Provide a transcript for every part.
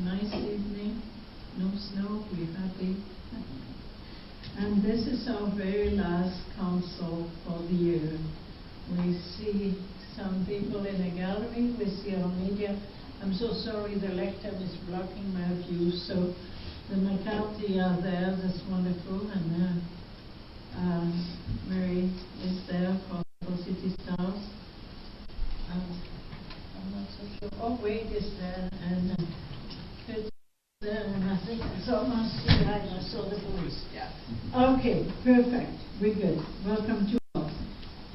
Nice evening. No snow. We're happy. And this is our very last council for the year. We see some people in the gallery. We see our media. I'm so sorry the lectern is blocking my view. So the McCarthy are there. That's wonderful. And Mary is there for City Stars. I'm not so sure. Oh, Wade is there. And Kurt is there. And I think it's almost behind. I saw the police. Yeah. Okay, perfect. We're good. Welcome to all.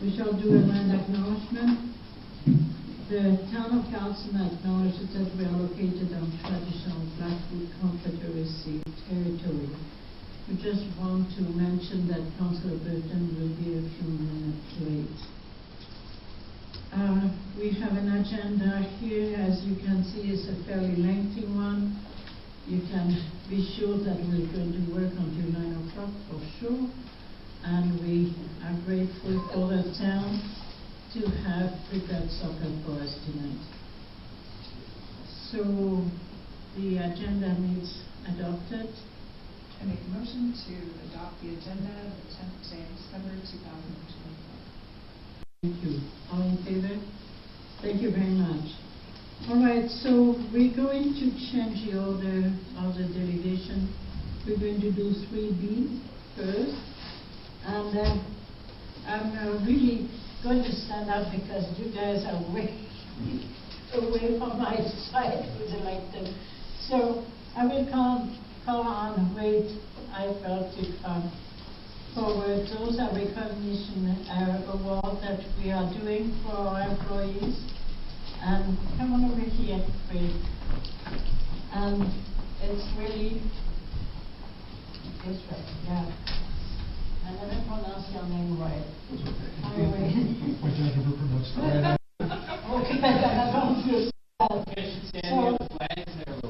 We shall do a land acknowledgement. The town of Cardston acknowledges that we are located on traditional Blackfoot Confederacy territory. We just want to mention that Councillor Burton will be a few minutes late. We have an agenda here, as you can see, it's a fairly lengthy one. You can be sure that we're going to work until 9 o'clock for sure. And we are grateful for the town to have prepared soccer for us tonight. So the agenda needs adopted. I make a motion to adopt the agenda of the 10th day of December 2024. Thank you. All in favor? Thank you very much. All right, so we're going to change the order of the delegation. We're going to do 3B first. And I'm really going to stand up because you guys are way away from my side with the lectern. So I will call on Wade Eiffel to come forward. Those are recognition awards that we are doing for our employees. And come on over here, Wade. And it's really this way, yeah. I never pronounce your name right. Anyway. Okay, then I don't feel sad. So, thank you.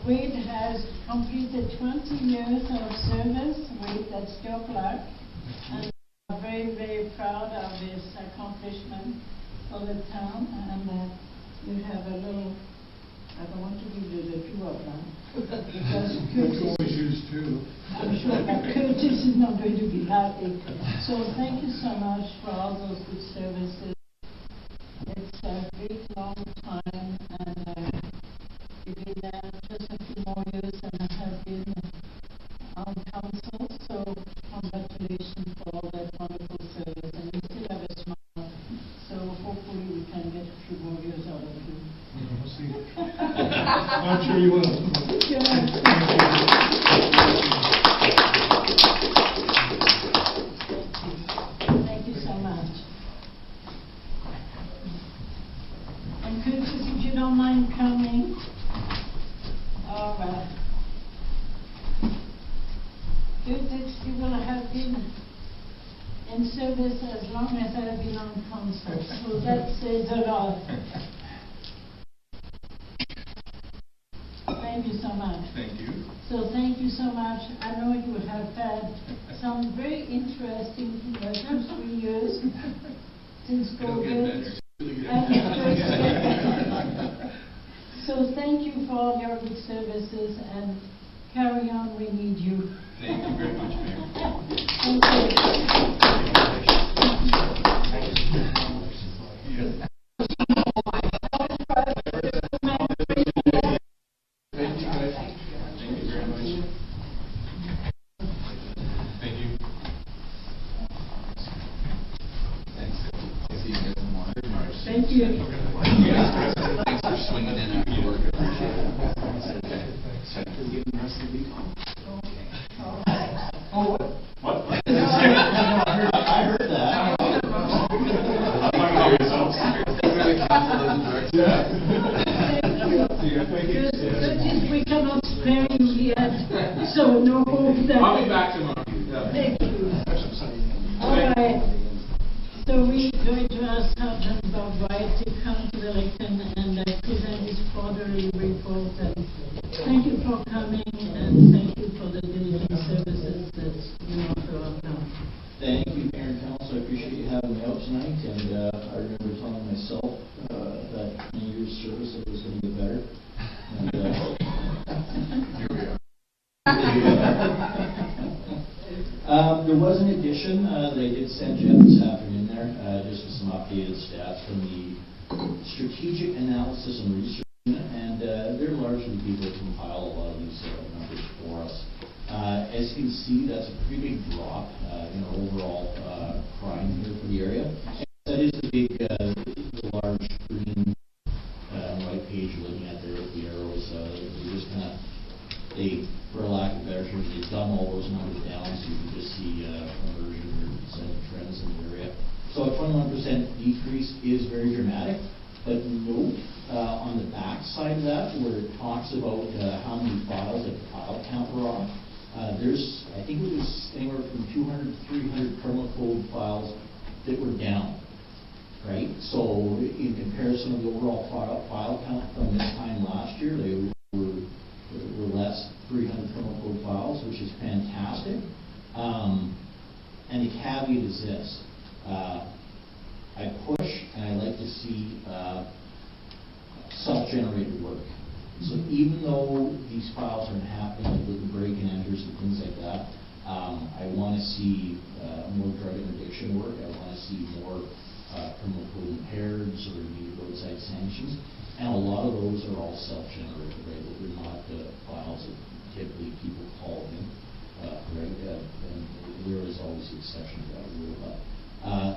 Wade has completed 20 years of service. Wade, that's your plaque. And I'm very, very proud of his accomplishment for the town. And you have a little. I don't want to give you the two of them. Because Curtis, I'm sure that Curtis is not going to be happy. So thank you so much for all those good services. It's a big, long time, and you've been there just a few more years than I have been on council. So congratulations for all that wonderful service. And you still have a smile. So hopefully we can get a few more years out of you. We'll see. I'm sure you will. Thank you so much. And Curtis, if you don't mind coming. All right. Curtis, you will have been in service as long as I have been on council, so that says a lot. Thank you so much. Thank you. So thank you so much. I know you have had some very interesting 3 years since COVID. So thank you for all your good services, and carry on, we need you. Thank you very much, Mayor. Thank you. Thank you. Thanks for swinging in after work. I appreciate it. Okay. Oh, what? I heard that. Curtis, we cannot spare you yet, so no hope that. I'll be back tomorrow. Thank you. All right. So we're going to ask Sergeant Bob White to come to the lectern and present his quarterly report. And thank you for coming, and thank you for the diligent services that you offer our town. Thank you, Mayor and Council. I appreciate you having me out tonight. And I remember telling myself that many years There was an addition that I did send Jeff this afternoon there, just with some updated stats from the strategic analysis and research unit, and they're largely people who compile a lot of these numbers for us. As you can see, that's a pretty big drop in our overall crime here for the area. And that is the big, the large green and white page you're looking at there with the arrows. They just kind of, for lack of better terms, they dumb all those numbers down so you can just see conversion or trends in the area. So a 21% decrease is very dramatic, but note on the back side of that, where it talks about how many files at the file count were off, there's, I think it was anywhere from 200 to 300 criminal code files that were down, right? So in comparison to the overall file count from this time last year, they were less 300 criminal code files, which is fantastic. And the caveat is this. I push and I like to see self-generated work. So even though these files aren't happening with the break and enters and things like that, I want to see more drug interdiction work. I want to see more criminal code impaireds or immediate roadside sanctions. And a lot of those are all self-generated, right? They're not files that typically people call in, right? And there is always the exception to that rule.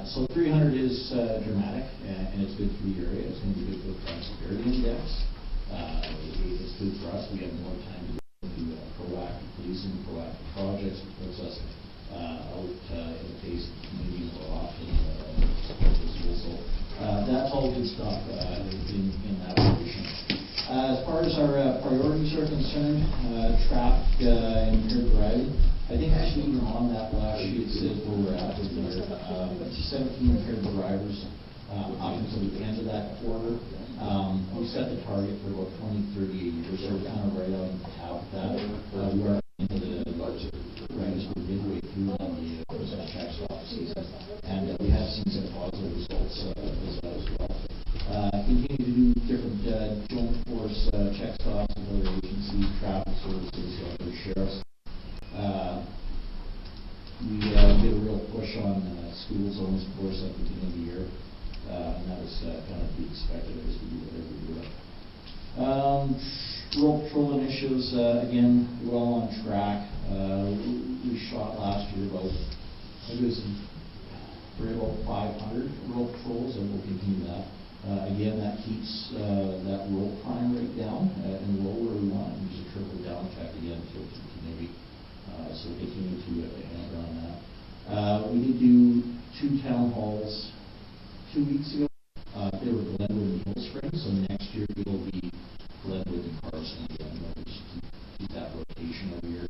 So 300 is dramatic, and it's good for the area. It's going to be good for the crime severity index. It's good for us. We have more time to do proactive policing, proactive projects, which puts us out in the face of the community more often. So that's all good stuff in that position. As far as our priorities are concerned, traffic and impaired driving, I think actually even on that last sheet it says where we're at with there. 17 impaired drivers up until the end of that quarter. We set the target for about 20, 30 a year, so we're kind of right on top of that. We are into the larger, right as we're midway through on the check stop season, and we have seen some positive results as well. Continue to do different joint force check stops with other agencies, traffic services, other sheriffs. We did a real push on school zones, of course, at the beginning of the year, and that was kind of to be expected as we do whatever we do. Road patrol initiatives, again, well on track. We shot last year about, I think it was right about 500 road patrols, and we'll continue that. Again, that keeps that road crime rate down and low where we want. Use a trickle down effect again to maybe. So continue to hammer on that. We did do 2 town halls 2 weeks ago. They were Glenwood and Hill Springs, so next year it'll be Glenwood and Cardston again. We'll just keep that rotation every year.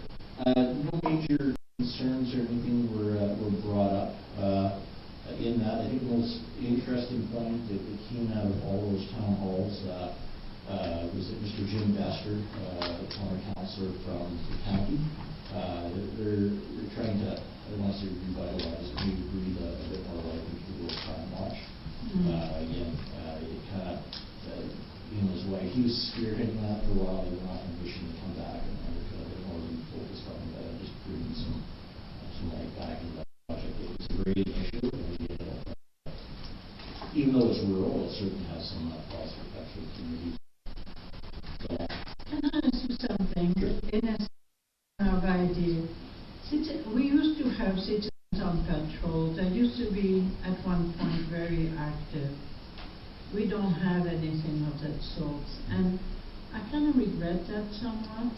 No major concerns or anything were brought up in that. I think the most interesting point that came out of all those town halls was that Mr. Jim Bester, the former councillor from the county, they're trying to, I don't want to say revitalize, maybe breathe a bit more life into the time watch. Again, it kind of, him and his wife, he was spearheading that for a while. They were not in a mission to come back, and they're kind of a bit more focused on just bringing some life back into that project. It's a great initiative, and even though it's rural, it certainly has some positive effects for the community. Can I ask you something? In a idea, we used to have citizens on patrol that used to be at one point very active. We don't have anything of that sort, and I kind of regret that somewhat,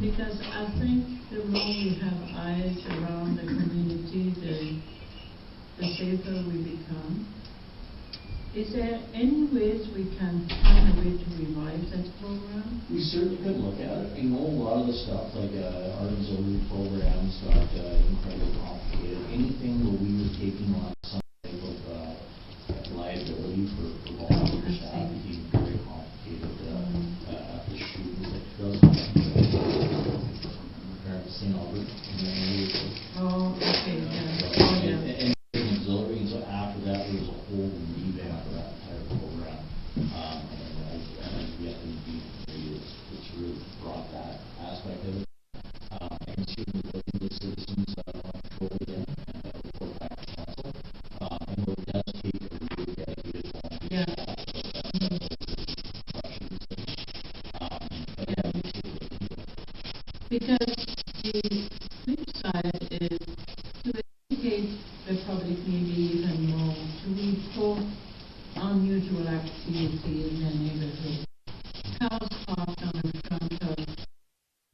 because I think the more we have eyes around the community, the safer we become. Is there any ways we can find a way to revive that program? We certainly could look at it. You know, a lot of the stuff like our auxiliary programs got incredibly complicated. Anything where we were taking on some type of liability for volunteer staff became very complicated after the shootings that does apparently St. Albert. Oh, okay, yeah. And auxiliary, and so after that there was a whole revamp of that entire program. And yet it's really brought that aspect of it. I can certainly look into citizens on patrol Because the flip side is to educate the public maybe even more, to report unusual activity in their neighborhood. Cars parked on the front of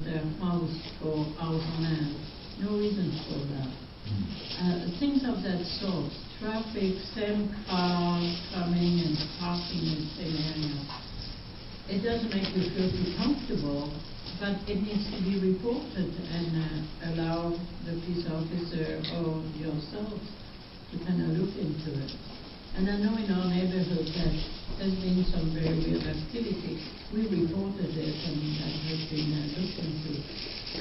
their house for hours on end. No reason for that. Things of that sort. Traffic, same car coming and parking in the same area. It doesn't make you feel too comfortable, but it needs to be reported and allow the police officer or yourselves to kind of look into it. And I know in our neighborhood that there's been some very weird activity. We reported it and that has been looked into.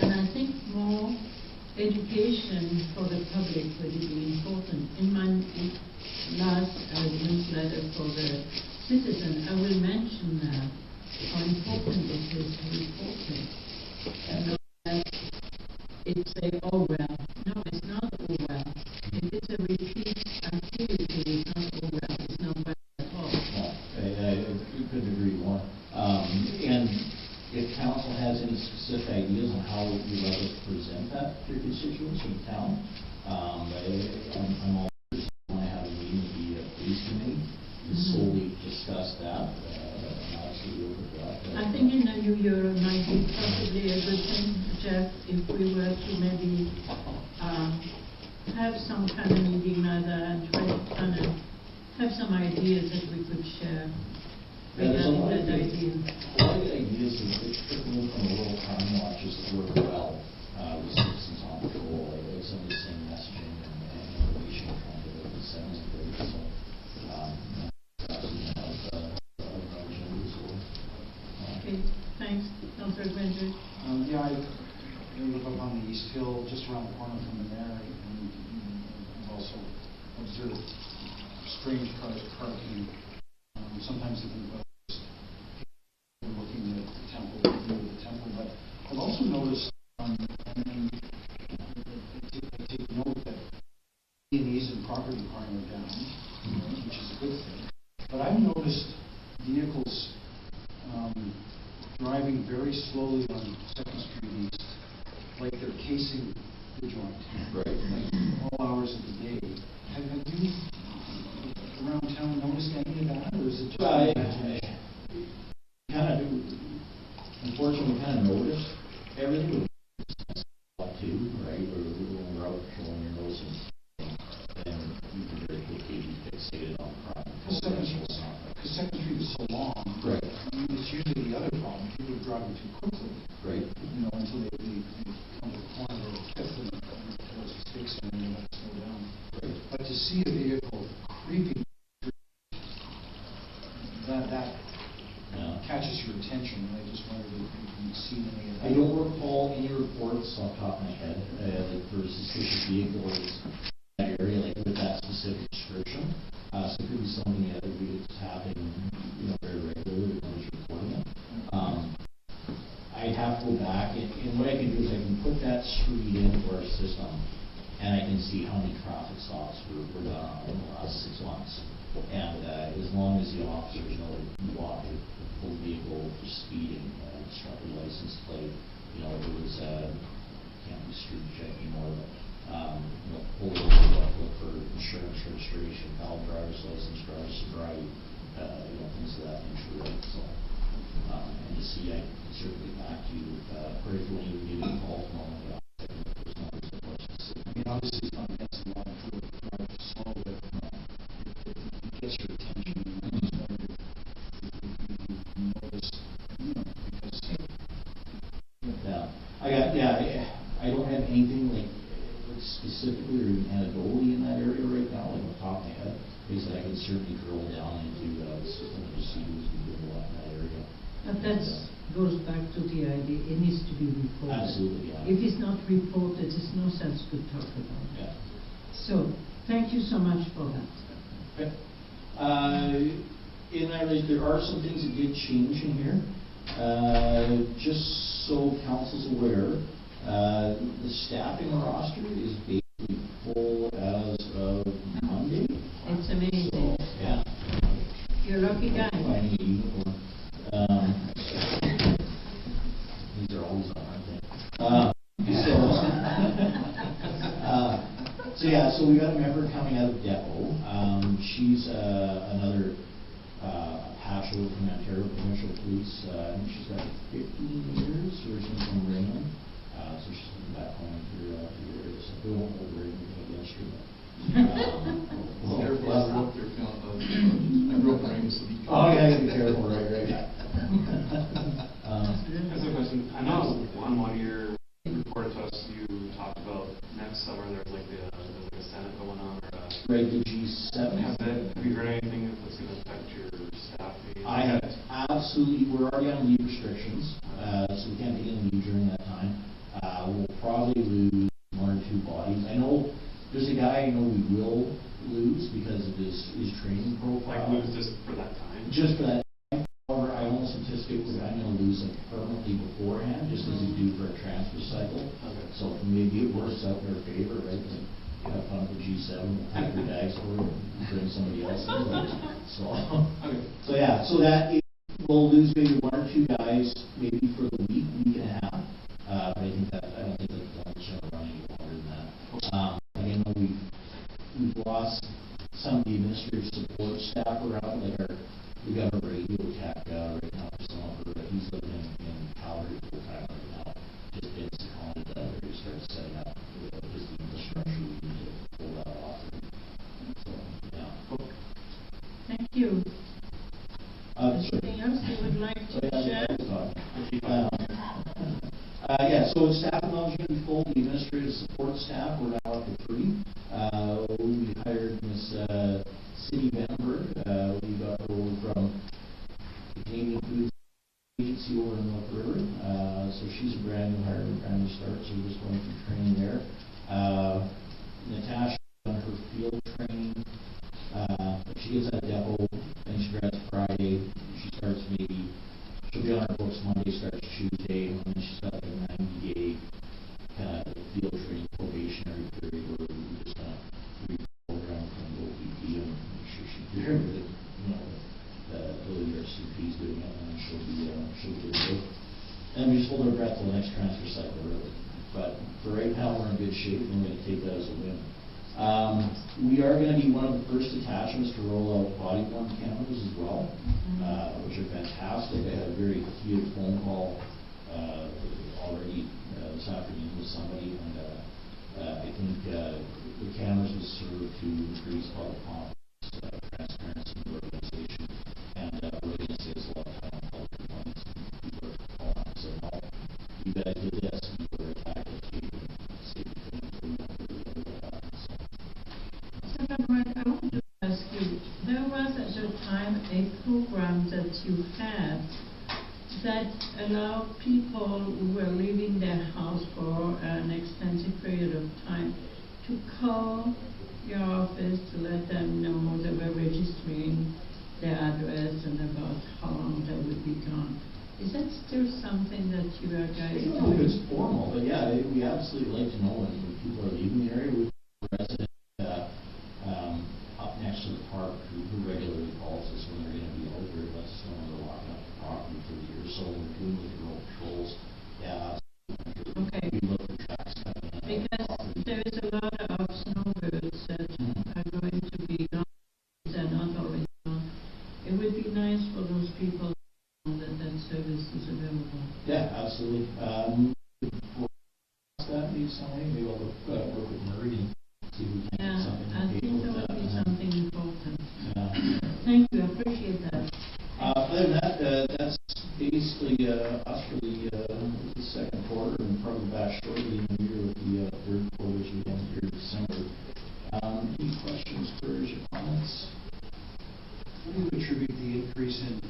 And I think more education for the public would be important. In my last newsletter for the citizen, I will mention that. How important it is to report it. And not that it's a, oh well. No, it's not oh well. If it's a repeat activity, it's not oh well. It's not bad at all. I couldn't agree more. And if council has any specific ideas on how you'd like us to present that to your constituents in town, I'm all ears. I want to have a meeting with the police committee to solely discuss that. I think in the new year it might be possibly a good thing, Jeff, if we were to maybe have some kind of meeting like that and try to kind of have some ideas that we could share regarding that idea. A lot of the ideas that took me from the World Crime Watches that work well with citizens on patrol, like some of the same messaging and information trying to disseminate. So, okay, thanks. Councillor Grainger. Yeah, I live up on the East Hill, just around the corner from the mayor, and I've also observed strange cars parking. Sometimes even looking at the temple, the temple. But I've also noticed, and I take note that E&Es and property crime are down, which is a good thing. But I've noticed vehicles driving very slowly on 2nd Street East, like they're casing the joint, right? Like all hours of the day. Have you around town noticed any of that, or is it just? Kind of do. Unfortunately, kind of noticed everything too, right? Or when we're out patrolling, you're noticing, and you can very quickly be fixated on crime. Because 2nd Street is so long, right? I mean, it's usually the other problem. People are driving too quickly, right? Until they come to the corner of 5th and towards the 6th, and then they have to slow down. Right. But to see a vehicle creeping, that catches your attention, and I just wondered if you've seen any of that. I don't recall any reports off the top of my head like for suspicious vehicles in that area, like with that specific description. So it could be something that it's happening, very regularly. When it's reporting it. I'd have to go back, and what I can do is I can put that street into our system, and I can see how many traffic stops were done in the last 6 months. And as long as the officers know that you walk a full vehicle for speeding, instructor license plate, it was can't be street check anymore, but pull over, look for insurance registration, valid driver's license, driver's sobriety, things of that nature, right? So, and to see, I can certainly back to you particularly when you get involved in all of that. I mean, obviously it's not against the law to drive slow, but it gets your attention. And I just wondered if you noticed, because I don't have anything like specifically or even anecdotally in that area right now, like on the top of my head, because I can certainly drill down into the system to see who's been doing what in that area. But that goes back to the idea, it needs to be reported. Absolutely, yeah. If it's not reported, there's no sense to talk about it. Yeah. So, thank you so much for that. Okay. In that, there are some things that did change in here. Just so council's aware, the staffing roster is basically full as of Monday. It's amazing. So, yeah. You're a lucky guy. I need yeah, so we got a member coming out of Depot. She's another patrol from Ontario Provincial Police. I think she's got 15 years, originally from Grainger. So she's coming back home here to the area. So we won't hold her anything against her. Careful, I grew up there, I grew up in Raymond, so be careful. Oh, yeah, be careful, right. That's a question. I know on one of your report to us, you talked about next summer there's like a Senate going on or Right, the G7. have you heard anything if it's going to affect your staff? Maybe? I have absolutely, we're already on leave restrictions, so we can't take any leave during that time. We'll probably lose one or two bodies. I know there's a guy I know we will lose because of his training profile. Like lose just for that time? Just for that time. However, I almost anticipate we're going to lose him permanently beforehand, just as we do for a transfer cycle. Okay. So maybe it works out in their favor, right? Like, have fun with G7, we'll take your bags over and bring somebody else in. Okay. So yeah, so that we'll lose maybe one or two guys, maybe for the week and a half. But I think that I don't think that the one's going to run any longer than that. Like I know we've lost some of the administrative support staff around. Like we got a radio tech right now for some of her. He's living in Calgary full time right now. Just been seconded where he started setting up just the infrastructure we need to pull that off. So yeah. Thank you. Sure. Anything else you would like to share? Yeah, so staff knowledge going to be full. The administrative support staff, we're now up to 3. We hired Miss Cindy Vandenberg. We got her over from the Canadian Food Agency over in North River. So she's a brand new hire, brand new start, so we're just going through training there. Natasha on her field training. She gets out of depot, and she grads Friday. She starts maybe, she'll be on her books Monday, starts Tuesday, and then she's got like a 90-day kind of field training probationary period where we just kind of reprogram from the OPP and make sure she's there with it, the ERCP's doing it, and then she'll be good. And we just hold our breath till the next transfer cycle, really. But for right now, we're in good shape, and we're going to take that as a win. We are going to be one of the first attachments to roll out body-worn cameras as well, which are fantastic. I had a very heated phone call already this afternoon with somebody, and I think the cameras will serve to increase public confidence, transparency in the organization, and we're going to save a lot of time on public complaints. People are calling and saying, "Oh, you guys did this, and you were attacked at you, and save the thing for you." I want to ask you, there was at the time a program that you had that allowed people who were leaving their house for an extensive period of time to call your office to let them know they were registering their address and about how long they would be gone. Is that still something that you are guys I don't know if it's formal, but yeah, we absolutely like to know when people are leaving the area. We've got a resident up next to the park who regularly calls us when they're going to be out there, lets us know when they're walking up the property for the year. So we're doing with the road patrols. Yeah, okay. We look for tracks coming in. Because there is a lot of snowbirds that are going to be gone. They're not already gone. It would be nice for those people to know that that service is available. Yeah, absolutely. That needs somebody. Maybe I'll work with Murray and see if we can get something. I think that would be something important. Yeah. Thank you. I appreciate that. Other than that, that's basically us for the second quarter, and probably back shortly in the year with the third quarter as we end here in December. Any questions, queries, or comments? What do you attribute the increase in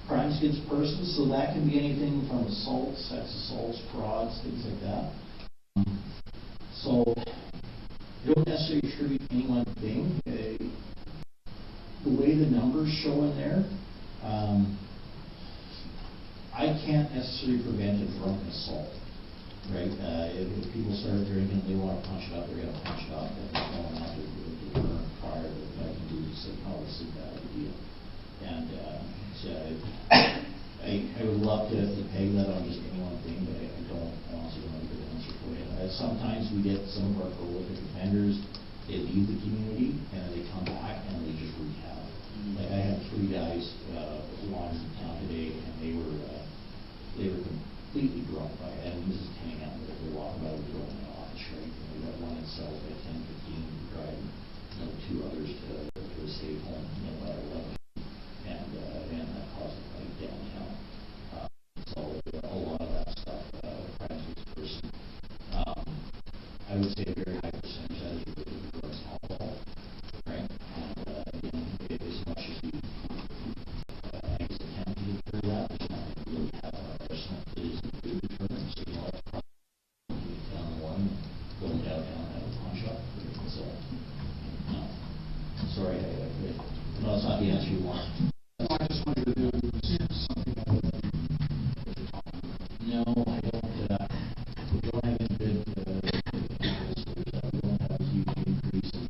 Crimes against persons, so that can be anything from assaults, sex assaults, frauds, things like that. So you don't necessarily attribute any one thing. The way the numbers show in there, I can't necessarily prevent a drunken assault, right? If people start drinking, they want to punch it up, they're going to punch it up. If they don't want to burn fire, that I can do is say, "Oh, this is a bad idea." And so I would love to peg that on just any one thing, but I honestly don't have evidence Sometimes we get some of our prolific offenders, they leave the community and they come back and they just wreak havoc. Like I had 3 guys wandering the town today and they were completely drunk by it. And this is hanging out there. They're walking by the door and they're off the street. And we got one in cells by 10:15 driving, 2 others to a safe home, by 11. And that caused a fight downtown. So a lot of that stuff, crimes with person. I would say a very high percentage that is related to drugs and alcohol, right? And again, as much as we I guess attempt to deter that, there's not really have our arsenal that is a good deterrent. So it's probably down the line, going downtown and have a pawn shop. So no, sorry, no, it's not the answer you want. No, I just wanted to do something other than what you're talking about. No, I don't. We don't have any good. We don't have a huge increase in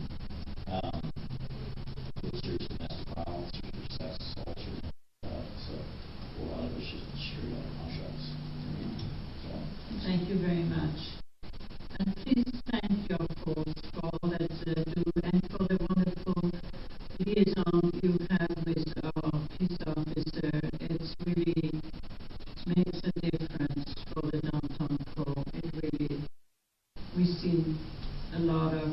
serious domestic violence or sex assault or so a lot of it's just straight out of contracts. So Thank you very much. And please thank your folks for all that do and for the wonderful liaison you have with our peace officer. It's really makes a difference for the downtown core. It really, we see a lot of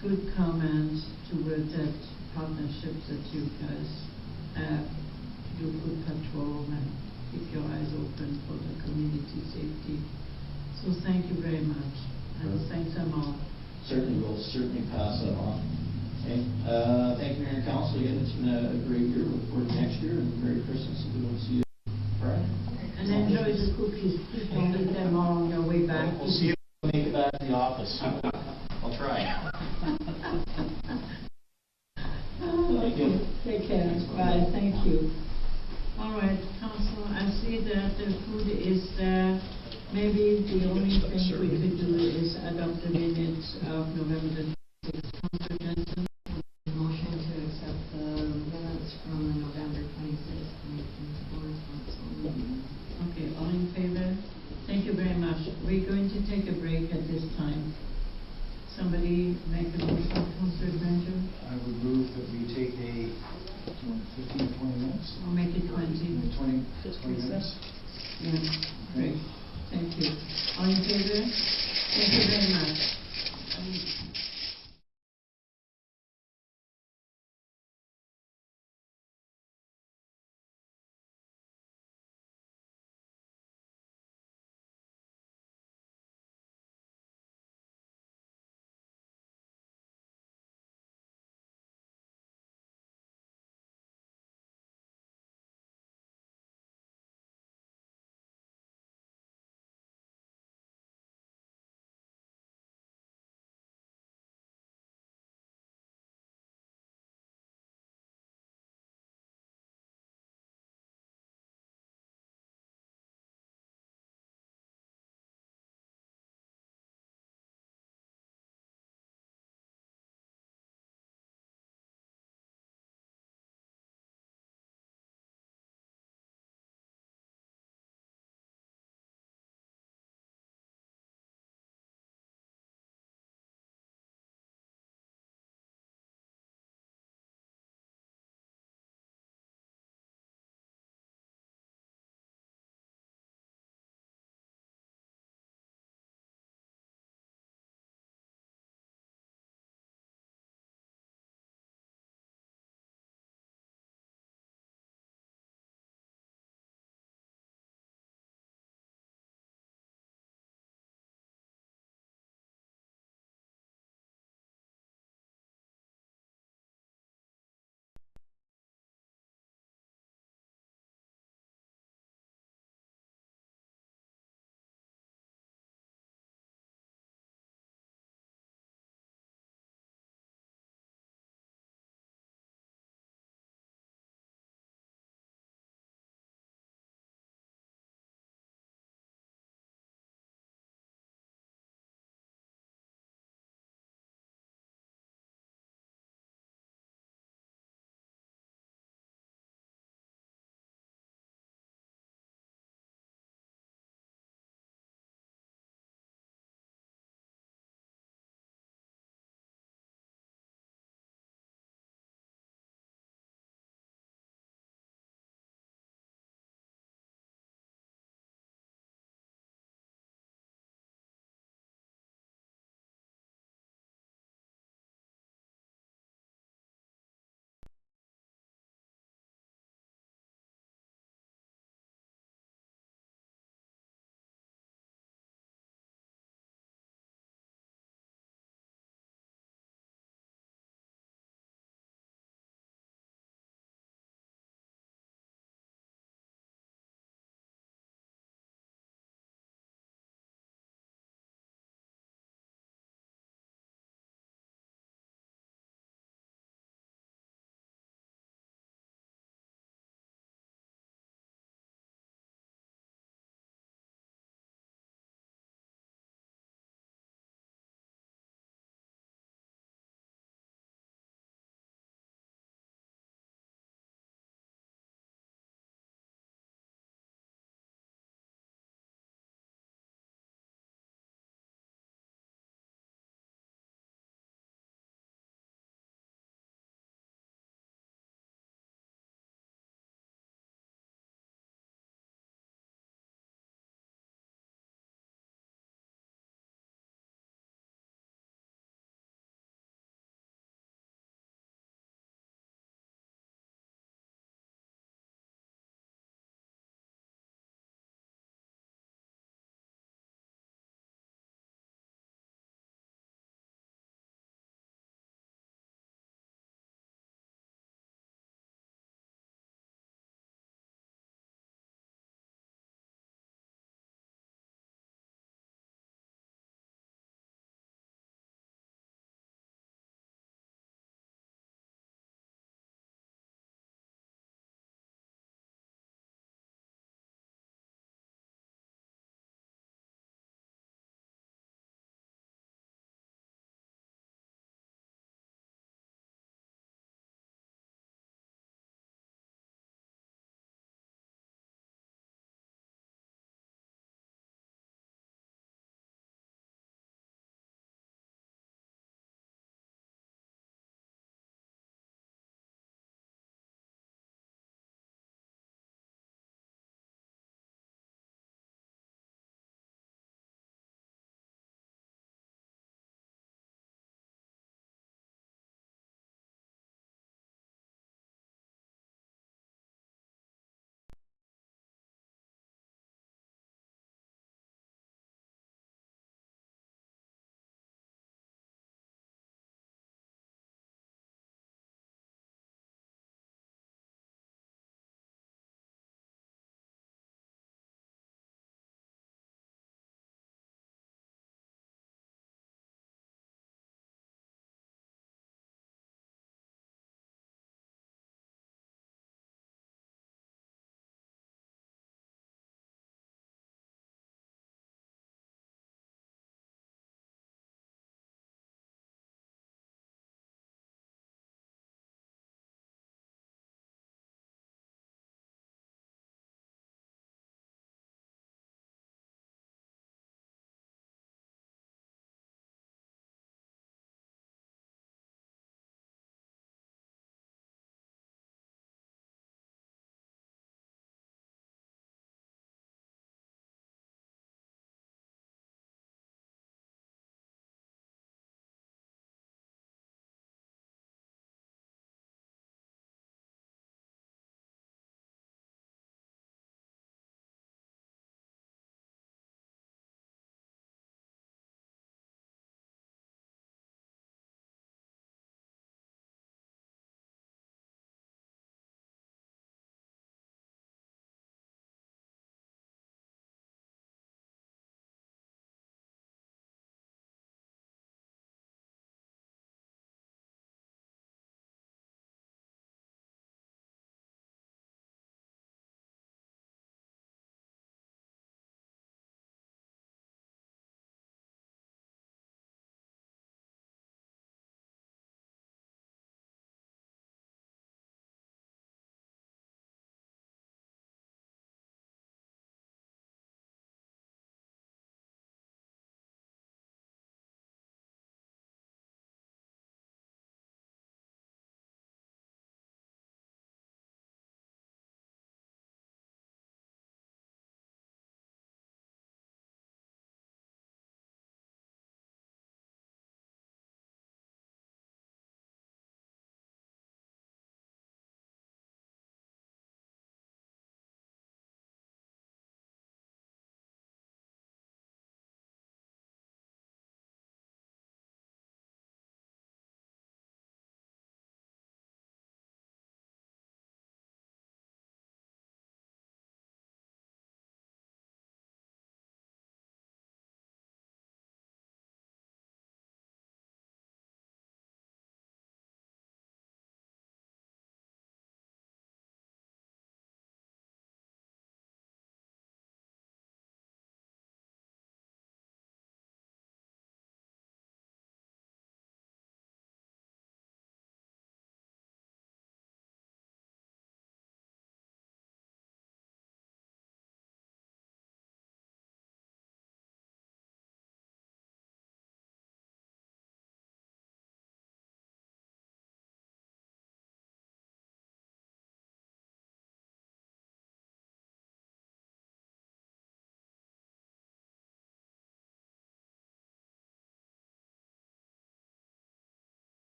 good comments toward that partnerships that you guys have. Do good patrol and keep your eyes open for the community safety. So thank you very much. And thanks them all. certainly will pass that on. Okay. Thank you, Mayor and Council. Again, it's been a great year. Look forward to next year and Merry Christmas. And we will see you Friday. And enjoy the cookies. Don't eat them all on your way back. We'll see you when we make it back to the office. I'll try. Thank you. Take care. Bye. Thank you. All right, Council, I see that the food is there. Maybe the only thing we could do is adopt the minutes of November 6th. Councillor Jensen? Motion to accept the minutes from the November 26th, 2024 council meeting. Okay, all in favor? Thank you very much. We're going to take a break at this time. Somebody make a motion, Councillor Grainger? I would move that we take a 15 or 20 minutes. I'll make it 20. 20 minutes. Yeah, great. Thank you. All in favor? Thank you very much.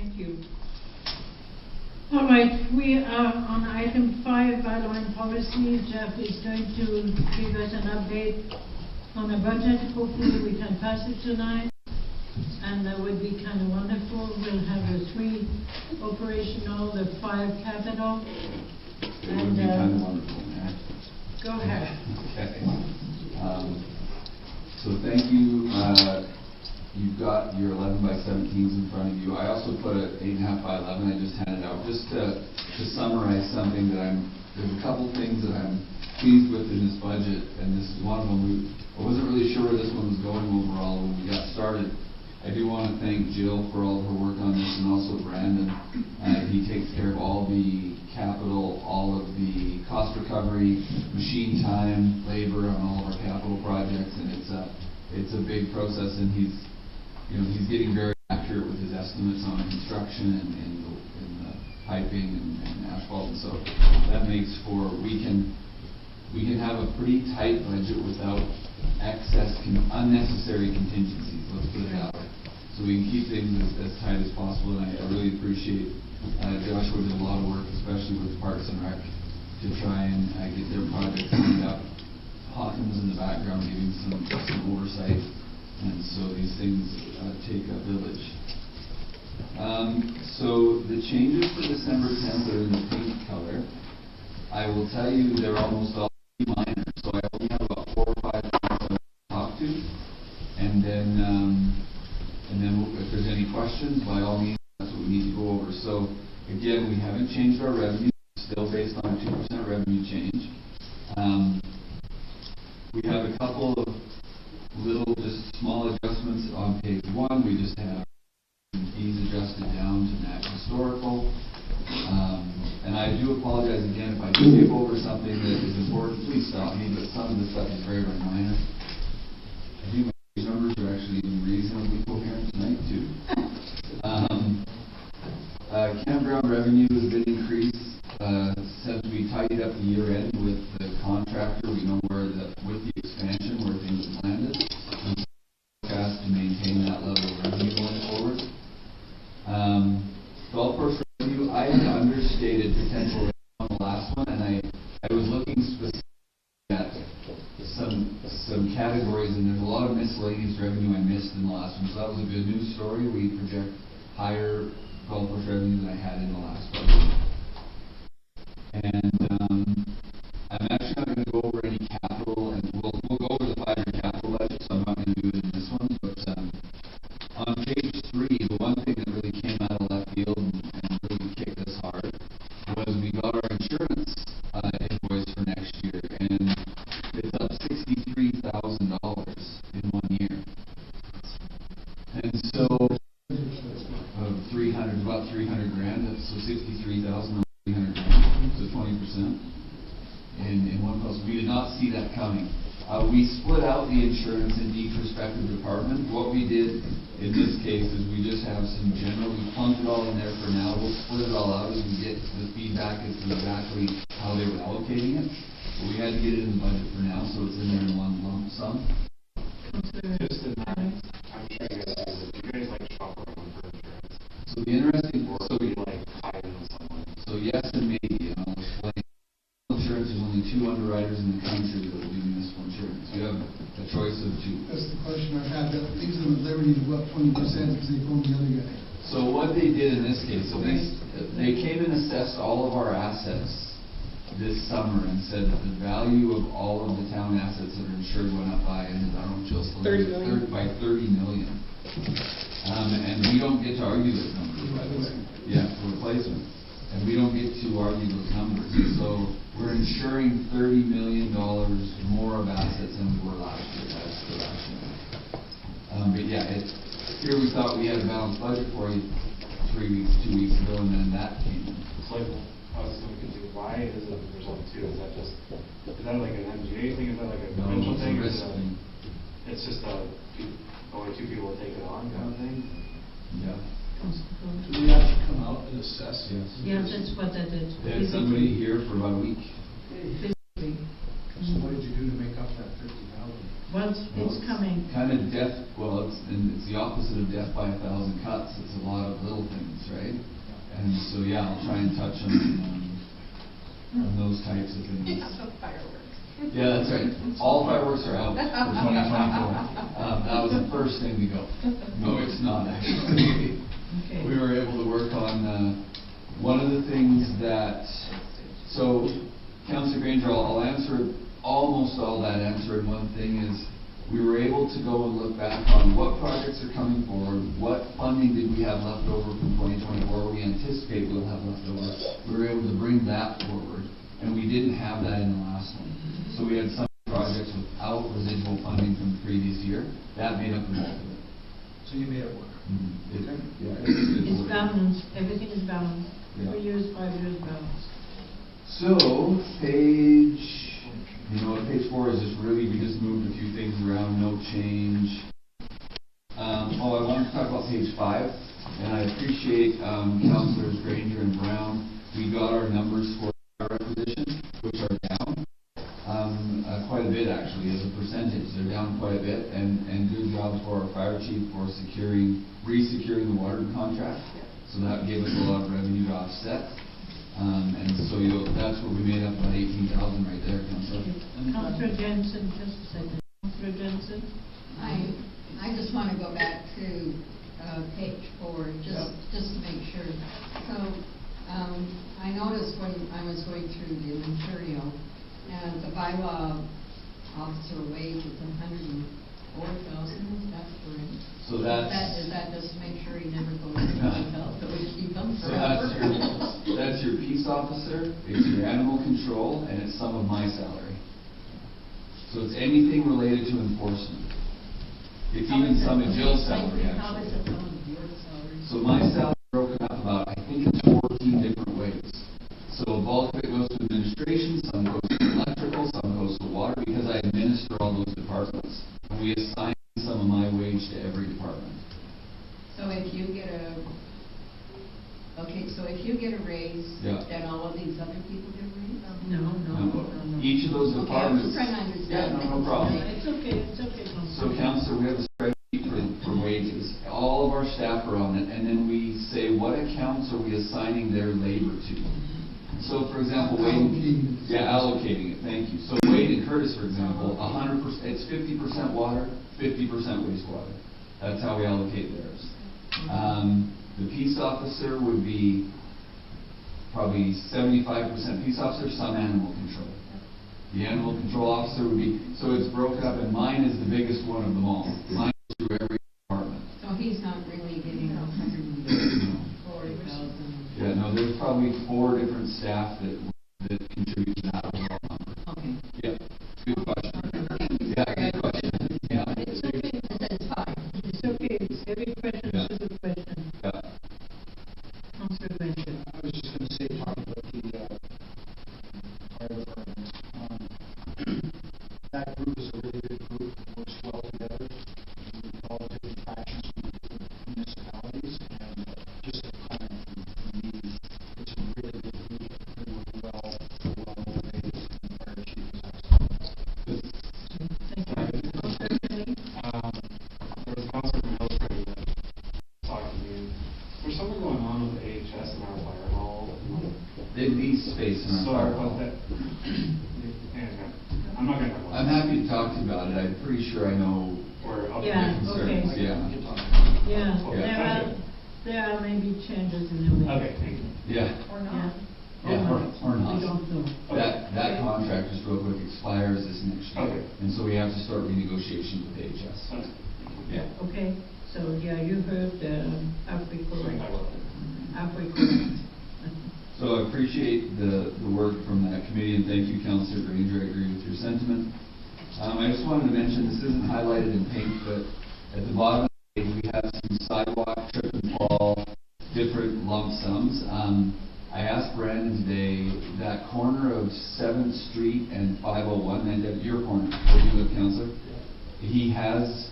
Thank you. All right, we are on item 5, bylaw and policy. Jeff is going to give us an update on the budget. Hopefully we can pass it tonight, and that would be kind of wonderful. We'll have the 3 operational, the 5 capital. It would be kind of wonderful, Matt. Go ahead. Okay. So thank you. You've got your 11 by 17s in front of you. I also put an 8.5 by 11 I just handed out, just to summarize something that there's a couple things that I'm pleased with in this budget, and this is one of them. I wasn't really sure where this one was going overall when we got started. I do want to thank Jill for all of her work on this, and also Brandon. He takes care of all the capital, all of the cost recovery, machine time, labor on all of our capital projects, and it's a big process, and he's getting very accurate with his estimates on construction and the piping and asphalt, and so that makes for we can have a pretty tight budget without unnecessary contingencies. Let's put it that way. So we can keep things as tight as possible, and I really appreciate Joshua did a lot of work, especially with Parks and Rec, to try and get their projects lined up. Hawkins in the background giving some oversight, and so these things take a village. So the changes for December 10th are in the pink color. I will tell you they're almost all minor, so I only have about 4 or 5 things to talk to, and then if there's any questions, by all means, that's what we need to go over. So again, we haven't changed our revenue, still based on a 2% revenue change. We have a couple of little, just small adjustments on page 1. We just have fees adjusted down to match historical. And I do apologize again if I do skip over something that is important. Please stop me, but some of the stuff is very, very minor. I think my numbers are actually even reasonably coherent tonight too. Campground revenue has been increased since we tidied up the year end with the contractor. We know with the expansion where things have landed. We forecast to maintain that level of revenue going forward. Golf course revenue, I had understated potential on the last one, and I was looking specifically at some categories, and there's a lot of miscellaneous revenue I missed in the last one. So that was a good news story. We project higher golf course revenue than I had in the last budget. And I'm actually not going to go over any capital, and we'll go over the 5-year capital budget, so I'm not going to do it in this one. But on page 3, the one thing that really came out of left field and really kicked us hard was we got our insurance invoice for next year, and it's up $63,000 in 1 year. And so, about 300 grand, so 63,000 or 300 grand, so 20% in one place. We did not see that coming. We split out the insurance in each respective department. What we did in this case is we just have some general, we plunked it all in there for now. We'll split it all out as we get the feedback as to exactly how they were allocating it. But we had to get it in the budget for now, so it's in there in one lump sum. Just in that, I'm sure you guys like shop around for insurance. So the interesting, Or so we like tie in with someone. So yes and maybe, and I'll explain. Insurance, there's only 2 underwriters in the country that will do municipal insurance. You have a choice of 2. That's the question I've had, that leaves them at liberty to go up 20% because they phoned the other guy. So what they did in this case, so they came and assessed all of our assets this summer and said that the value of all of the town assets that are insured went up by, and I don't know, just 30 million. By 30 million. And we don't get to argue those numbers, by the way. Yeah, for replacement. And we don't get to argue those numbers. So we're insuring $30 million more of assets than we were last year. That's the rationale. But yeah, here we thought we had a balanced budget for you 2 weeks ago, and then that came in. It's like, I was thinking, why is it there's only 2? Is that like an MGA thing? Is that like a provincial thing? It's a risk thing. It's just only 2 people will take it on kind of thing? Yeah. Do we have to come out and assess? Yes. Yeah, that's what that is. They had somebody here for about a week. Physically. So what did you do to make up that 50,000? Well, it's coming. kind of death, well, it's the opposite of death by 1,000 cuts. It's a lot of little things, right? And so, yeah, I'll try and touch on those types of things. Fireworks. Yeah, that's right. All fireworks are out for 2024. That was the first thing to go. No, it's not actually. Okay. We were able to work on one of the things that, so Councillor Grainger, I'll answer almost all that answer, and one thing is we were able to go and look back on what projects are coming forward, what funding did we have left over from 2024, we anticipate we'll have left over. We were able to bring that forward, and we didn't have that in the last one. So we had some projects without residual funding from the previous year. That made up the bulk of it. So you made it work. It's balanced, everything is balanced. Yeah. 4 years, 5 years balanced. So, page 4 is just really, we just moved a few things around, no change. I wanted to talk about page 5, and I appreciate Councillors Grainger and Brown. We got our numbers for fire requisition, which are down quite a bit actually as a percentage. They're down quite a bit, and good job for our fire chief for re-securing the water contract. So that gave us a lot of revenue to offset. And so that's what we made up, about 18,000 right there, Councillor. Councillor Jensen, just a second. Councillor Jensen? I just want to go back to page 4, just to make sure. So I noticed when I was going through the material, and the bylaw officer wage is 104,000. Is that correct? So Is that just to make sure he never goes to hotel, so he comes So forever? that's your peace officer, it's your animal control, and it's some of my salary. So it's anything related to enforcement. It's even some of Jill's salary, How is it actually. on your salary? So my salary is broken up about, I think it's 14 different ways. So a bulk of it goes to administration, some goes to electrical, some goes to water, because I administer all those departments. And we assign some of my wage to every department. So if you get a raise, Yeah. then all of these other people get a raise? No. Each of those Okay, I'm departments. just trying to understand. Yeah, no problem. It's okay, So, Councillor, we have a spreadsheet for wages. All of our staff are on it, and then we say what accounts are we assigning their labor to. So, for example, Wade. Allocating it. Thank you. So, Wade and Curtis, for example, 100%. It's 50% water, 50% wastewater. That's how we allocate theirs. The peace officer would be probably 75% peace officer, some animal control. The animal control officer would be, so it's broken up, and mine is the biggest one of them all. Mine goes through every department. So he's not really getting 140,000. Yeah, no, there's probably 4 different staff that contribute to that overall number. Okay. Yeah, good question. Yeah, good question. Yeah. It's okay, it's fine. It's okay, every question Yeah. is a good question. Yeah. Councillor Grainger. I was just going to say, talking about the fire department, that group is a really good group, works well together. We've all different factions from different municipalities, and just a comment from me, it's a really good group. They work well motivated, and the fire chief is excellent. Thank you. Councillor Kelly? There was a Councillor from Hillsbury that talked to me. There's something going on with AHS in our fire hall. They lease space in our fire hall. I'm not going to talk about I'm happy to talk to you about it. I'm pretty sure I know Or I'll Yeah, be okay. concerned. Yeah. Yeah, there are maybe changes in the way. Okay, thank you. Yeah. Or Yeah. not? Yeah, or not. We don't know. That contract, just real quick, expires this next year. Okay. And so we have to start renegotiation with AHS. Okay. Yeah. Okay, so yeah, you heard halfway Something I correct. will. Halfway correct. So I appreciate the work from that committee, and thank you, Councillor Grainger. I agree with your sentiment. I just wanted to mention, this isn't highlighted in pink, but at the bottom of the page, we have some sidewalk, trip and fall, different lump sums. I asked Brandon today, that corner of 7th Street and 501, and at your corner, where you live, Councillor, he has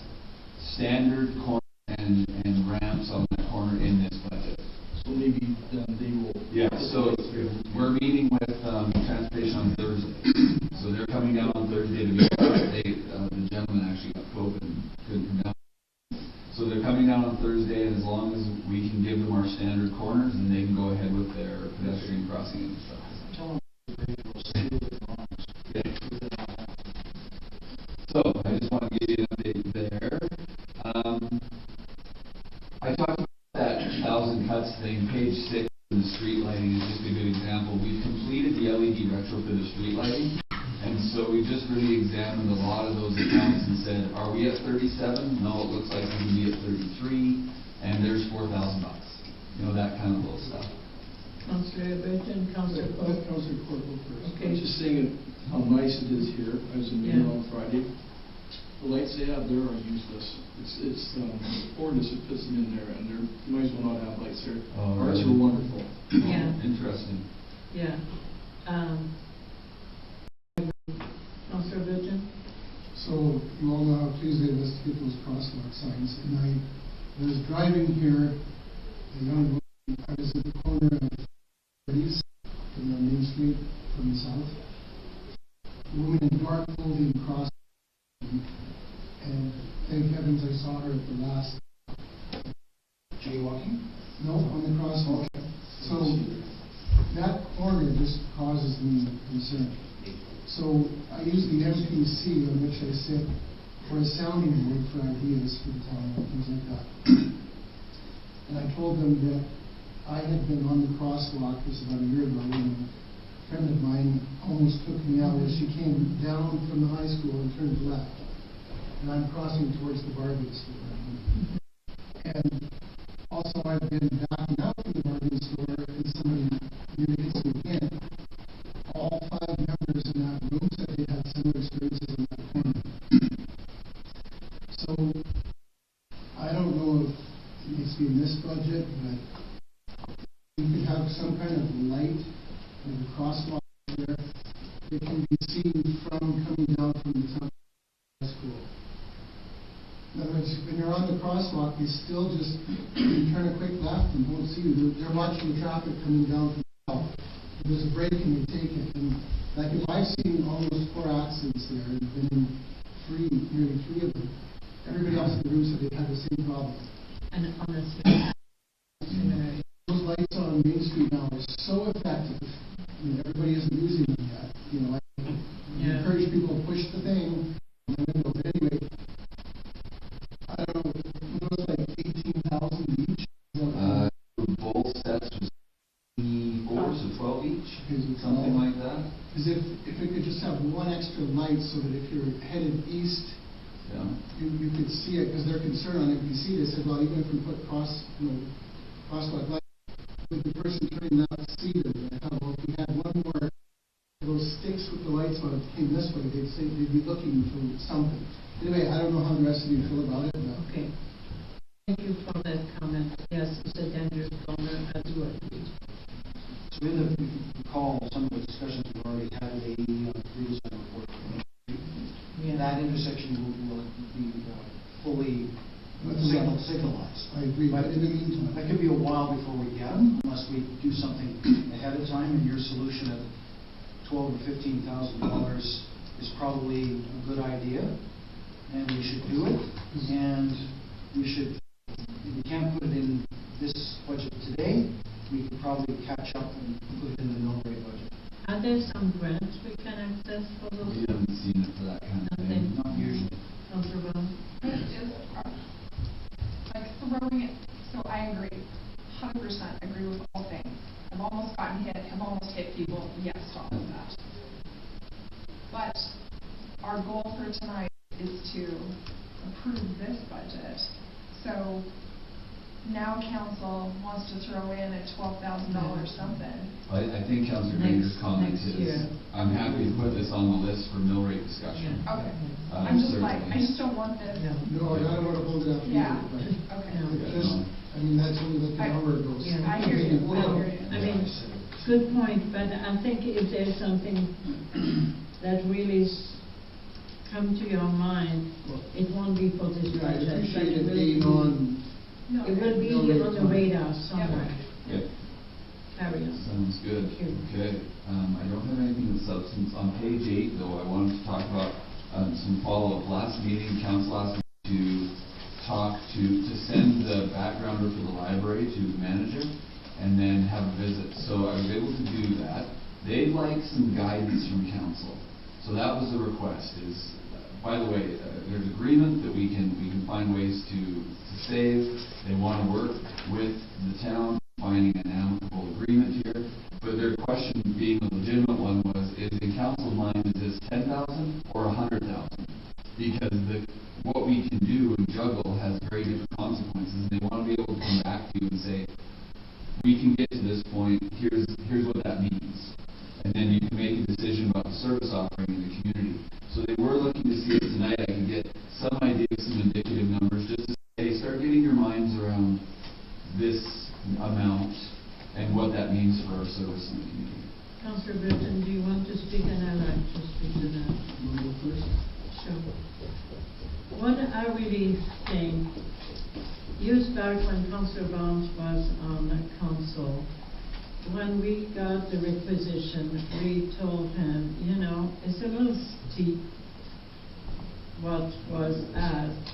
standard corner and ramps on that corner in this budget. So maybe then they will. Yeah, so we're meeting with transportation on Thursday. So they're coming down on Thursday to meet. The gentleman actually got COVID as long as we can give them our standard corners and they can go ahead with their pedestrian crossing and stuff. Tell them we'll stay with the wrongs. So, I just want to give you an update there. I talked about that 1,000 cuts thing, page 6, and the street lighting is just a good example. We've completed the LED retrofit of street lighting, and so we just really examined a lot of those accounts and said, are we at 37? No, it looks like we can be at 33, and there's $4,000. You know, that kind of little stuff. Councillor Burton, Councillor Court. Councillor Court go first. Okay. I was just saying how nice it is here. I was in Maine on Friday. The lights they have there are useless. It's ordinance that puts them in there, and you might as well not have lights there. Oh, Ours really? are wonderful. Yeah. Interesting. Yeah. Councillor Burton? So you all know how Tuesday was to get those crosswalk signs, and I was driving here, a young woman, I was at the corner of 30s from the Main Street from the south. A woman in dark clothing crossed, and thank heavens I saw her at the last. Jaywalking? No, on the crosswalk. So that corner just causes me concern. So I use the MPC on which I sit for a sounding board for ideas for the town and things like that. And I told them that I had been on the crosswalk, this was about a year ago, and a friend of mine almost took me out as she came down from the high school and turned left. And I'm crossing towards the Barbie store. And also I've been backing out from the Barbie store and somebody nearly hits me again. All 5 members in that room said they had similar experiences in that corner. So I don't know if it needs to be in this budget, but you could have some kind of light in the crosswalk there that can be seen from coming down from the top of the school. In other words, when you're on the crosswalk, you still just you turn a quick left and won't see you. They're watching the traffic coming down from the south. If there's a break and they take it. And like if I've seen almost 4 accidents there and been in nearly three of them. Everybody else in the room said they had the same problem. And honestly, those lights on Main Street now are so effective. I mean, everybody isn't using them yet. You know, I encourage people to push the thing on the window. But anyway, I don't know, it was like 18,000 each. Both sets was 4 so 12 each, something like that. Because if we could just have one extra light so that if you're headed east, Yeah. you could see it, because they're concerned on MPC. They said, well, even if we put crosswalk light, would the person turning left see them? And I thought, well, if we had one more of those sticks with the lights on it came this way, they'd say they'd be looking for something. Anyway, I don't know how the rest of you feel about it. But okay. Thank you for that comment. Yes, it's a dangerous corner as well. So in the, if you recall, some of the discussions we've already had at AE on the redesign report. That intersection will be fully signalized. I agree, but in the meantime, That could be a while before we get them, unless we do something ahead of time, and your solution of $12,000 or $15,000 is probably a good idea, and we should do it, and we should, if we can't put it in this budget today, we could probably catch up and put it in the mill rate budget. Are there some grants we can access for those? We haven't seen it for that kind of thing. Not usually. Councillor Brown? Like throwing it, so I agree, 100% agree with all things. I've almost gotten hit, I've almost hit people, yes to all of that. But our goal for tonight is to approve this budget. So now council wants to throw in a $12,000 something. I think Councillor Grainger's comment next is, year. I'm happy to put this on the list for mill rate discussion. Okay, I'm just like, I certainly. just don't want this. no, I don't want to hold it up. Yeah, Either, but okay. Yeah, just, no. I mean, that's only like an hour ago. So Yeah. I hear you. Well, I mean, good point, but I think if there's something that really come to your mind, it won't be for this Yeah, I budget. but appreciate it will being be- on. No, It will be No, on the radar somewhere. Okay, Carry on. sounds good. Thank you. Okay, I don't have anything with substance. On page 8, though, I wanted to talk about some follow-up. Last meeting, council asked me to send the back backgrounder for the library to the manager, and then have a visit. So I was able to do that. They'd like some guidance from council. So that was the request is, by the way, there's agreement that we can find ways to save. They want to work with the town, finding an amicable agreement here. But their question, being a legitimate one, was, is in council's mind, is this 10,000 or 100,000? Because what we can do and juggle has very different consequences. And they want to be able to come back to you and say, we can get to this point, here's what that means. And then you can make a decision about the service offering in the community. So they were looking to see if tonight I can get some ideas, some indicative numbers, just to say, start getting your minds around this amount and what that means for our service in the community. Councillor Burton, do you want to speak? And I'd like to speak to that. You want to go first? Sure. What I really think, years back when Councillor Barnes was on the council, when we got the requisition, we told him, you know, it's a little steep what was asked.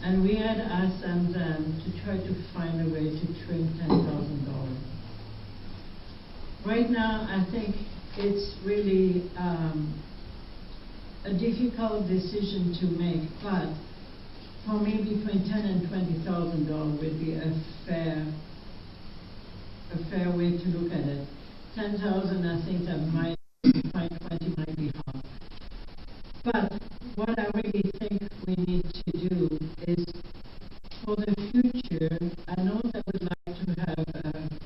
And we had asked them then to try to find a way to trim $10,000. Right now, I think it's really a difficult decision to make, but for me, between $10,000 and $20,000 would be a fair way to look at it. 10,000, I think that might, 20 might be hard. But what I really think we need to do is, for the future, I know that we'd like to have,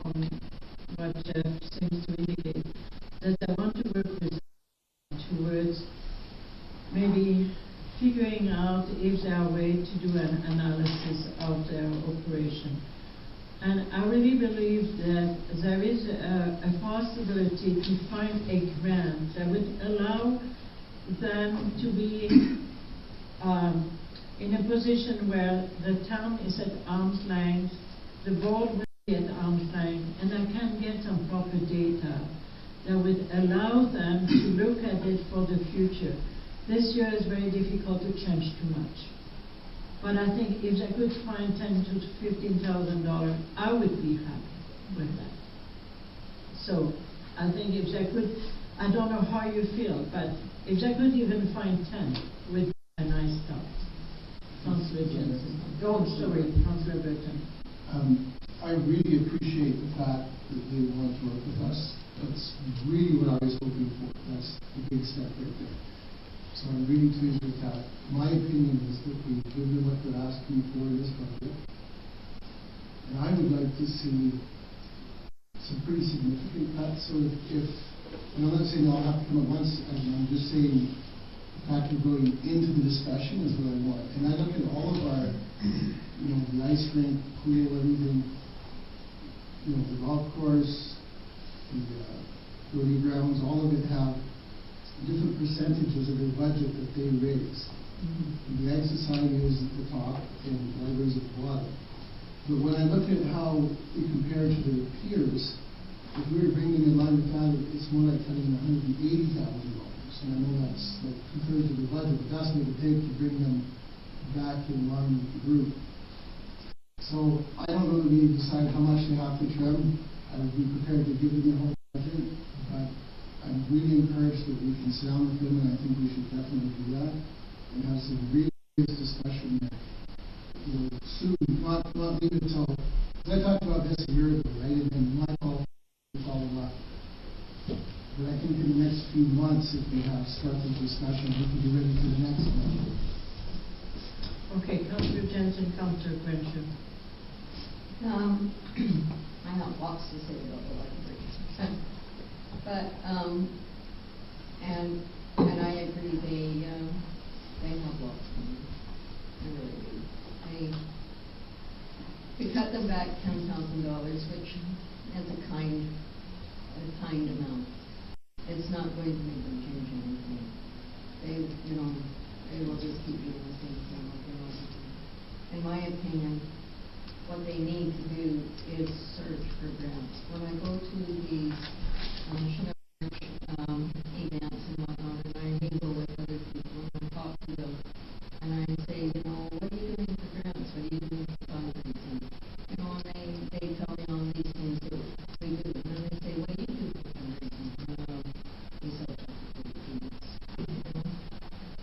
from what Jeff seems to indicate, that I want to work with towards maybe figuring out if there are ways to do an analysis of their operation. And I really believe that there is a possibility to find a grant that would allow them to be in a position where the town is at arm's length, the board will be at arm's length, and I can get some proper data that would allow them to look at it for the future. This year is very difficult to change too much. But I think if I could find $10,000 to $15,000, I would be happy with that. So I think if I could, I don't know how you feel, but if I could even find 10, would be a nice start. Councillor Jensen. Oh, sorry, Councillor Burton. I really appreciate the fact that they want to work with us. That's really what I was hoping for. That's a big step right there. So I'm really pleased with that. My opinion is that we give them what they're asking for in this budget. And I would like to see some pretty significant cuts. So if and I'm not saying they'll have to come at once, I'm just saying the fact of going into the discussion is what I want. And I look at all of our, the ice rink, pool, everything, the golf course, the rodeo grounds, all of it have different percentages of their budget that they raise. The Ag Society is at the top and the libraries at the bottom. But when I look at how we compare to their peers, if we were bringing in line with that, it's more like cutting $180,000. And I know that's like compared to the budget, but that's what it would take to bring them back in line with the group. So I don't know that we decide how much they have to trim. I would be prepared to give them the whole budget, but I'm really encouraged that we can sit down with them, and I think we should definitely do that and have some really serious discussion there. Soon, not leave it till, because I talked about this a year ago, right? And then my call follow up. But I think in the next few months, if we have started discussion, we can be ready for the next one. Okay, Councillor Jensen, Councillor Grainger. I have lots to say about the library. But, and I agree, they have lots of money. I really do. We cut them back $10,000, which is a kind amount. It's not going to make them change anything. They will just keep doing the same thing over and over. In my opinion, what they need to do is search for grants. When I go to the events and whatnot, and I mingle with other people and I talk to them, and I say, what are you doing for grants? What are you doing for fundraising?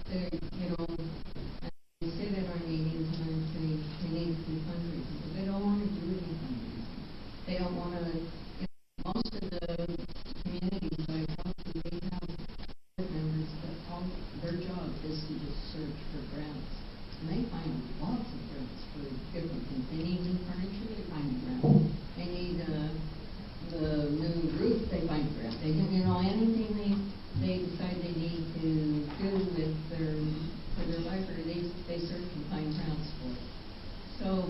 they, you know, and they sit at our meetings and they need to do fundraising, but they don't want to do any fundraising. They don't want to, you know, most of the communities that I talk to, they have board members that all their job is to just search for grants. And they find lots of grants for different things. They need new furniture, they find a grant. They need the new roof, they find a grant. They can, you know, anything they decide they need to do with for their library, they search and find grants for it. So,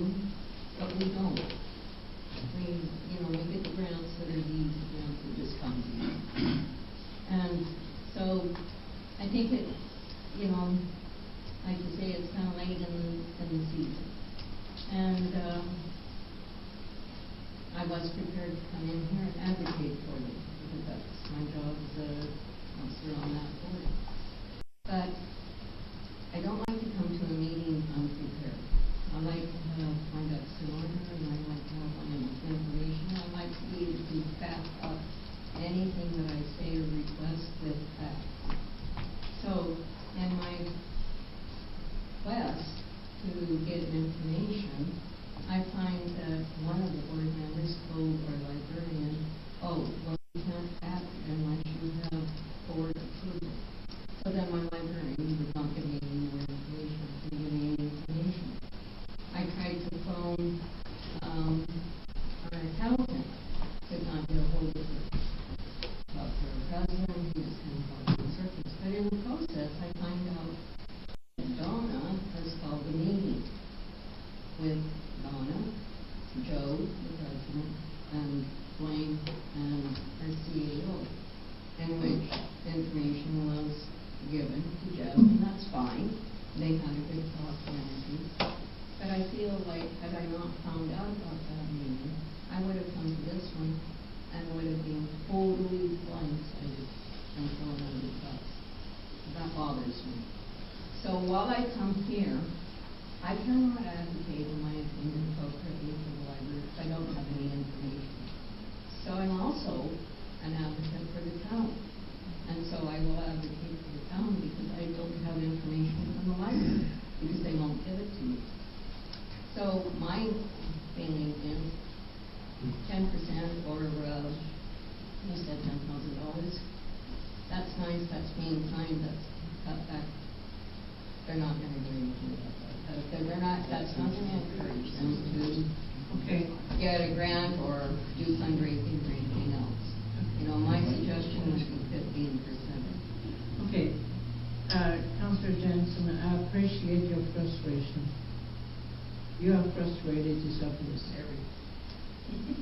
but we don't. We, you know, we get the grants that are these grants that just come to you. And so, I think it, you know, like you say, it's kind of late in the season. And I was prepared to come in here and advocate for them, because that's my job as a counselor on that board. But I don't like to come to a meeting unprepared. I like to have my ducks in order, and I like to have my information. I like to be able to back up anything that I say or request with facts. So, in my quest to get information, I find that one of the board members told our librarian, oh, well, you can't act unless you have board approval. So then my librarian would not give me any more information, didn't give me any information. I tried to phone our accountant, could not get a hold of her. Talked to her president, he was kind of talking in circles. But in the process, I find out Donna has called a meeting with Donna, Joe, the president, and Blaine, and her CAO, in which information was given to Jeff, and that's fine. They had a good talk Wednesday. But I feel like, had I not found out about that meeting, I would have come to this one and would have been totally blindsided and thrown under the bus. That bothers me. So while I come here, I cannot advocate, in my opinion, appropriately for the library if I don't have any information. So I'm also an advocate for the town. And so I will advocate for the town because I don't have information from the library because they won't give it to me. So my feeling is 10% or you said $10,000. That's nice, that's being kind, that's cut back. They're not going to do anything about that. They're not, that's not going to encourage them to get a grant or do fundraising or anything else. You know, my suggestion would be 15%. Okay. Councillor Jensen, I appreciate your frustration. You are frustrated, it's obvious.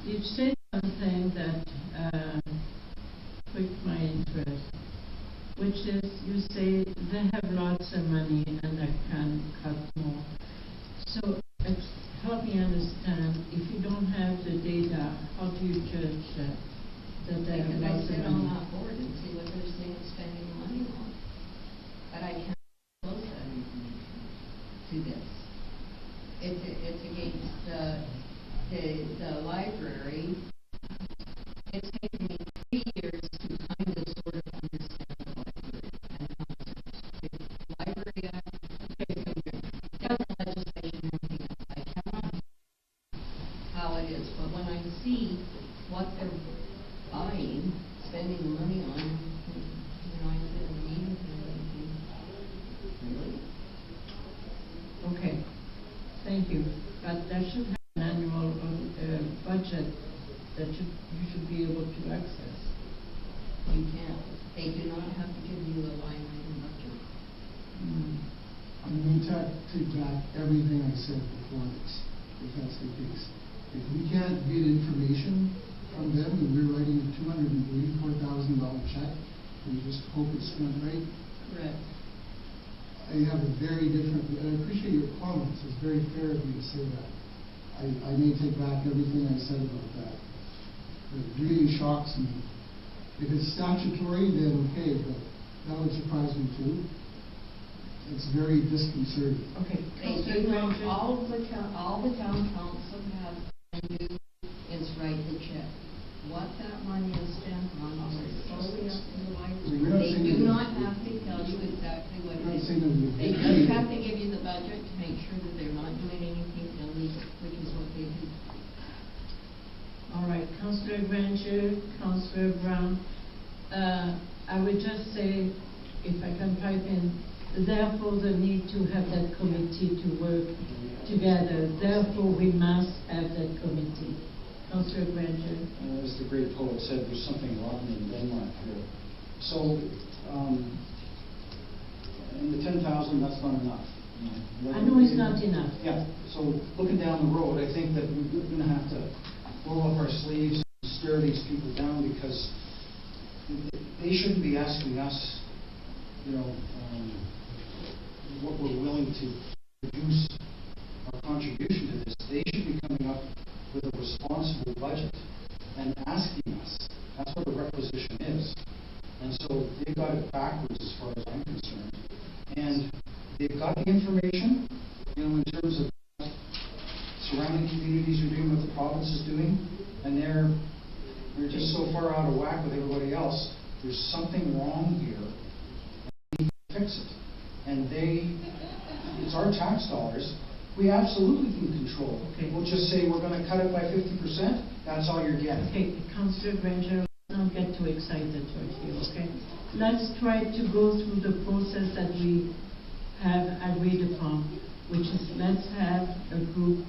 You said something that piqued my interest, which is you say they have lots of money and they can cut more. So help me understand, if you don't have the data, how do you judge that they have lots of money? I sit on that board and see what they're spending money on. But I can't close that information to this. It's against the library. It's taken me 3 years to kind of sort of understand the library and how the library doesn't legislation or anything else. I cannot how it is, but when I see what they're buying, spending the money on, you know, I sit in the meetings and I think, really? Okay. Thank you. But there should have an annual budget that you should be able to access. You can't. They do not have to give you a line item budget. I'm going to take back everything I said before this, if that's the case. If we can't get information from them and we're writing a $284,000 check, we just hope it's spent right. Correct. I have a very different, and I appreciate your comments. It's very fair of you to say that. I may take back everything I said about that. It really shocks me. If it's statutory, then okay, but that would surprise me too. It's very disconcerting. Okay. They do not, all the town council have to do is write the check. What that money is spent on is solely up to the library. They do not have to tell you exactly what it is. I'm not saying that Brown. I would just say, if I can pipe in, therefore the need to have that committee to work together. Therefore we must have that committee. Councillor Grainger. As the great poet said, there's something wrong in Denmark here. So, and the 10,000, that's not enough. I know it's not enough. Yeah, so looking down the road, I think that we're going to have to roll up our sleeves and stare these people down, because they shouldn't be asking us, what we're willing to produce our contribution to this. They should be coming up with a responsible budget and asking us. That's what a requisition is. And so they've got it backwards as far as I'm concerned. And they've got the information, in terms of what surrounding communities are doing, what the province is doing, and they're just so far out of whack with everybody else. There's something wrong here, and we need to fix it. And it's our tax dollars. We absolutely can control. Okay. We'll just say we're going to cut it by 50%. That's all you're getting. Okay, Councillor Grainger, don't get too excited right here, okay? Let's try to go through the process that we have agreed upon, which is let's have a group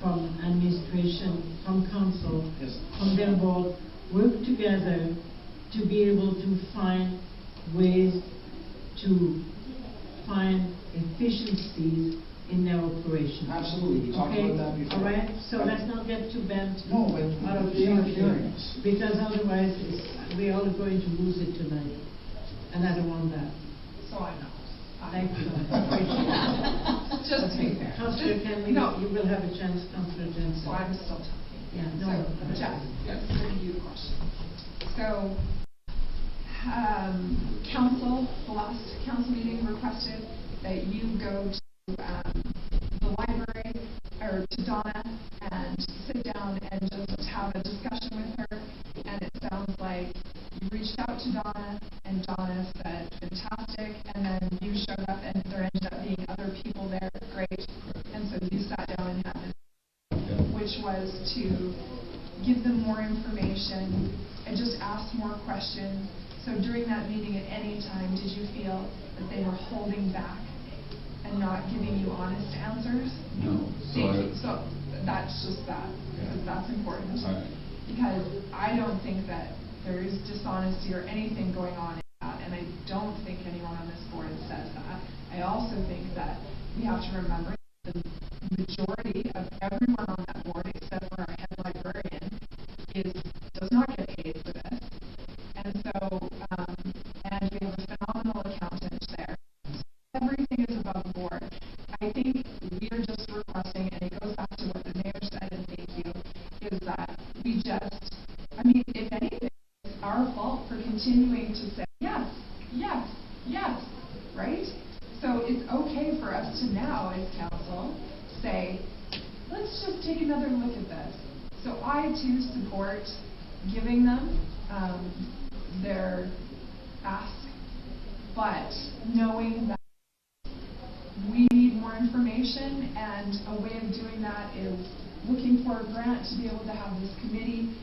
from administration, from council, Yes. from their board, work together to be able to find ways to find efficiencies in their operation. Absolutely. We talked Okay, about that before. all right, so let's not get too bent No, but out of they are shape hearing here, us. because otherwise we are going to lose it tonight, and I don't want that. So I'm not. Thank you. Just to be fair. Councillor Kenley, No. you will have a chance, Councillor Jensen. So I'm still talking. Yeah, no. So, Jeff, give you a question. So, council, the last council meeting requested that you go to the library, or to Donna, and sit down and just have a discussion with her. And it sounds like you reached out to Donna, and Donna said, fantastic, and then you showed up, and there ended up being other people there, great. And so you sat down and had this, which was to give them more information and just ask more questions. So during that meeting, at any time, did you feel that they were holding back and not giving you honest answers? No. So that's just that, because that's important. All right. Because I don't think that there is dishonesty or anything going on in that, and I don't think anyone on this board says that. I also think that we have to remember that the majority of everyone on that board, except for our head librarian, does not get paid for this. And so, and we have a phenomenal accountant there. Everything is above board. I think we are just requesting, and it goes back to what the mayor said, and thank you, is that we just, if anything, it's our fault for continuing to say yes, yes, yes, right? So it's okay for us to now, as council, say, let's just take another look at this. So I too support giving them their ask, but knowing that we need more information, and a way of doing that is looking for a grant to be able to have this committee,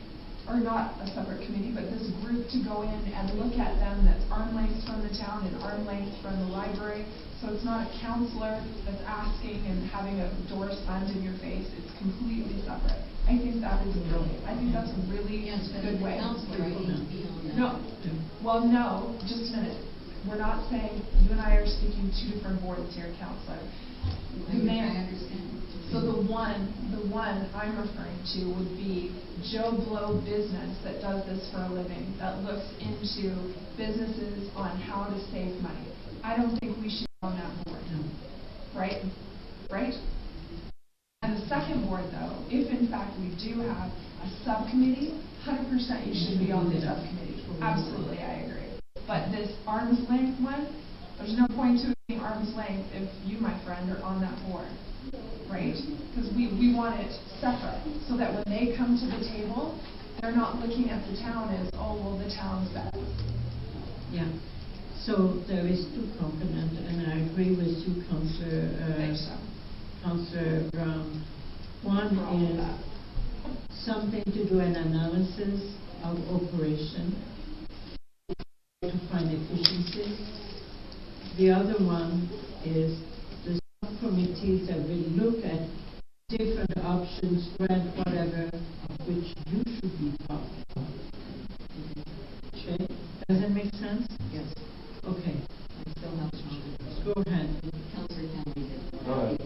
or not a separate committee, but this group to go in and look at them that's arm length from the town and arm length from the library. So it's not a councillor that's asking and having a door slammed in your face. It's completely separate. I think that is brilliant. I think that's a really good way. Councillor, I need to be on that. No. Well, no, just a minute. We're not saying, you and I are speaking two different boards here, Councillor. The mayor. I understand. So the one I'm referring to would be Joe Blow business that does this for a living, that looks into businesses on how to save money. I don't think we should be on that board. Right? Right? And the second board, though, if in fact we do have a subcommittee, 100% you should be on the subcommittee. Absolutely, I agree. But this arm's length one, there's no point to it being arm's length if you, my friend, are on that board. Right? Because we want it separate, so that when they come to the table, they're not looking at the town as, oh, well, the town says. Yeah. So there is two components, and I agree with you, Councillor Brown. One is something to do an analysis of operation to find efficiencies. The other one is the subcommittees that will look at different options, grant whatever, of which you should be part of. Okay? Does that make sense? Yes, Okay. I still have to. Go ahead. Councillor Kennedy did. Go ahead.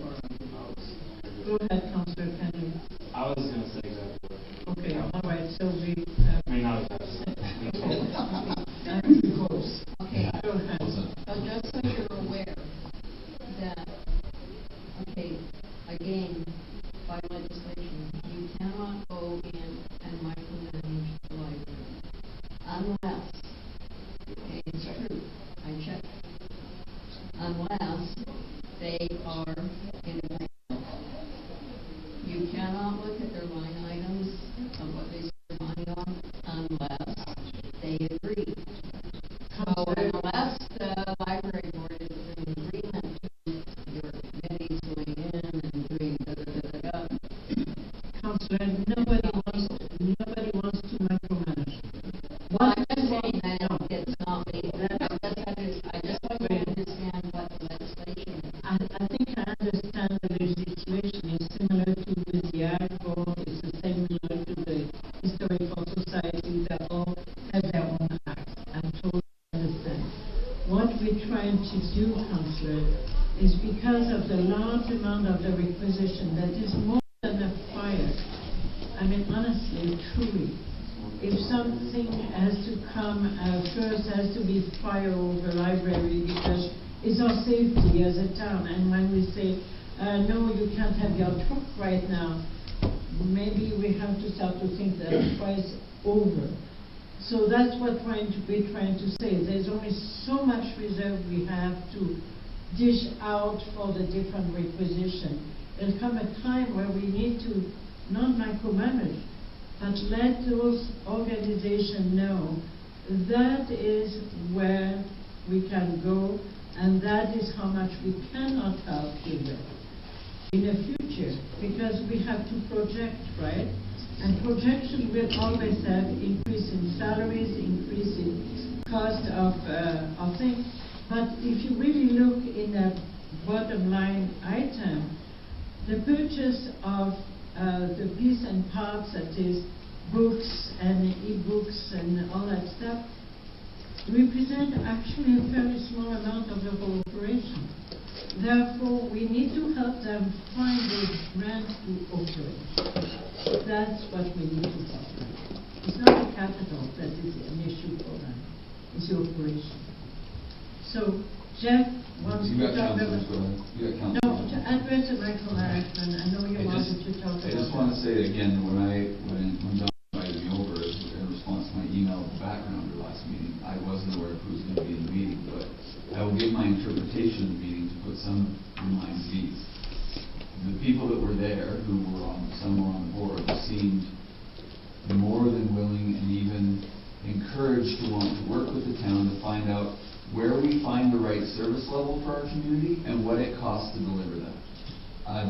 Go ahead, Councillor Kennedy. I was gonna say exactly what. Okay, all right, so we, I mean, not exactly. that's close. Okay, Go ahead. so just so you're aware that, okay, again, by legislation, you cannot go in and micromanage the library unless, okay, it's true, I checked, unless they are in agreement. You cannot look at their line items of what they spend money on unless they agree. So unless the library board is in agreement to your committees going in and doing da-da-da-da-da. Councillor, nobody wants to micromanage. Well, I'm just saying that it's not me. I just want you to understand what the legislation is. I think I understand the legislation is similar to the Ag Board, it's the same similar to the Historical Society, they all have their own acts. I totally understand. What we're trying to do, Councillor, is because of the large amount of the requisition that is more than a fire. I mean, honestly, truly, if something has to come first, has to be fire over library because it's our safety as a town. And when we say, no, you can't have your truck right now, maybe we have to start to think that twice over. So that's what we're trying to say. There's only so much reserve we have to dish out for the different requisition. There'll come a time where we need to not micromanage, but let those organizations know that is where we can go and that is how much we cannot help you with in the future, because we have to project, right? And projection will always have increase in salaries, increase in cost of things. But if you really look in that bottom line item, the purchase of the piece and parts, that is books and e-books and all that stuff, represent actually a very small amount of the whole operation. Therefore, we need to help them find those grants to operate. That's what we need to talk about. It's not the capital that is an issue for them, it's the operation. So, Jeff wants to talk about... No, to address the micromanagement, I know you wanted to talk about... I just want to say again, when John invited me over in response to my email with the background of the last meeting, I wasn't aware of who was going to be in the meeting, but I will give my interpretation of the meeting to put some minds at ease. The people that were there, who were some were on the board, seemed more than willing and even encouraged to want to work with the town to find out where we find the right service level for our community and what it costs to deliver that.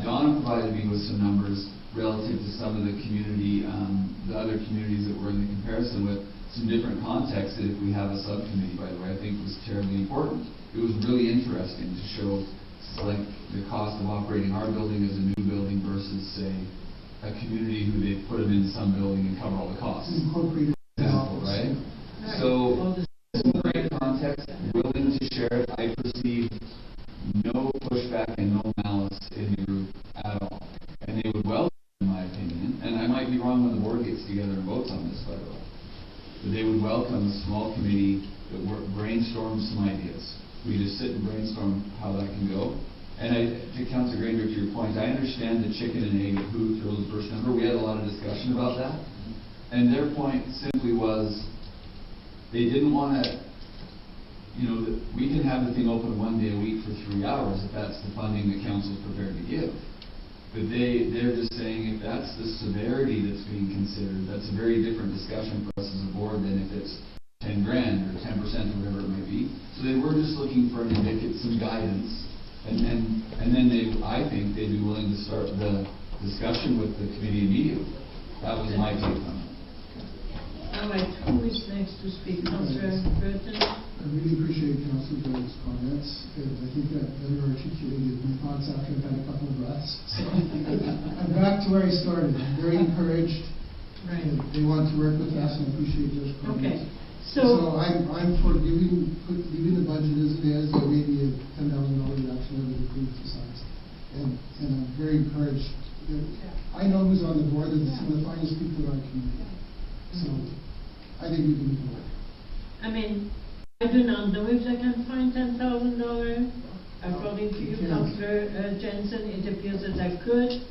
Donna provided me with some numbers relative to some of the community, the other communities that we're in the comparison with, some different contexts that if we have a subcommittee, by the way, I think was terribly important. It was really interesting to show like the cost of operating our building as a new building versus, say, a community who they put them in some building and cover all the costs. Incorporated example, right? So, in the right context, willing to share it. I perceive no pushback and no malice in the group at all. And they would welcome, in my opinion, and I might be wrong when the board gets together and votes on this, by the way, but they would welcome a small committee that brainstorm some ideas. We just sit and brainstorm how that can go. And to Councillor Grainger, to your point, I understand the chicken and egg of who throws the first number. We had a lot of discussion about that. And their point simply was, they didn't want to, we can have the thing open one day a week for 3 hours if that's the funding the council's prepared to give. But they're just saying if that's the severity that's being considered, that's a very different discussion for us as a board than if it's 10 grand or 10% or whatever it may be. So they were just looking for some guidance. And then I think they'd be willing to start the discussion with the committee immediately. That was my take on it. All right, who is next to speak? Councillor Burton? I really appreciate Councillor Burton's comments, and I think that better articulated my thoughts after I've had a couple of breaths. So I'm back to where I started. I'm very encouraged. Right. And they want to work with us, and I appreciate those comments. Okay. So I'm for leaving the budget as it is, or maybe a $10,000 reduction over the previous size. And I'm very encouraged. I know who's on the board, and some of the finest people in our community. So I think we can make it work. I mean, I do not know if they can find $10,000. According to you, Councillor Jensen, it appears that they could.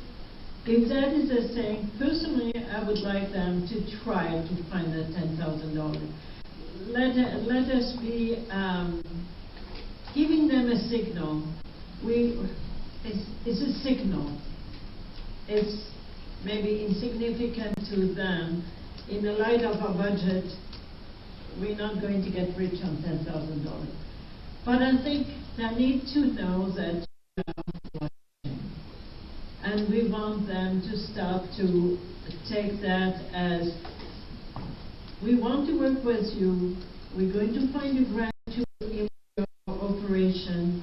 If that is a thing, personally, I would like them to try to find that $10,000. Let us be giving them a signal. It's a signal. It's maybe insignificant to them. In the light of our budget, we're not going to get rich on $10,000. But I think they need to know that we are watching. And we want them to start to take that as, we want to work with you, we're going to find a grant to improve your operation.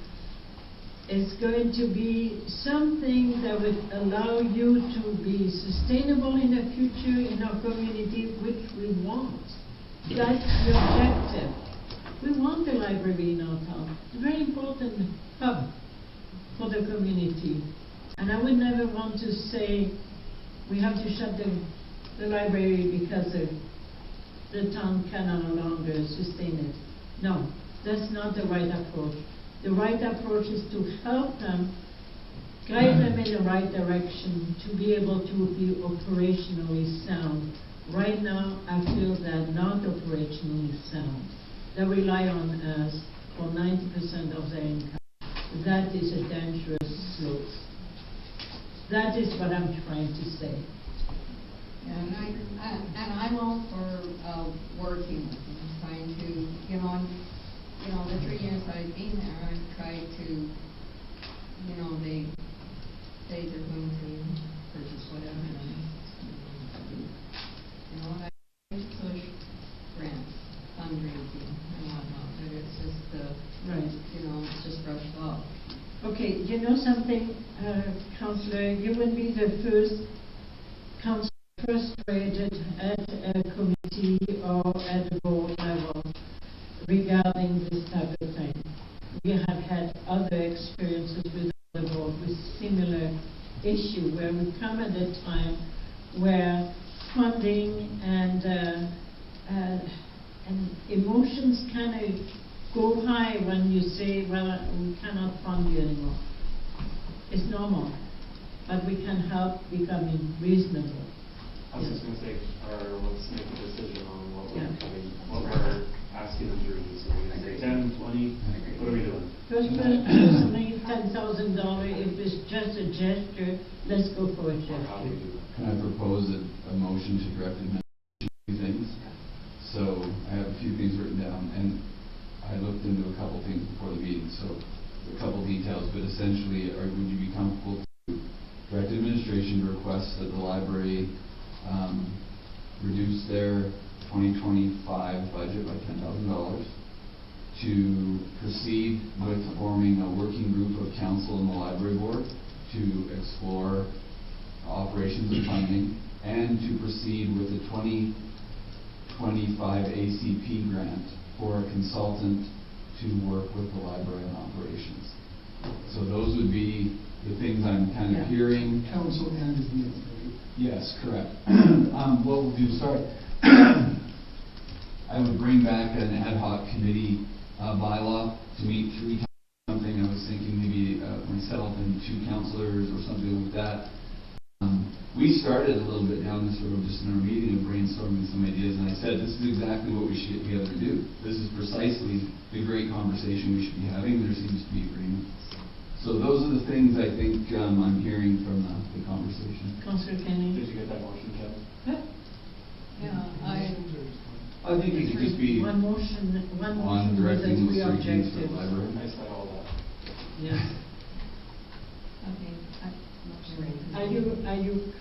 It's going to be something that would allow you to be sustainable in the future in our community, which we want. That's the objective. We want the library in our town. It's a very important hub for the community. And I would never want to say we have to shut the library because the town can no longer sustain it. No, that's not the right approach. The right approach is to help them, guide them in the right direction to be able to be operationally sound. Right now, I feel they're not operationally sound. They rely on us for 90% of their income. That is a dangerous slope. That is what I'm trying to say. Yeah, and I'm all for working with them, trying to, the 3 years I've been there, I've tried to, they say they're going to purchase whatever, and I push grants, fundraising, and whatnot, but it's just, Right. it's just brushed off. Okay, you know something, Councillor, you would be the first councillor frustrated at a committee or at a board level regarding this type of thing. We have had other experiences with the board with similar issue where we come at a time where funding and emotions kind of go high when you say, well, we cannot fund you anymore. It's normal, but we can help becoming reasonable. I was just going to say, let's make a decision on what we're, Yeah. what we're asking them to release. So we're going to say 10, 20, what are we doing? Personally, $10,000, if it's just a gesture, let's go for a Or how do we gesture. do that? Can I propose a motion to direct administration to do things? So I have a few things written down, and I looked into a couple things before the meeting, so a couple details, but essentially, would you be comfortable to direct administration to request that the library reduce their 2025 budget by $10,000, to proceed with forming a working group of council and the library board to explore operations and funding, and to proceed with the 2025 ACP grant for a consultant to work with the library on operations. So those would be the things I'm kind of hearing. Council and the deal, right? Yes, correct. What we'll do, I would bring back an ad hoc committee bylaw to meet 3 times something. I was thinking maybe myself and 2 councillors or something like that. We started a little bit down this road just in our meeting of brainstorming some ideas, and I said, this is exactly what we should get together to do. This is precisely the great conversation we should be having. There seems to be agreement. So those are the things I think I'm hearing from the conversation. Councillor Kenny? Did you get that motion, Kevin? Yeah, I think it could just be One motion on with the directing 3 those 3 things to objectives. the library. I said all that. Yeah. okay, Are you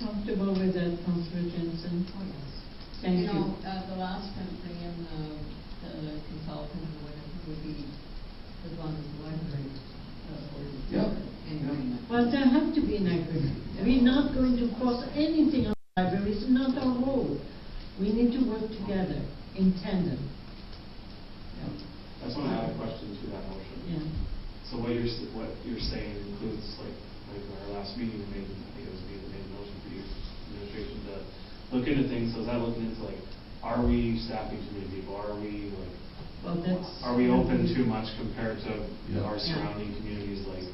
comfortable with that, Councillor Jensen? Oh, yes. Thank you. The last company and the consultant or whatever would be as long as the library ordinance. Yeah. Anyway. Well, there have to be an agreement. We're not going to force anything on the library. It's not our role. We need to work together in tandem. That's when I have a question to that motion. Yeah. So what you're saying includes like our last meeting, we made, I think it was me that made the motion for you, administration, to look into things. So is that looking into like, are we staffing too many people? Are we like, Well, that's. are we open too much compared to our Yeah. surrounding communities? Like,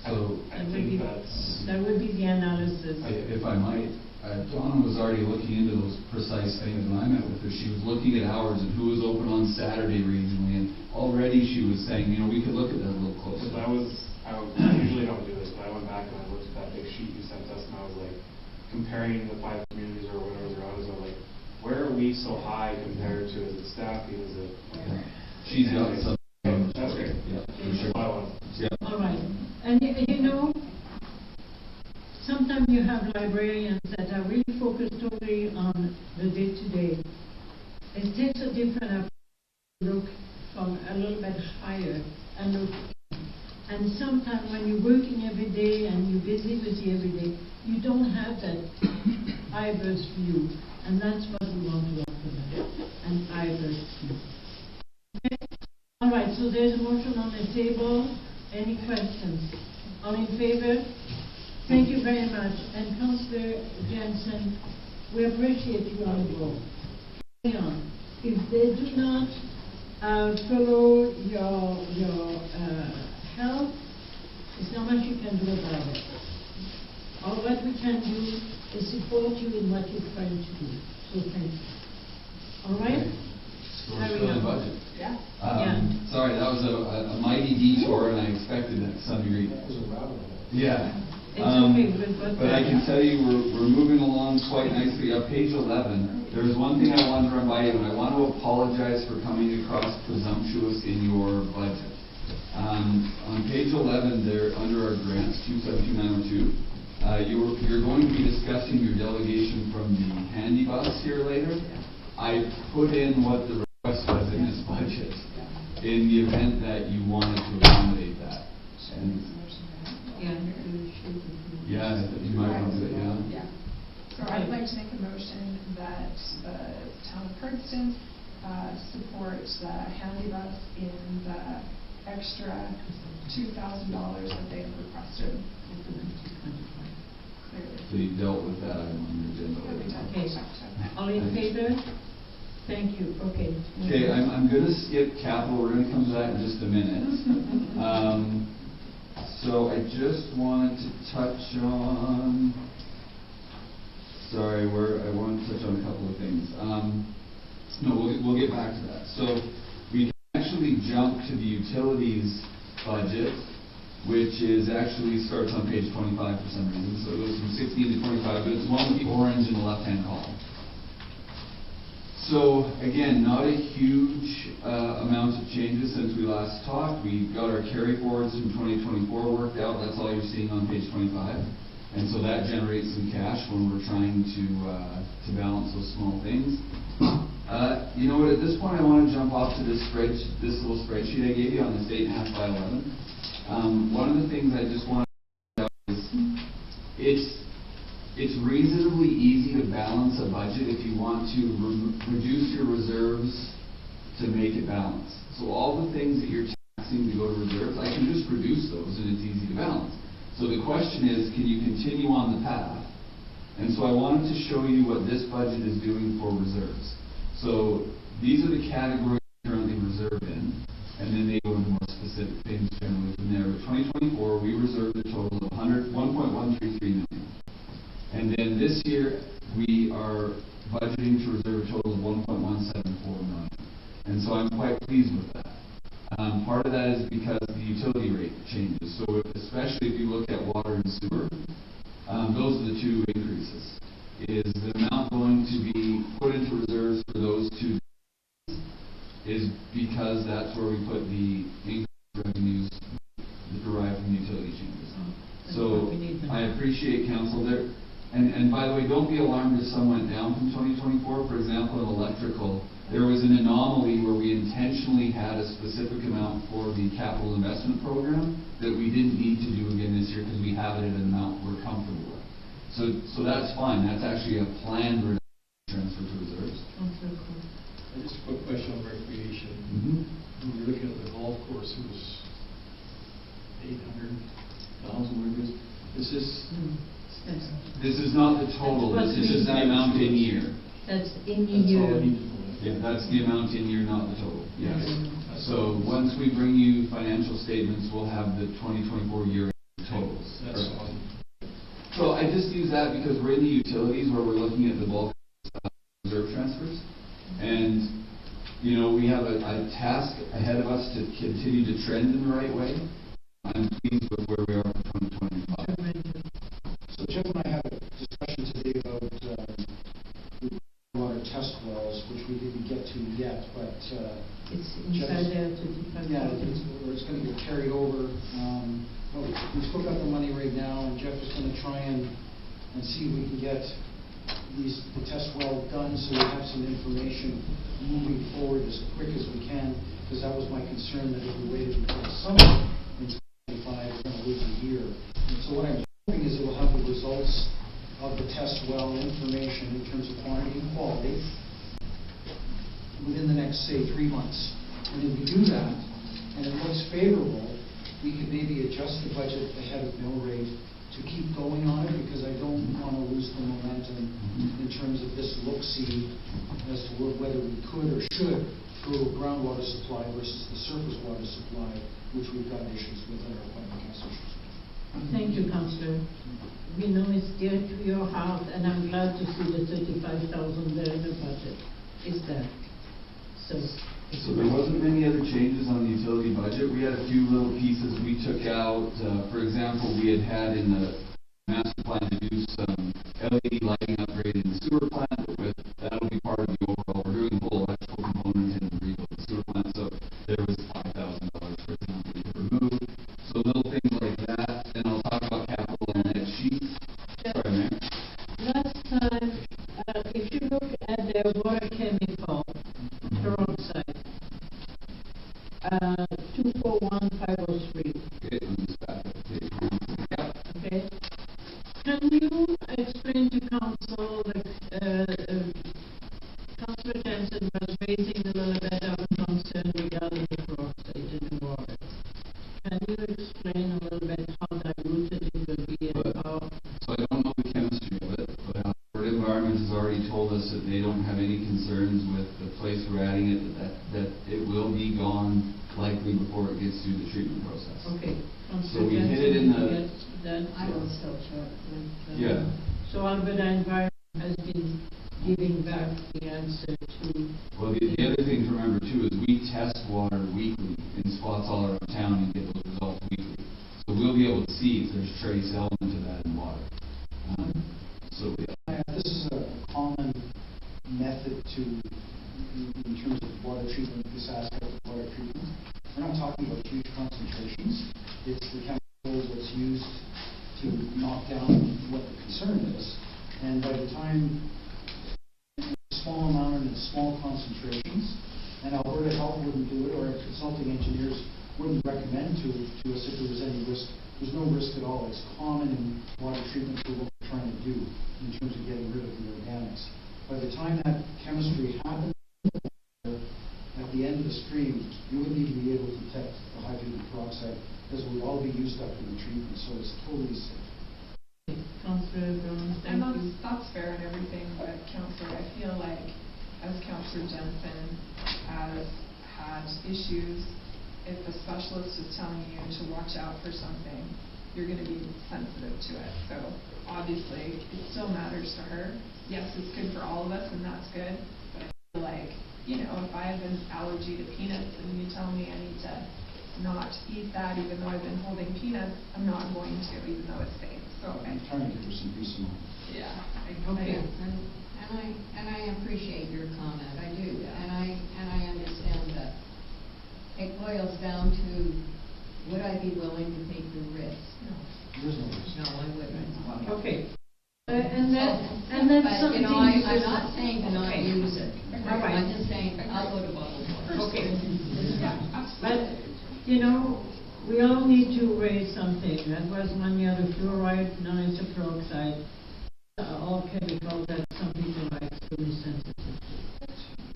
So I think that's. That would be the analysis. If I might, Donna was already looking into those precise things when I met with her. She was looking at hours and who was open on Saturday regionally, and already she was saying, we could look at that a little closer. Because I usually don't do this, but I went back and I looked at that big sheet you sent us, and I was like, comparing the 5 communities or whatever they're on, I was like, where are we so high compared to, is it staffing, is it? Yeah. She's got some. That's great. Yeah, for sure. Yeah. All right. And sometimes you have librarians that are really focused only on the day-to-day. It takes a different approach to look from a little bit higher and look in. And sometimes when you're working every day and you're busy every day, you don't have that eye-burst view. And that's what we want to offer them, an eye-burst view. Okay? All right, so there's a motion on the table. Any questions? All in favor? Thank you very much. And Councillor Jensen, we appreciate you on the board. Hang on. If they do not follow your help, there's not much you can do about it. All what we can do is support you in what you're trying to do. So thank you. All right? So we're still in budget. Yeah. Sorry, that was a mighty detour, and I expected that to some degree. It was a rabbit hole. Yeah. It's okay, But I can tell you we're moving along quite nicely. On page 11, there's one thing I wanted to run by you, and I want to apologize for coming across presumptuous in your budget. On page 11, there under our grants, 272902, you're going to be discussing your delegation from the handy bus here later. I put in what the request was in this budget in the event that you wanted to accommodate that. And yeah, you might want to do it, Yeah. So I'd like to make a motion that the town of Cardston support the handy bus in the extra $2,000 that they have requested. So you dealt with that item on your agenda. Okay. All in favor? Thank you. Okay. Okay, I'm going to skip capital. We're going to come to that in just a minute. So I just wanted to touch on. Sorry, I want to touch on a couple of things. No, we'll get back to that. So we can actually jump to the utilities budget, which actually starts on page 25 for some reason. So it goes from 16 to 25, but it's one with the orange in the left-hand column. So again, not a huge amount of changes since we last talked. We got our carry forwards from 2024 worked out. That's all you're seeing on page 25. And so that generates some cash when we're trying to balance those small things. You know what, at this point I want to jump off to this little spreadsheet I gave you on this 8.5 by 11. One of the things I just want to point out is it's reasonably easy to balance a budget if you want to reduce your reserves to make it balance. So all the things that you're taxing to go to reserves, I can just reduce those and it's easy to balance. So the question is, can you continue on the path? And so I wanted to show you what this budget is doing for reserves. So these are the categories currently reserved in, and then they go into more specific things generally from there. But 2024, we reserved a total of 1.133 million. And then this year, we are budgeting to reserve a total of 1.174 million. And so I'm quite pleased with that. Part of that is because the utility rate changes. So especially if you look at water and sewer, those are the two increases. Is the amount going to be put into reserves for those two is because that's where we put the increased revenues that derive from the utility changes. So I appreciate council there. And by the way, don't be alarmed if some went down from 2024. For example, in electrical, there was an anomaly where we intentionally had a specific amount for the capital investment program that we didn't need to do again this year because we have it at an amount we're comfortable with. So that's fine. That's actually a planned transfer to reserves. Just a quick question on recreation. When we were looking at the golf course, it was 800,000, whatever it is. Is this? This is not the total. This is just the amount in year. That's in That's all I year. need to know. Yeah, that's the amount in year, not the total. Yes. So once we bring you financial statements, we'll have the 2024 year totals. That's awesome. So I just use that because we're in the utilities where we're looking at the bulk reserve transfers. And, you know, we have a task ahead of us to continue to trend in the right way. I'm pleased with where we are for 2025. So Jeff and I had a discussion today about water test wells, which we didn't get to yet, but It's inside there to it's going to get carried over. We still got the money right now, and Jeff is going to try and see if we can get the test well done, so we have some information moving forward as quick as we can, because that was my concern, that if we waited until the summer in 2025, we're going to lose a year. So what I'm hoping is it will have the results of the test well information in terms of quantity and quality within the next, say, 3 months. And if we do that, and it looks favorable, we could maybe adjust the budget ahead of mill rate to keep going on it, because I don't want to lose the momentum in terms of this look-see as to whether we could or should go to groundwater supply versus the surface water supply, which we've got issues with in our public gas issues. Thank you, Councillor. We know it's dear to your heart, and I'm glad to see the 35,000 there in the budget. Is there? So there wasn't many other changes on the utility budget. We had a few little pieces we took out. For example, we had in the master plan to do some LED lighting upgrade in the sewer plant, but that'll be part of the overall. We're doing the whole electrical component and rebuild the sewer plant, so there was $5,000, for example, we could remove. So little things like that, and I'll talk about capital on the next sheet. Sorry, Mayor. last time, if you look at the water chemical peroxide, 241503. Okay, let me just back up the page. Yeah. Okay. Can you explain to council, Councillor Jensen was raising a little bit of concern regarding the peroxide in the water. Can you explain a little bit how diluted it will be and how? So I don't know the chemistry of it, but Burton Environment has already told us that they don't have any concerns with the place we're adding it, that it will be gone likely before it gets through the treatment process. Okay. So we hit it in the. I will still check with. Yeah. So Alberta Environment has been giving back the answer to. Well, the other thing to remember too is we test water weekly in spots all around town and get those results weekly. So we'll be able to see if there's trace element of that in water. This is a common method in terms of water treatment, this aspect of water treatment. We're not talking about huge concentrations. It's the chemical that's used to knock down what the concern is. And by the time small amount and in small concentrations, and Alberta Health wouldn't do it, or consulting engineers wouldn't recommend to us if there was any risk. There's no risk at all. It's common in water treatment for what we're trying to do in terms of getting rid of the organics. By the time that chemistry happens at the end of the stream, you wouldn't even be able to detect the hydrogen peroxide, because it would all be used up in the treatment, so it's totally safe. Councillor Brown, And that's fair and everything, but Councillor, I feel like as Councillor Jensen has had issues, if the specialist is telling you to watch out for something, you're going to be sensitive to it. So obviously, it still matters to her. Yes, it's good for all of us, and that's good. But I feel like, you know, if I have an allergy to peanuts and you tell me I need to not eat that, even though I've been holding peanuts, I'm not going to, even though it's safe. So I'm trying to give her some peace of mind. Yeah. Okay, and I appreciate your comment, I do, and I understand that. It boils down to, would I be willing to take the risk? No. There is no risk. No, I wouldn't. Okay. And that's But, something. you know, I'm not saying to not Okay. use it. All right. I'm just saying, I'll go to bubble. Okay. Yeah, absolutely. But, you know, we all need to raise something. That was 1 year the fluoride, now it's a peroxide. All chemicals that some people are extremely sensitive to.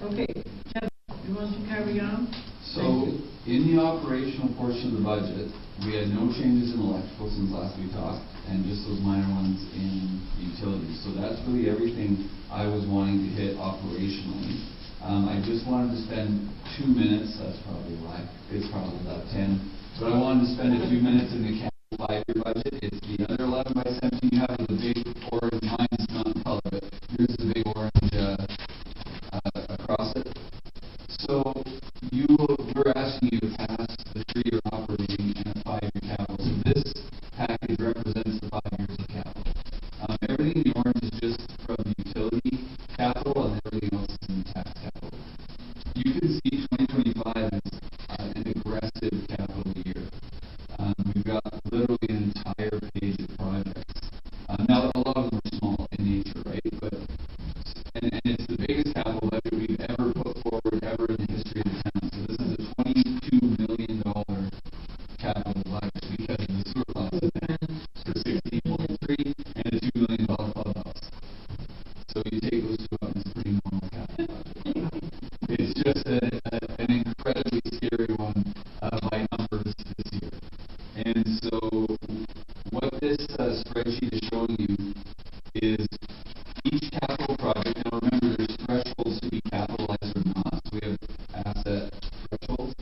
Okay, Jeff, you want to carry on? So, in the operational portion of the budget, we had no changes in electrical since last we talked, and just those minor ones in utilities. So that's really everything I was wanting to hit operationally. I just wanted to spend 2 minutes, that's probably why, it's probably about 10, but I wanted to spend a few minutes in the capital 5-year budget. It's the other 11 by 17 you have, the big orange, mine is not in color, but here's the big orange across it. So we're asking you to pass the 3-year operating and a 5-year capital. So this package represents the 5 years of capital. Everything in the orange is just from utility capital, and everything else is in the tax capital. You can see 2025 is an aggressive capital year. We've got literally an entire page of projects. Now, a lot of them are small in nature, right? But and it's the biggest capital budget we've ever put forward ever in the history of the town. So this is a $22 million capital budget because of the sewer plant for 16.3 and a $2 million clubhouse. So you take those two out, and it's a pretty normal capital budget. It's just an incredibly scary one by numbers this year. And so what this spreadsheet is showing you is each capital project. Now remember, there's thresholds to be capitalized or not. So we have asset thresholds.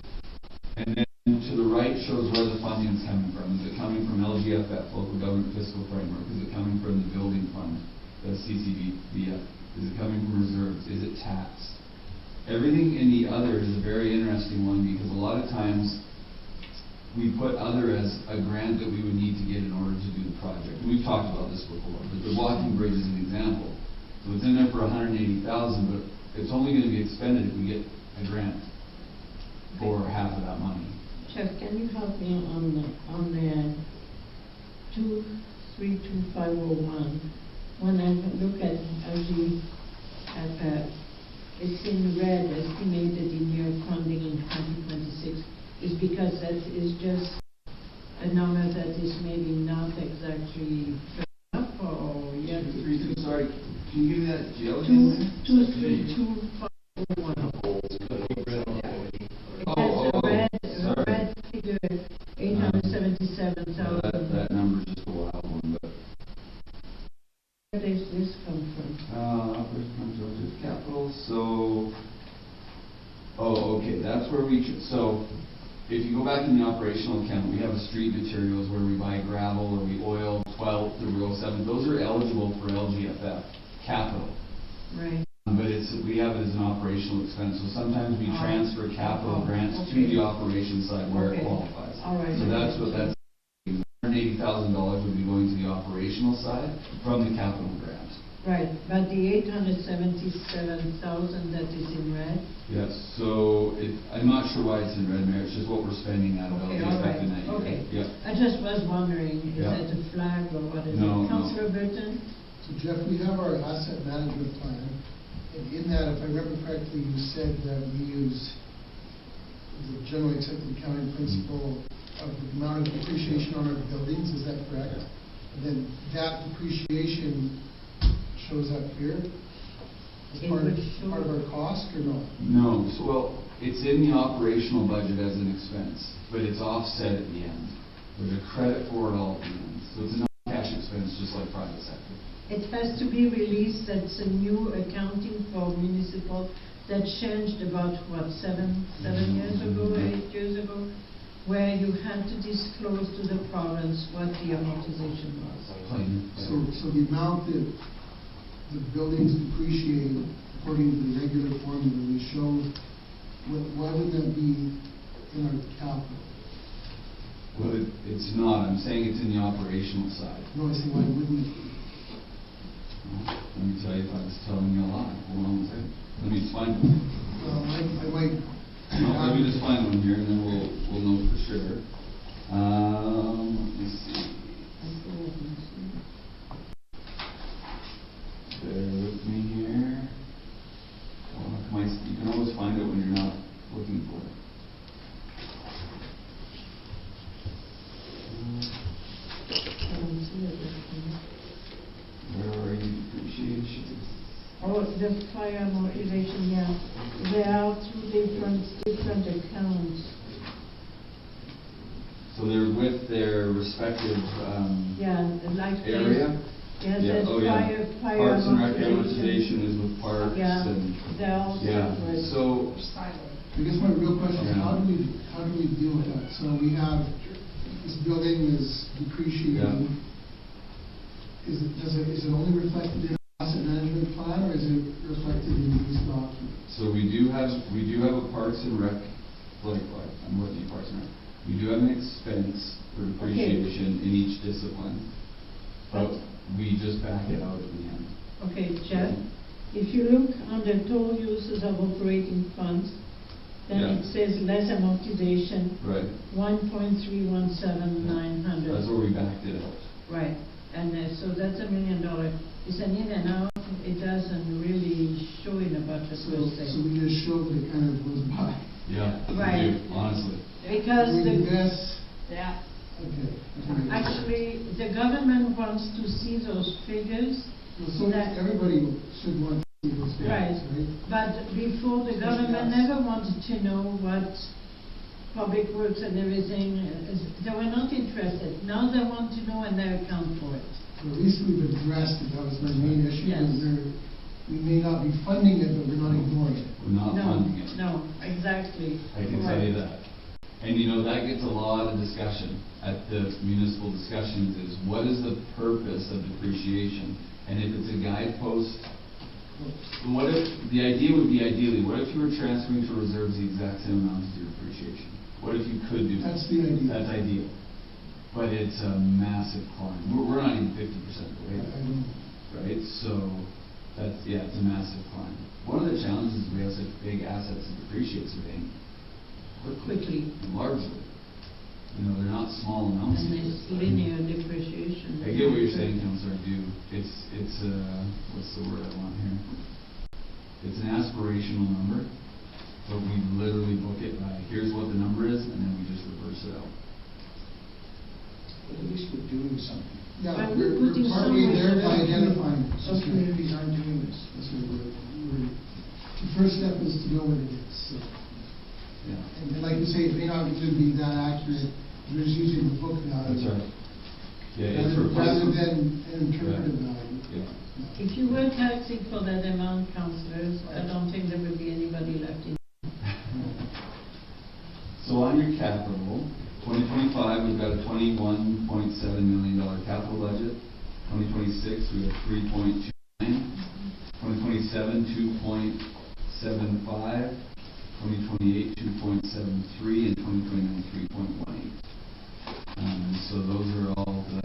And then to the right shows where the funding is coming from. Is it coming from LGFF, Local Government Fiscal Framework? Is it coming from the building fund, the CCBF? Is it coming from reserves? Is it tax? Everything in the other is a very interesting one because a lot of times we put other as a grant that we would need to get in order to do the project. And we've talked about this before, but the walking bridge is an example. So it's in there for $180,000, but it's only going to be expended if we get a grant for half of that money. Jeff, can you help me on the 232501? When I look at it's in red, estimated in year funding in 2026, is because that is just a number that is maybe not exactly up or yet. Sorry, can you give me that geology? 232501. A red figure, 877,000. That number's just a wild one, but. Where does this come from? Capital, so. Oh, okay, that's where so, if you go back in the operational account, we have a street materials where we buy gravel or we oil 12th or we oil 7th. Those are eligible for LGFF capital. Right. But we have it as an operational expense. So sometimes we transfer capital grants to the operations side where it qualifies. All right. So that's what that's. $180,000 would be going to the operational side from the capital grant. Right, but the 877,000 that is in red? Yes, so I'm not sure why it's in red, Mayor. It's just what we're spending out of LGFF in that year. Okay. Yeah. I just was wondering, is Yeah. that a flag or what is No, it? Councillor Burton? So Jeff, we have our asset management plan, and in that, if I remember correctly, you said that we use the generally accepted accounting principle of the amount of depreciation on our buildings, is that correct? And then that depreciation shows up here as It part would show- of our cost, or no? No, so well, it's in the operational budget as an expense, but it's offset at the end. There's a credit for it all at the end. So it's a non-cash expense, just like private sector. It has to be released, that's a new accounting for municipal that changed about, what, seven years ago, 8 years ago, where you had to disclose to the province what the amortization was. So the amount that the buildings depreciate according to the regular formula we showed, why would that be in our capital? Well, it's not. I'm saying it's in the operational side. No, I say why wouldn't it? Let me tell you if I was telling you a lie. Hold on a second. Let me just find one. I might. No, let me just find one here, and then we'll know for sure. Let me see. the fire amortization, yeah, they are two different accounts. So they're with their respective, Yeah, like. area? Yeah, Yeah, there's oh, yeah. fire Parks and Rec amortization. amortization is with parks Yeah, and, they're all yeah, separate. so, Siloed. I guess my real question is, Yeah. how do we deal with that? So we have, this building is depreciating. Is it only reflected in the asset management plan, or is it reflected in these documents? so we do have a Parks and Rec, I'm looking at Parks and Rec. We do have an expense for depreciation in each discipline, but we just back it out at the end. Okay, Jeff, if you look under total uses of operating funds, then Yeah. it says less amortization, Right. 1.317900. That's where we backed it out. Right, and so that's $1 million. It's an in and out, it doesn't really show in a budget per So se. we just show that it kind of goes by. Yeah, we Right. do, honestly. Because We the, invest, Yeah. okay. actually, the government wants to see those figures. So that- everybody should want to see those Right, figures, right? but before, the government never wanted to know what public works and everything, they were not interested. Now they want to know and they account for it. So at least we've addressed it, that was my main issue. Yes. We may not be funding it, but we're not ignoring it. We're not funding it. No, exactly. I can tell you that. And you know, that gets a lot of discussion at the municipal discussions is what is the purpose of depreciation? And if it's a guidepost, what if, the idea would be ideally, what if you were transferring to reserves the exact same amount as your depreciation? What if you could do that? That's the idea. That's ideal. But it's a massive climb. We're not even 50% of the way I there. know. Right? So that's, yeah, it's a massive climb. One of the challenges is we have such big assets to depreciate surveying quickly and largely. You know, they're not small amounts. And it's linear depreciation. I get what you're saying, Councillor, I do. It's what's the word I want here? It's an aspirational number, but we literally book it by, here's what the number is, and then we just reverse it out. But at least we're doing something. Yeah, But we're putting partly some there by reserve- identifying. Some communities aren't doing this. That's what the first step is to know what it is. So. Yeah. And like you say, it may not really be that accurate, we're just using the book value. That's right. Yeah, it's Rather replacement. than an interpretive Yeah. value. Yeah. If you were taxing for that amount, councillors, I don't think there would be anybody left in. So on your capital, 2025, we've got a $21.7 million capital budget. 2026, we have 3.29. 2027, 2.75. 2028, 2.73, and 2029, 3.18. So those are all the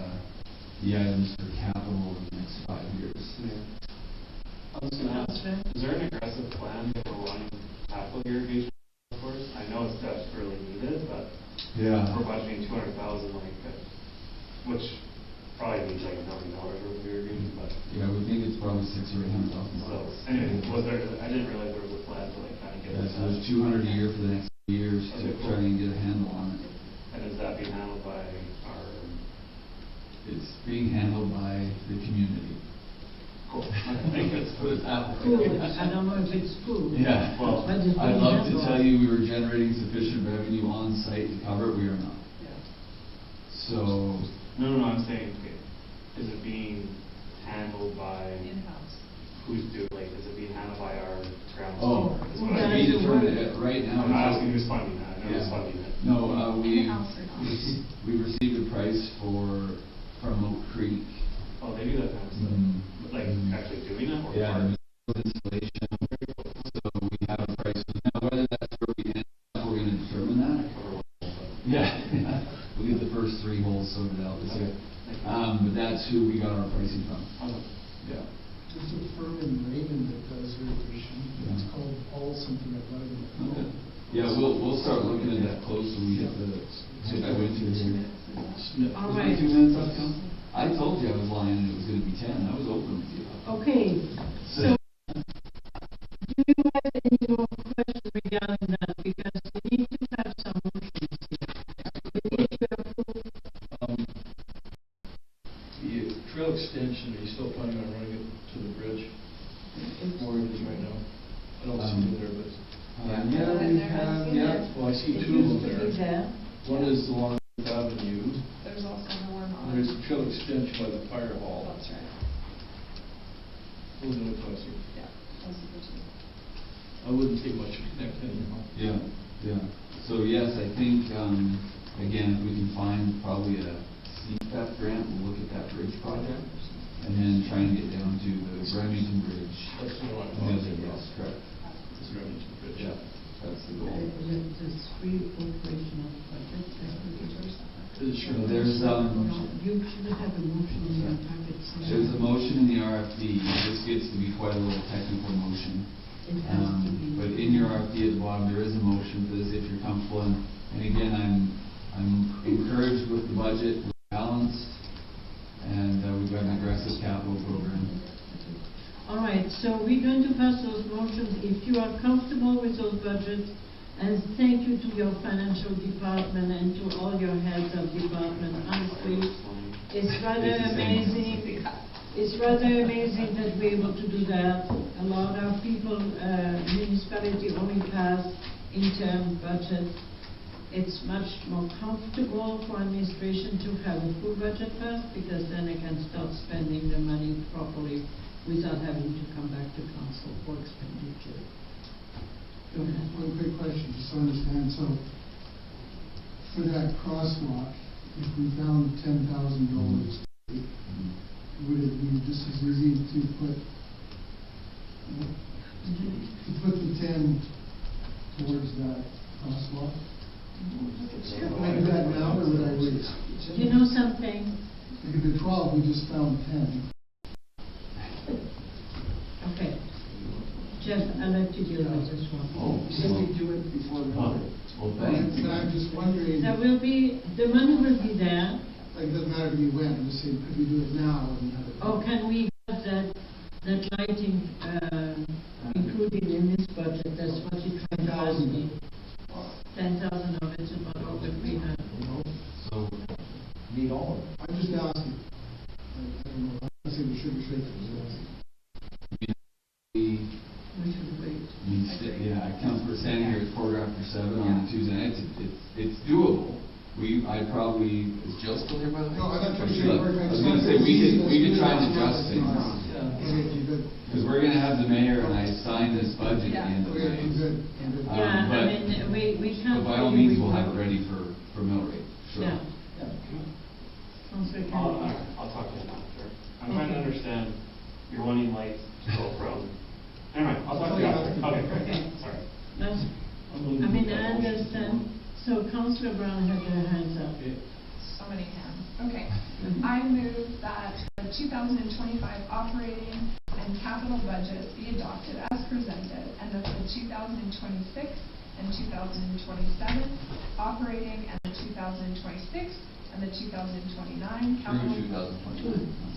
items for capital over the next 5 years. I was going to ask, is there an aggressive plan for running capital irrigation course? I know it's desperately needed, but Yeah. we're budgeting $200,000, which probably needs like $1 million worth of irrigation, but. Yeah, we think it's probably $600,000 or $800,000. So, anyway, I didn't realize there was a plan to kind of get Yeah, this so there's done. 200 a year for the next years to Okay, cool. try and get a handle on it. And is that being handled by our, It's being handled by the community. cool, okay, Let's put it that way. Cool, I don't know if it's cool. Yeah, well, But it's I'd being love to handled. tell you we were generating sufficient revenue on site to cover it, we are not. So, No, I'm saying, okay, is it being handled by, In-house. who's doing, is it being handled by our ground? oh, Is what Yeah, I we mean. determined it right now. I'm not asking who's funding that, I know who's Yeah. funding it. No, In-house or not? we received a price from Oak Creek. Oh, they do that kind of stuff, Mhm. like actually doing it, or? Yeah, part? the installation, so we have a price. Now, whether that's where we end up, we're gonna determine that. Cover one, but- Yeah, we'll get the first 3 holes sorted out this year. Thank you. But that's who we got our pricing from. Awesome. Yeah. There's a firm in Raymond that does irrigation. It's called Paul something, I've got it. Okay. Yeah, we'll start looking at that close when we get the, I went to here. All Was right. it 2 minutes left, Council? I told you I was lying and it was gonna be 10, I was open with you. Okay, so, do you have any more questions regarding that? Because we need to have some motions here. We need to approve. The trail extension, are you still planning on running it to the bridge? It's- Or along Fifth Avenue. There's also more on. There's a trail extension by the fire hall. That's right. Those are the closer. Yeah, those are the two. I wouldn't take much to connect anyhow. Yeah. So yes, I think, again, if we can find probably a CPAP grant, we'll look at that bridge project. And then try and get down to the Remington Bridge. That's the one. Yes, correct. It's Remington Bridge. Yeah, that's the goal. There's three operational budgets. So there's, You should have a motion in your packet. there's a motion in the RFP. This gets to be quite a little technical motion. It has to be. But in your RFP at the bottom, there is a motion for this if you're comfortable. And again, I'm encouraged with the budget, we're balanced, and we've got an aggressive capital program. All right, so we're going to pass those motions. If you are comfortable with those budgets, and thank you to your financial department and to all your heads of department. Honestly, it's rather amazing. It's rather amazing that we're able to do that. A lot of people, municipality only pass interim budgets. It's much more comfortable for administration to have a full budget first, because then they can start spending the money properly without having to come back to council for expenditure. Go ahead. One quick question, just to understand. So, for that crosswalk, if we found $10,000, would it be just as easy to put the 10 towards that crosswalk? Would I do that now, or would I wait? You know something? If we did 12, we just found 10. Okay. Jeff, I'd like to deal with this one. Oh, Said we do it before the vote. well, thanks. But I'm just wondering, There will be, the money will be there. like, it doesn't matter if you went, I'm just saying, could we do it now and have it? Or can we have that lighting included in this budget? That's what you're trying to ask me. 10,000 of it's about what we have. So, Need all of it. I'm just asking. I don't know, I'm not saying we should, We should wait. Councillor standing here at 7:15 on a Tuesday night, it's doable. I probably, is Jill still here by the way? No, I'm not trying to I was gonna say, we could try and adjust things. Good. Because we're gonna have the mayor and I sign this budget at the end of Okay, May. good. Yeah, I mean, we can't. But by all means, we'll have it ready for mill rate, sure. Yeah. Councillor Kennedy. I'll talk to him after. I'm trying to understand, you're wanting lights to go from, never mind, I'll talk to you after. Okay, Okay. sorry. That's, I mean, I understand. So Councillor Brown had their hands up. So many hands. Okay. I move that the 2025 operating and capital budget be adopted as presented, and that the 2026 and 2027 operating and the 2026 and the 2029 capital.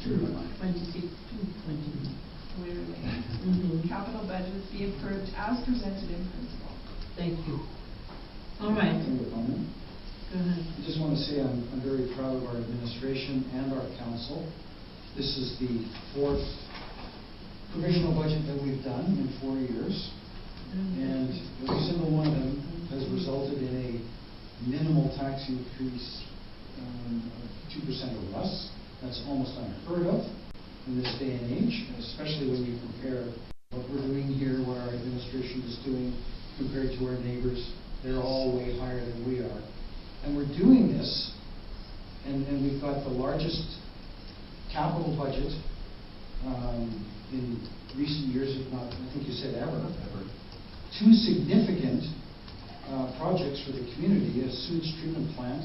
Through 2029. 26 to 29. Clearly. Mhm. Capital budgets be approved as presented in principle. Thank you. All right. Can I make a comment? Go ahead. I just want to say I'm very proud of our administration and our council. This is the fourth provisional budget that we've done in 4 years. And every single one of them has resulted in a minimal tax increase of 2% or less. That's almost unheard of in this day and age, especially when you compare what we're doing here, what our administration is doing, compared to our neighbors. They're all way higher than we are. And we're doing this, and we've got the largest capital budget in recent years, if not, I think you said ever. Two significant projects for the community, a sewage treatment plant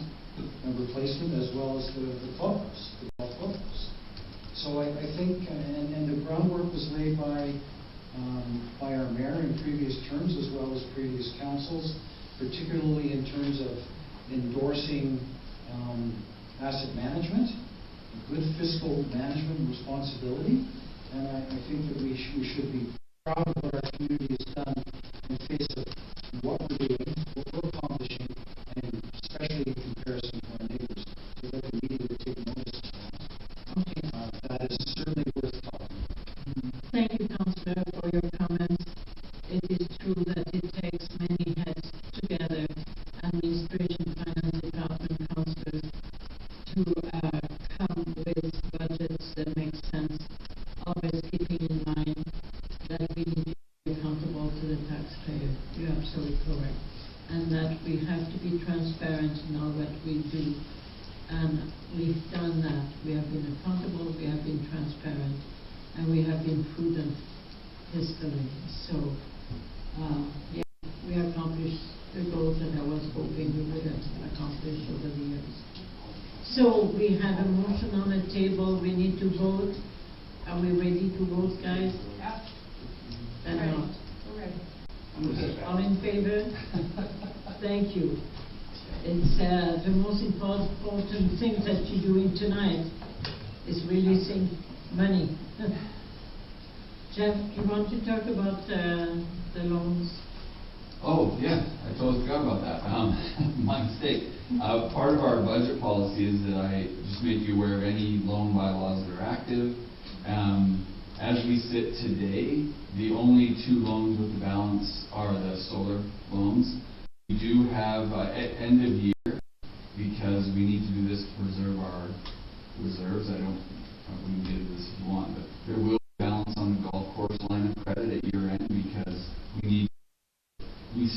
replacement, as well as the clubhouse, the golf clubhouse. So I think, and the groundwork was laid by our mayor in previous terms, as well as previous councils, particularly in terms of endorsing asset management, good fiscal management responsibility, and I think that we should be proud of what our community has done in the face of what we're doing, what we're accomplishing, and especially in comparison to our neighbors. So that the media would take notice of that. Okay. That is certainly worth talking about. Thank you, Councillor, for your comments. It is true that it takes many heads together, administration, finance department, come with budgets that make sense, always keeping in mind that we need to be accountable to the taxpayer. You're absolutely correct. And that we have to be transparent in all that we do. And we've done that. We have been accountable, we have been transparent, and we have been prudent fiscally. So, yeah, we accomplished the goals that I was hoping we would have accomplished over the years. So, we have a motion on the table. We need to vote. Are we ready to vote, guys? Yeah. Then Ready. not. We're ready. All in favor? Thank you. It's the most important thing that you're doing tonight is releasing money. Jeff, you want to talk about the loans? Oh, yeah, I totally forgot about that. My mistake. Part of our budget policy is that I just make you aware of any loan bylaws that are active. As we sit today, the only two loans with the balance are the solar loans. We do have end of year, because we need to do this to preserve our reserves. We can get into this if you want, but there will be balance on the golf course line of credit at year end, because we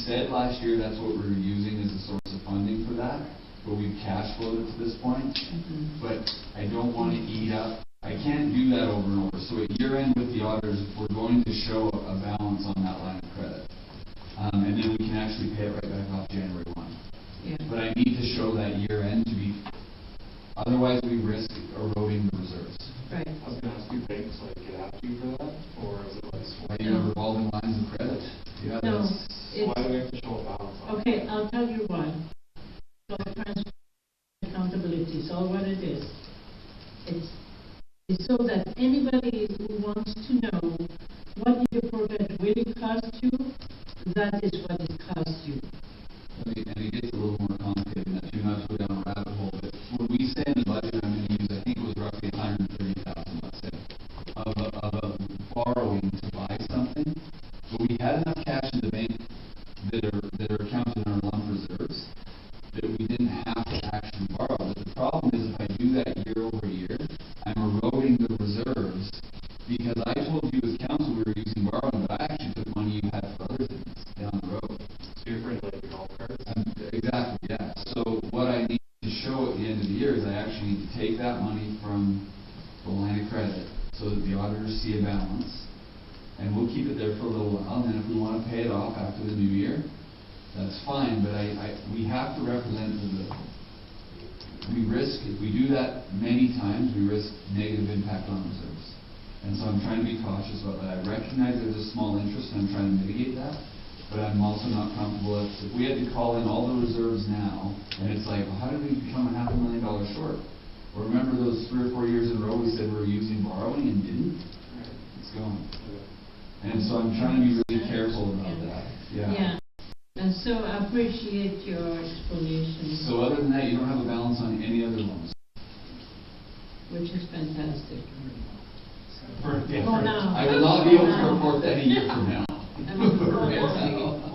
said last year that's what we were using as a source of funding for that, but we've cash flowed it to this point. But I don't want to eat up. I can't do that over and over. So at year end with the auditors, we're going to show a balance on that line of credit. And then we can actually pay it right back off January 1. Yeah. But I need to show that year end to be, otherwise we risk eroding the reserves. Right. I was going to ask you, banks get after you for that, or is it like? Why do you have revolving lines of credit? Yeah, No, that's, Why do we have to show a balance on it? okay, I'll tell you why. So accountability is all what it is. It's so that anybody who wants to know what did your project really cost you, that is what it cost you. and it gets a little more complicated than that too, not to go down a rabbit hole, but when we say in the budget, I'm going to use, I think it was roughly 130,000, let's say, of borrowing to buy something, but we had enough cash in the bank that are accounted in our lump reserves that we didn't have to actually borrow. But the problem is if I do that year over year, I'm eroding the reserves, because I told you as council we were using borrowing, but I actually took money you had for other things down the road. So you're afraid of like your golf carts? Exactly, yeah. So what I need to show at the end of the year is I actually need to take that money from the line of credit so that the auditors see a balance, and we'll keep it there for a little while, and then if we want to pay it off after the new year, that's fine, but we have to represent we risk, if we do that many times, we risk negative impact on reserves. And so I'm trying to be cautious about that. I recognize there's a small interest and I'm trying to mitigate that, but I'm also not comfortable if we had to call in all the reserves now, and it's like, well, how did we become $500,000 short? Well, remember those 3 or 4 years in a row we said we were using borrowing and didn't? It's gone. And so I'm trying to be really careful about that. Yeah. And so I appreciate your explanation. So other than that, you don't have a balance on any other loans? Which is fantastic. Yeah, now. I will not be able to report that a year from now.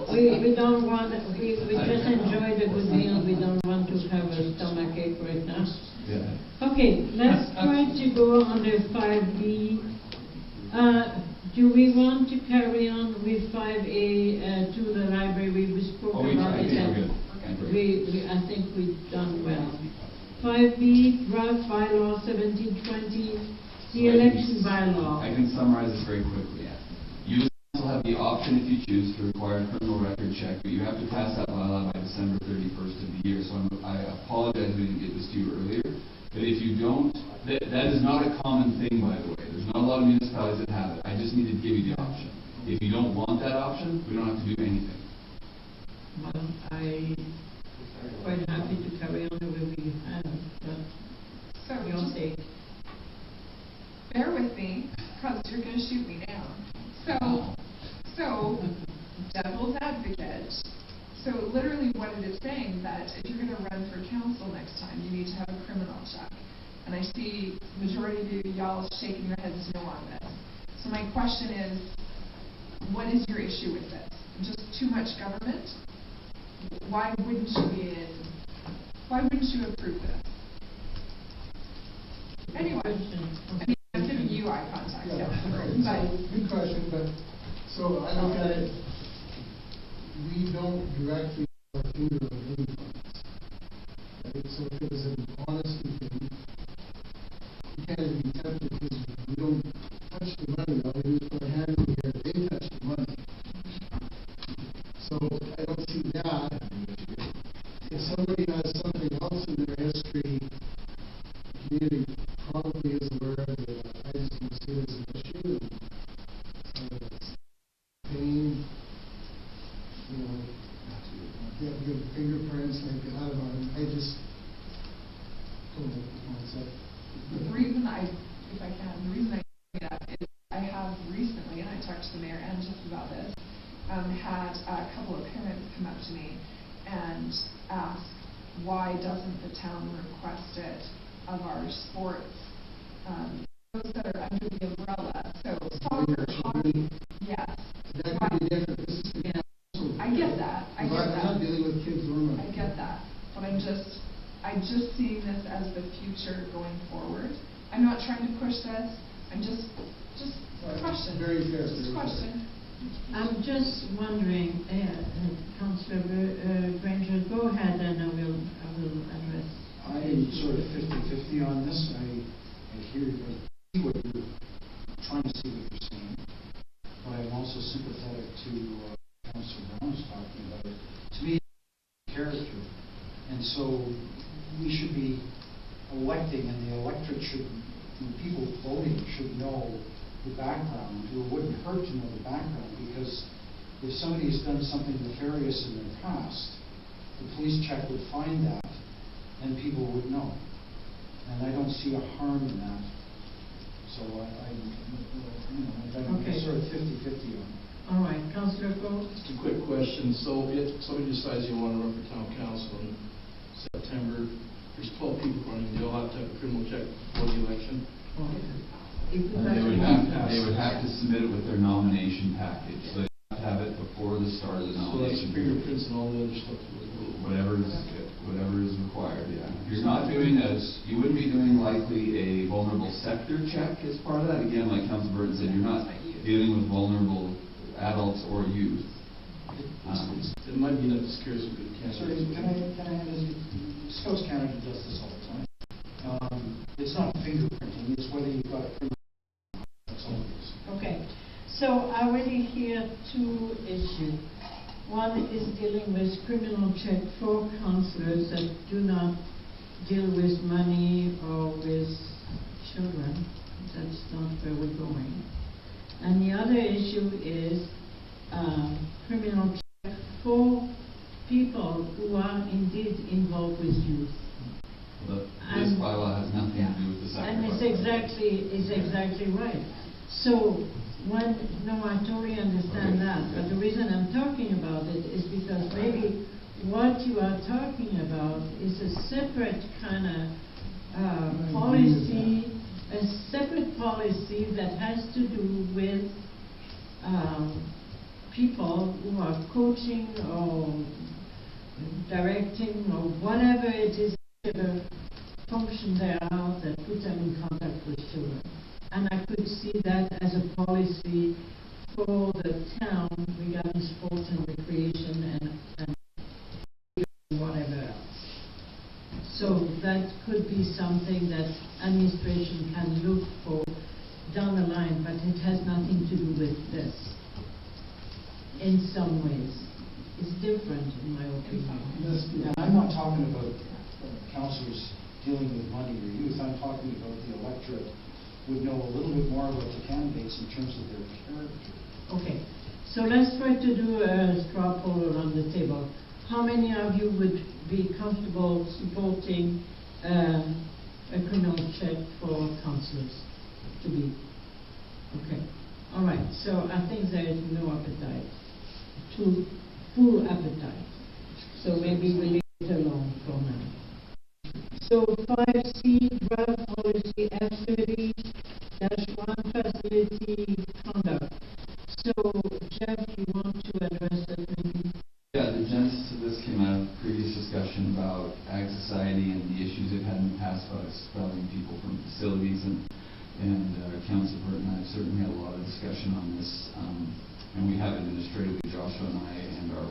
We don't want, we just enjoyed a good meal. We don't want to have a stomach ache right now. Yeah. Okay, let's try to go under 5B. Do we want to carry on with 5A to the library? We spoke about it. I think we've done well. 5B, draft bylaw 1720, the election bylaw. I can summarize this very quickly. You also have the option, if you choose, to require a criminal record check, but you have to pass that bylaw by December 31st of the year. So I apologize we didn't get this to you earlier. But if you don't, that is not a common thing, by the way. There's not a lot of municipalities that have it. I just need to give you the option. If you don't want that option, we don't have to do anything. Well, I'm quite happy to carry on the way we have, but you'll take. Bear with me, because you're going to shoot me down. So, devil's advocate. So literally what it is saying that if you're going to run for council next time, you need to have a criminal check. And I see majority of y'all shaking your heads no on this. So my question is, what is your issue with this? Just too much government? Why wouldn't you approve this? Anyway, I mean, I'm giving you eye contact, Yeah, yeah. right, But, so, good question, but, so I look at it, we don't directly put our finger on any funds. Right, so if it was an honesty thing, you can't even be tempted because we don't touch the money, all we do is put our hand in here, they touch the money. So I don't see that. If somebody has something else in their history, the community probably is aware of it. I just don't see it as an issue. Pain, you know, give fingerprints, like, I don't know, I just don't like the concept. the reason if I can, the reason I bring it up is I have recently, and I talked to the mayor and Jeff about this, had a couple of parents come up to me and ask, why doesn't the town request it of our sports, those that are under the umbrella, so soccer, hockey, yes. That could be different, this is the Yeah. council. I get that, I get I'm that. not dealing with kids normally. I get that, but I'm just seeing this as the future going forward. I'm not trying to push this, I'm just question. Very fair. Just question. I'm just wondering, Councillor Grainger, go ahead and I will address. I'm sort of 50-50 on this. I hear you, see what you're trying to see what you're saying, but I'm also sympathetic to Councillor Brown's talking about it. To me, it's character, and so we should be electing, and the electorate should, the people voting should know the background. It wouldn't hurt to know the background, because if somebody's done something nefarious in their past, the police check would find that, and people would know. And I don't see a harm in that. So I'm Okay. sort of 50-50 on it. All right, Councillor Coe? Just a quick question. So if somebody decides you want to run for town council in September, there's 12 people running, they all have to have a criminal check before the election? They would have to submit it with their nomination package, so they have to have it before the start of the So that's nomination. fingerprints and all the other stuff. Whatever is required, yeah. If you're not doing you wouldn't be doing likely a vulnerable sector check as part of that. Again, like Councillor Burton said, you're not dealing with vulnerable adults or youth. It might be that it scares some good Sorry, candidates. can I add this? Scouts Canada does this all the time. It's not fingerprinting, it's whether you've got a criminal. That's all it is. Okay, so I already hear two issues. One is dealing with criminal check for councillors that do not deal with money or with children. That's not where we're going. And the other issue is criminal check for people who are indeed involved with youth. This bylaw has nothing to do with the sector. And it's exactly right. So I totally understand that, but the reason I'm talking about it is because maybe what you are talking about is a separate kind of policy, a separate policy that has to do with people who are coaching or directing or whatever it is, whatever function they are that put them in contact with children. And I could see that as a policy for the town regarding sports and recreation and whatever else. So that could be something that administration can look for down the line, but it has nothing to do with this. In some ways, it's different in my opinion. And I'm not talking about councillors dealing with money or youth. I'm talking about the electorate would know a little bit more about the candidates in terms of their character. Okay, so let's try to do a straw poll around the table. How many of you would be comfortable supporting a criminal check for councillors to be? Okay, all right, so I think there is no appetite, full appetite. So maybe we leave it alone for now. So 5C, draft policy F30-1 facility conduct. So Jeff, you want to address that maybe? Yeah, the genesis of this came out of previous discussion about Ag Society and the issues they've had in the past about expelling people from facilities, and Councillor Burton and I have certainly had a lot of discussion on this, and we have administratively, Joshua and I, and our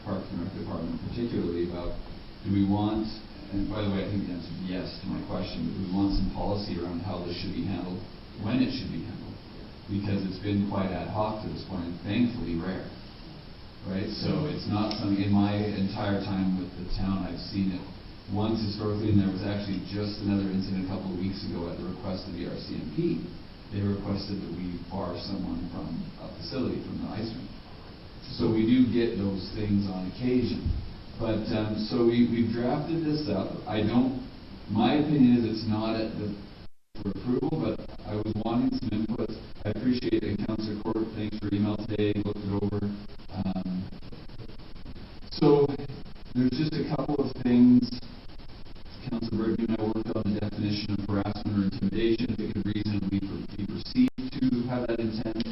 Parks and Rec department particularly, about do we want, and by the way, I think the answer is yes to my question, but do we want some policy around how this should be handled, when it should be handled? Because it's been quite ad hoc to this point, and thankfully rare. Right? So it's not something, in my entire time with the town, I've seen it once historically, and there was actually just another incident a couple of weeks ago at the request of the RCMP. They requested that we bar someone from a facility, from the ice rink. So we do get those things on occasion. But, so we've drafted this up. My opinion is it's not at the for approval, but I was wanting some input. I appreciate it, Councillor Court. Thanks for email today. Looked it over. So there's just a couple of things. Councillor Burton and I worked on the definition of harassment or intimidation, if it could reasonably be perceived to have that intent.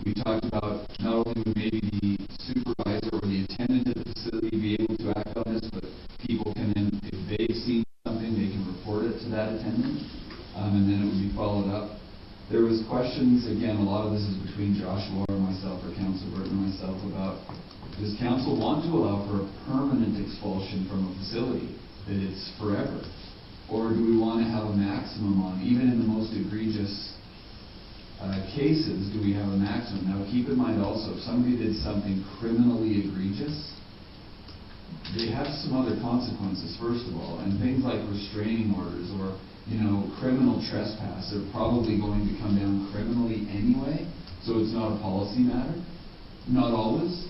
We talked about not only would maybe the supervisor or the attendant at the facility be able to act on this, but people can then, if they've seen something, they can report it to that attendant, and then it would be followed up. There was questions, again, a lot of this is between Joshua or myself, or Councillor Burton and myself, about does council want to allow for a permanent expulsion from a facility, that it's forever? Or do we want to have a maximum on, even in the most egregious cases, do we have a maximum? Now keep in mind also, if somebody did something criminally egregious, they have some other consequences, first of all, and things like restraining orders or, criminal trespass are probably going to come down criminally anyway, so it's not a policy matter. Not always.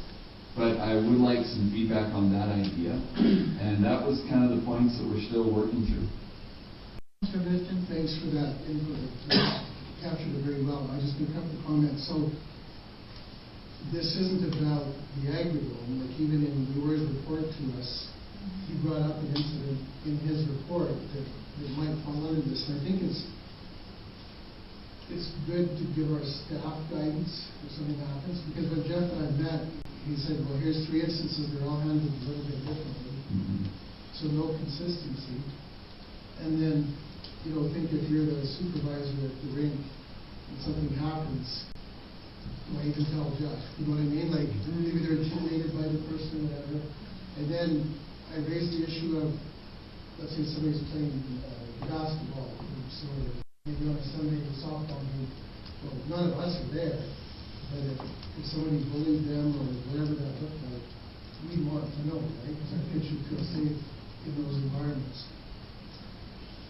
But I would like some feedback on that idea, and that was kind of the points that we're still working through. Thanks for that input. Captured it very well. I just make a couple of comments. So this isn't about the agri-zone. Like even in Leroy's report to us, he brought up an incident in his report that might fall under this. And I think it's good to give our staff guidance if something happens, because when Jeff and I met, he said, well, here's 3 instances, they're all handled a little bit differently. So no consistency. And then, think if you're the supervisor at the rink and something happens, well, you can tell Jeff. You know what I mean? Like, maybe they're intimidated by the person or whatever. And then I raised the issue of, let's say somebody's playing basketball, so maybe on a Sunday, the softball game. Well, none of us are there. But if somebody bullied them or whatever that looked like, we want to know, right? Because our kids should feel safe in those environments.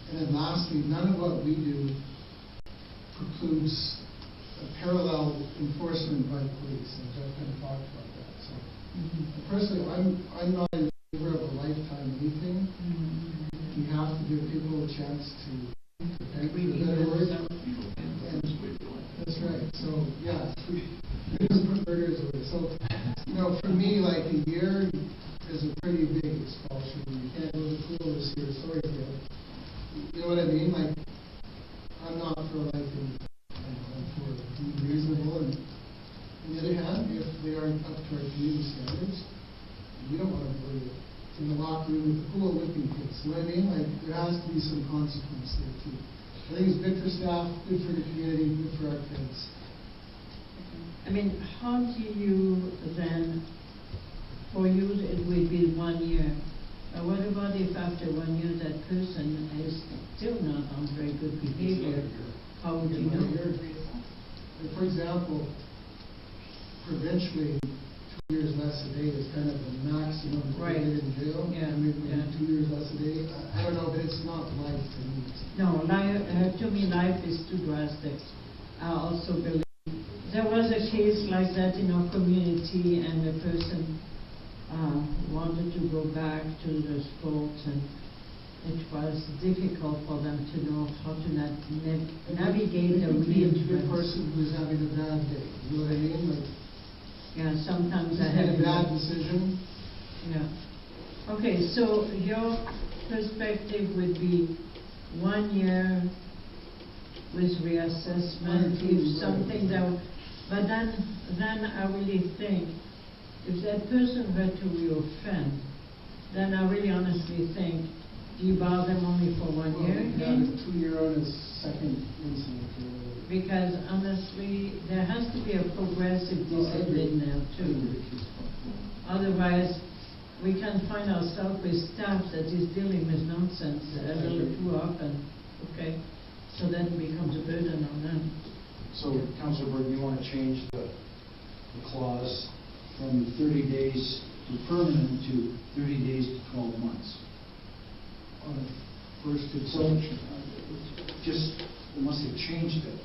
And then lastly, none of what we do precludes a parallel enforcement by police, and Jeff kind of talked about that. So personally, I'm not in favor of a lifetime anything. You have to give people a chance to defend for the better word. That's right. So yeah, we just put murders away. So for me, like a year is a pretty big expulsion. You can't go to the pool this year. Sorry, you know what I mean? Like, I'm not for life and for being reasonable. And on the other hand, if they aren't up to our community standards, we don't want to go in the locker room with the pool whipping kids. You know what I mean? Like, there has to be some consequence there too. I think it's good for staff, good for the community, good for our kids. I mean, how do you then, for you it will be 1 year, but what about if after 1 year that person is still not on very good behavior? How would you know? For example, provincially, 2 years less a day is kind of the maximum right in jail. Yeah. I mean, 2 years less a day. I don't know, but it's not life to me. No, to me life is too drastic. I also believe there was a case like that in our community, and the person wanted to go back to the sport, and it was difficult for them to know how to navigate the the person who's having a bad day. You know what I mean? Like, yeah, sometimes I had have a bad decision. Yeah. Okay, so your perspective would be 1 year with reassessment, if something that, but then I really think if that person were to reoffend, then I really honestly think, do you bar them only for 1 year? saying? a 2-year on a second incident. Because honestly, there has to be a progressive discipline there too. Otherwise, we can find ourselves with staff that is dealing with nonsense a little too often, okay? So that becomes a burden on them. So, Councillor Burton, you want to change the clause from 30 days to permanent to 30 days to 12 months? On a first So, inspection. just, unless they've changed it,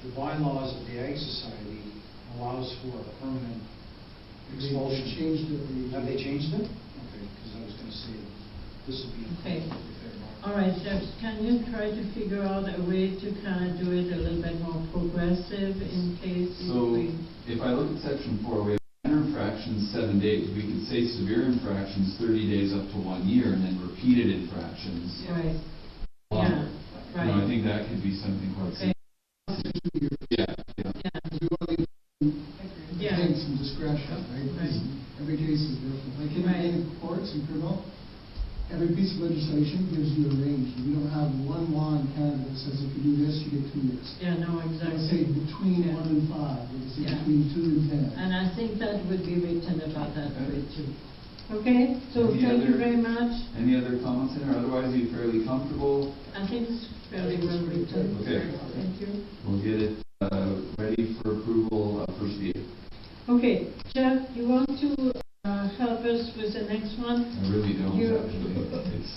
the bylaws of the Ag Society allows for a permanent expulsion. They changed it. Have they changed it? Okay, because I was going to say this would be. Okay. All right, Jeff, can you try to figure out a way to kind of do it a little bit more progressive in case So, we... if I look at section 4, we have minor infractions 7 days. We could say severe infractions 30 days up to 1 year, and then repeated infractions. Right. longer. Yeah, right. You know, I think that could be something quite Okay. Yeah, yeah. Yeah. Yeah. Take some discretion, right? Because every case is different. Like in courts and criminal, every piece of legislation gives you a range. We don't have one law in Canada that says if you do this, you get 2 years. Yeah, no, Let's exactly. say between 1 and 5, let's say Yeah. between 2 and 10. And I think that would be written about that way too. Okay, so Any thank you other- very much. Any other comments in there? Otherwise, are you fairly comfortable? I think it's fairly well written. Okay. Thank you. We'll get it ready for approval first reading. Okay, Jeff, you want to help us with the next one? I really don't, You- actually.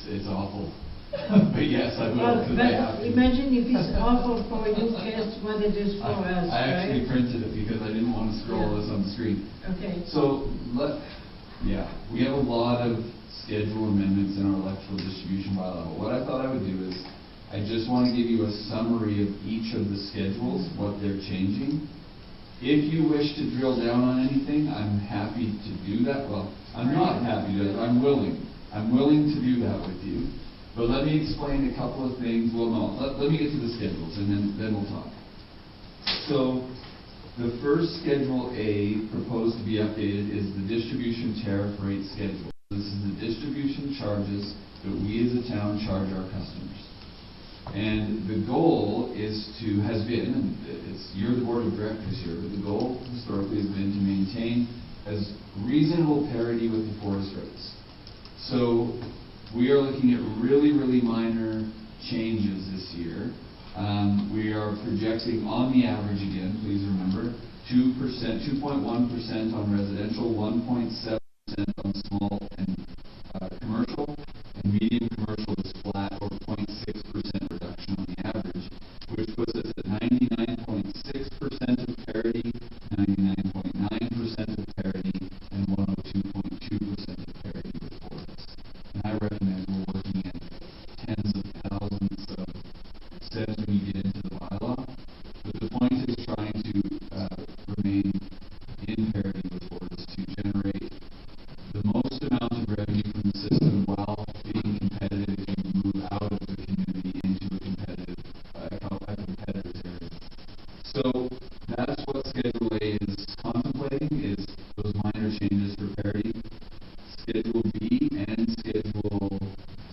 It's awful. But yes, I will, Well, because I have but to. imagine if it's awful for you, guess what it is for us, I actually right? printed it because I didn't want to scroll Yeah. this on the screen. Okay. So, we have a lot of schedule amendments in our electrical distribution bylaw. But what I thought I would do is, I just want to give you a summary of each of the schedules, what they're changing. If you wish to drill down on anything, I'm happy to do that. Well, I'm not happy to, I'm willing. I'm willing to do that with you. But let me explain a couple of things. Well, no, let me get to the schedules, and then we'll talk. So, the first Schedule A proposed to be updated is the distribution tariff rate schedule. This is the distribution charges that we as a town charge our customers. And the goal has been, and you're the board of directors here, but the goal historically has been to maintain as reasonable parity with the forest rates. So we are looking at really, really minor changes this year. We are projecting on the average again, please remember, 2.1% on residential, 1.7% on small and commercial, and medium commercial is flat or 0.6% reduction on the average, which puts us at 99.6% of parity, 99.9% of parity, and 102.2% of parity with forests. And I recognize we're working at tens of thousands of steps when you get into the bylaw, but the point is trying to remain in parity with forests to generate the most amount of revenue from the system while being competitive if you move out of the community into a competitor's area. So that's what Schedule A is contemplating, is those minor changes for parity. Schedule B and Schedule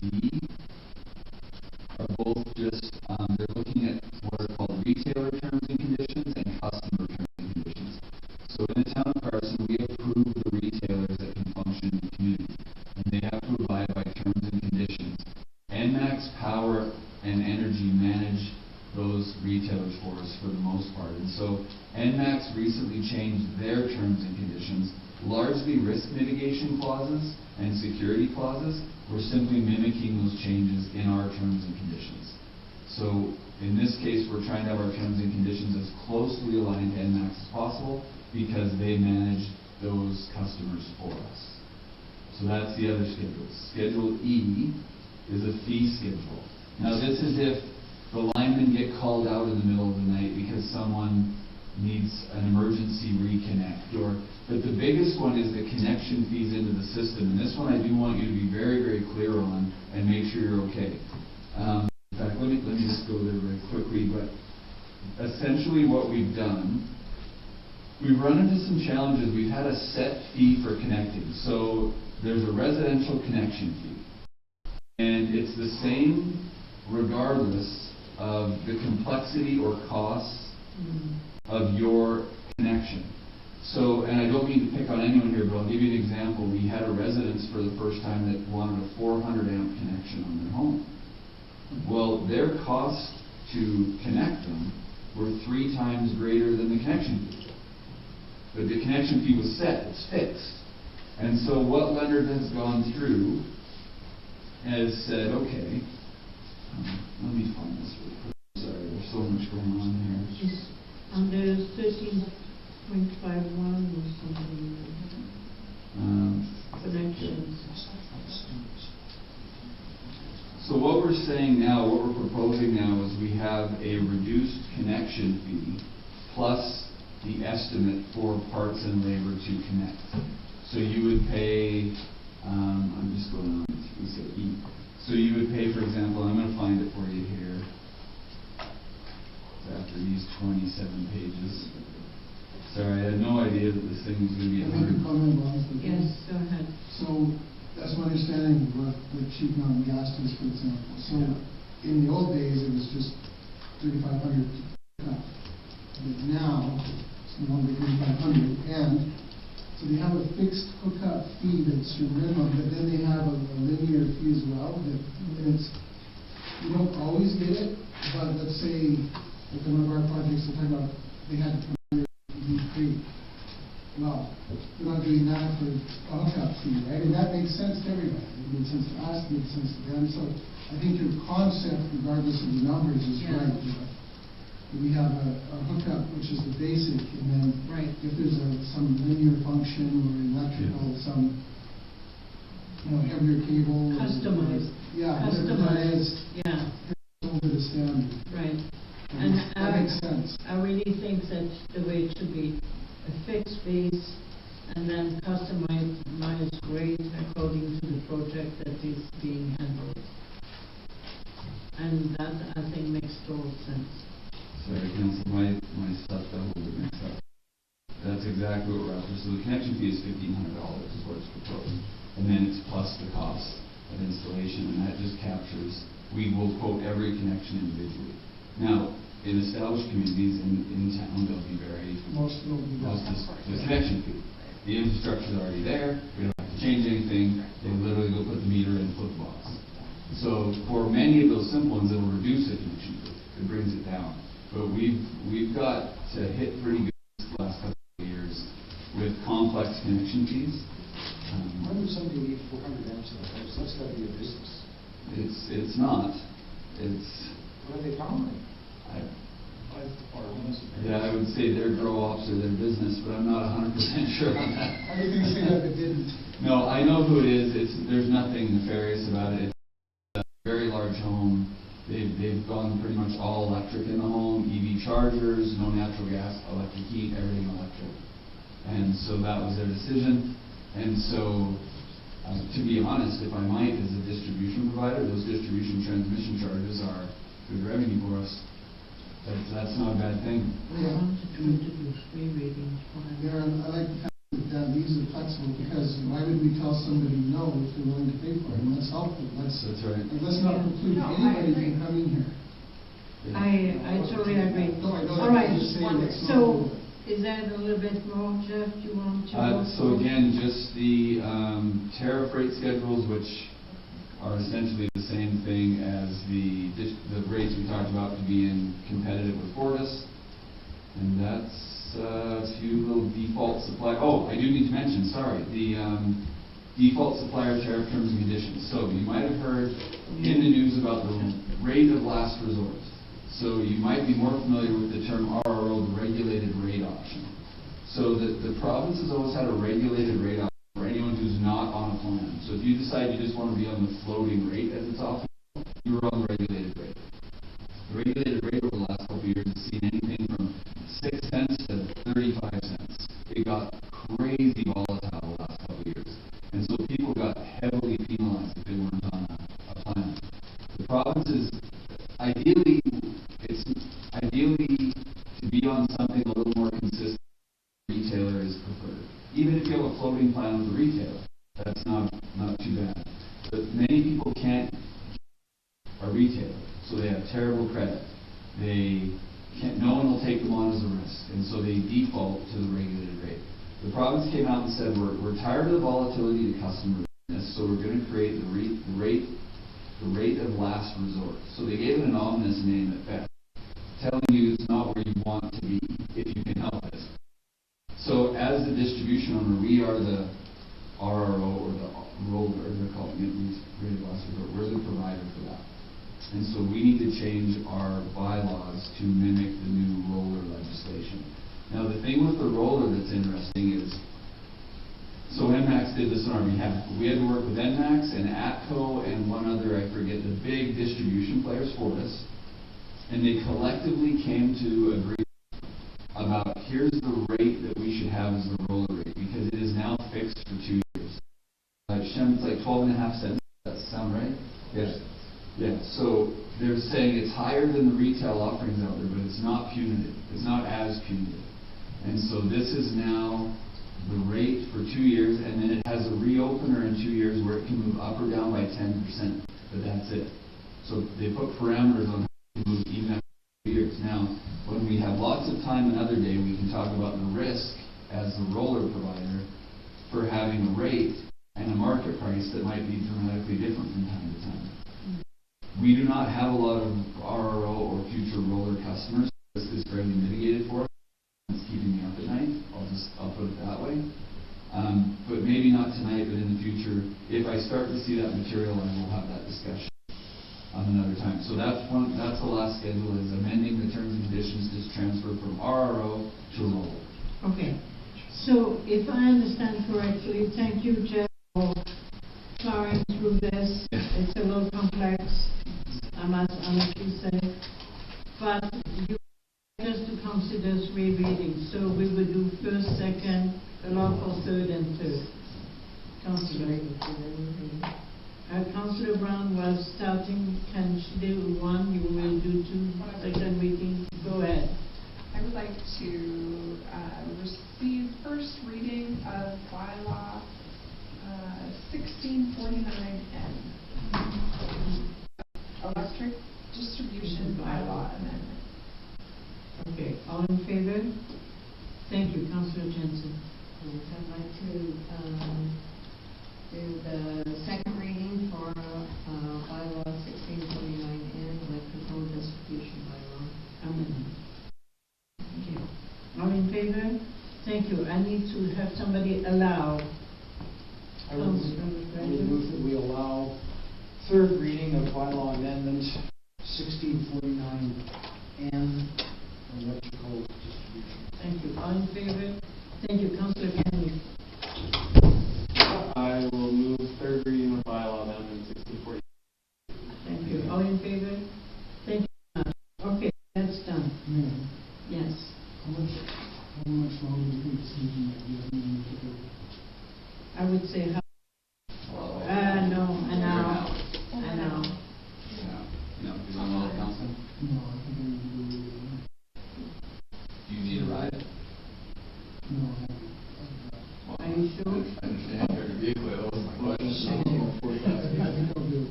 D are both just, they're looking at what are called retailer terms and conditions and customer terms and conditions. So in the town of Cardston, we approve the retailers that can function in the community, and they have to abide by terms and conditions. NMAX Power and Energy manage those retailers for us for the most part. And so NMAX recently changed their terms and conditions, largely risk mitigation clauses and security clauses. We're simply mimicking those changes in our terms and conditions. So in this case, we're trying to have our terms and conditions as closely aligned to NMAX as possible because they manage those customers for us. So that's the other schedule. Schedule E is a fee schedule. Now this is if the linemen get called out in the middle of the night because someone needs an emergency reconnect, but the biggest one is the connection fees into the system, and this one I do want you to be very, very clear on and make sure you're okay. In fact, let me just go there very quickly, but essentially what we've done, we've run into some challenges. We've had a set fee for connecting. So there's a residential connection fee, and it's the same regardless of the complexity or costs of your connection. So, and I don't mean to pick on anyone here, but I'll give you an example. We had a residence for the first time that wanted a 400 amp connection on their home. Well, their cost to connect them were 3 times greater than the connection fee. But the connection fee was set, it's fixed. And so what Leonard has gone through has said, okay, let me find this really quick. Sorry, there's so much going on here. It's under 13.51 or something. Connections. So what we're saying now, what we're proposing now is we have a reduced connection fee plus the estimate for parts and labor to connect. So you would pay, I'm just going on, we say E. So you would pay, for example, I'm going to find it for you here. After these 27 pages. Sorry, I had no idea that this thing was going to be 100. Yes, go ahead. So that's my understanding of what the chief non gas is, for example. So in the old days, it was just 3,500 to cut. But now, it's no longer 3,500. And so they have a fixed hookup fee that's your minimum, but then they have a linear fee as well. That it's, you don't always get it, but let's say, like one of our projects, they had to come here to be free. Well, we're not doing that for a hookup fee, right? And that makes sense to everybody. It makes sense to us, it makes sense to them. So I think your concept, regardless of the numbers, is right. We have a hookup, which is the basic, and then if there's some linear function or electrical, some heavier cable. Customized. Whatever that is. Over the standard. Right. And that makes sense. I really think that the way it should be a fixed base and then customized rate according to the project that is being handled. And that, I think, makes total sense. Sorry, Council, my stuff got a little bit mixed up. That's exactly what we're after. So the connection fee is $1,500 is what it's proposed. And then it's plus the cost of installation, and that just captures, we will quote every connection individually. Now, in established communities in town, they'll be very, most will be the connection fee. The infrastructure is already there, we don't have to change anything, they literally go put the meter in, flip the box. So for many of those simple ones, it'll reduce the connection fee, it brings it down. But we've got to hit pretty good the last couple of years with complex connection fees. Why would somebody need 400 amps in the house? That's got to be a business. It's not. It's. What are they powering? Yeah, I would say their grow-ops or their business, but I'm not 100% sure on that. How do you think that it didn't? No, I know who it is. There's nothing nefarious about it. It's a very large home. They've gone pretty much all electric in the home, EV chargers, no natural gas, electric heat, everything electric. And so that was their decision. And so, to be honest, if I might, as a distribution provider, those distribution transmission charges are good revenue for us. That's not a bad thing. Yeah. Yeah, I like the fact that these are flexible, because why would we tell somebody no if they're willing to pay for it? And that's helpful. That's right. Let's not preclude anybody from coming here. I totally agree. No, I know. All right. So, not is that a little bit more, Jeff? Do you want to? So again, just the tariff rate schedules, which are essentially the same thing as the rates we talked about to be competitive with Fortis. And that's a few little default supply. Oh, I do need to mention, sorry, the default supplier tariff terms and conditions. So you might have heard in the news about the rate of last resort. So you might be more familiar with the term RRO, the regulated rate option. So the province has always had a regulated rate option for anyone who's not on a plan. So if you decide you just want to be on the floating rate as it's often, you're on the regulated rate. The regulated rate over the last couple of years has seen anything from 6 cents to 35 cents. It got crazy volatile the last couple of years. And so people got heavily penalized if they weren't on a plan. The province is ideally to be on something a little more consistent. Retailer is preferred. Even if you have a floating plan with a retailer, that's not too bad. But many people can't a retailer. terrible credit. No one will take them on as a risk, and so they default to the regulated rate. The province came out and said, we're tired of the volatility to customer business, so we're going to create the rate of last resort. So they gave it an ominous name at best, telling you it's not where you want to be if you can help it. So as the distribution owner, we are the RRO or the roller, they're calling it rate of last resort. We're the provider for that. And so we need to change our bylaws to mimic the new roller legislation. Now the thing with the roller that's interesting is, so NMAX did this on our behalf. We had to work with NMAX and ATCO and one other, I forget, the big distribution players for us. And they collectively came to agree about here's the rate that we should have as the roller rate, because it is now fixed for 2 years. Shem, it's like 12.5 cents. Does that sound right? Yes. Yeah, so they're saying it's higher than the retail offerings out there, but it's not punitive. It's not as punitive. And so this is now the rate for 2 years, and then it has a reopener in 2 years where it can move up or down by 10%, but that's it. So they put parameters on how it can move even after 2 years. Now, when we have lots of time another day, we can talk about the risk as the roller provider for having a rate and a market price that might be dramatically different from time to time. We do not have a lot of RRO or future roller customers. This is fairly mitigated for us. It's keeping me up at night. I'll put it that way. But maybe not tonight, but in the future, if I start to see that material, I will have that discussion another time. So that's the last schedule, is amending the terms and conditions to transfer from RRO to roller. Okay. So if I understand correctly, thank you, Jeff, for powering through this. It's a little complex, I must honestly say. But you want us to consider 3 readings. So we would do first, second, allow for third and third. Councillor. Councillor Brown was starting, can she do 1? You will do 2, second reading. Go ahead. I would like to receive first reading of bylaw 1649N, electric distribution bylaw amendment. Okay, all in favor? Thank you, Councillor Jensen. I'd like to do the second reading for bylaw 1649N, electrical distribution bylaw amendment. Thank you. All in favor? Thank you. I need to have somebody allow. I would move that we allow third reading of bylaw amendment 1649N, electrical distribution. Thank you. All in favor? Thank you, Councillor Kenny. I will move third reading of bylaw amendment 1640. Thank you. All in favor? Thank you very much. Okay, that's done. Yes. How much longer do you think it's taking to get to do? I would say how. No, an hour. An hour. Yeah. No, you want to council? No, I think I need to do it. Do you need a ride? No, Well, Are you sure? I understand your vehicle. That was my question. I think I'll do it.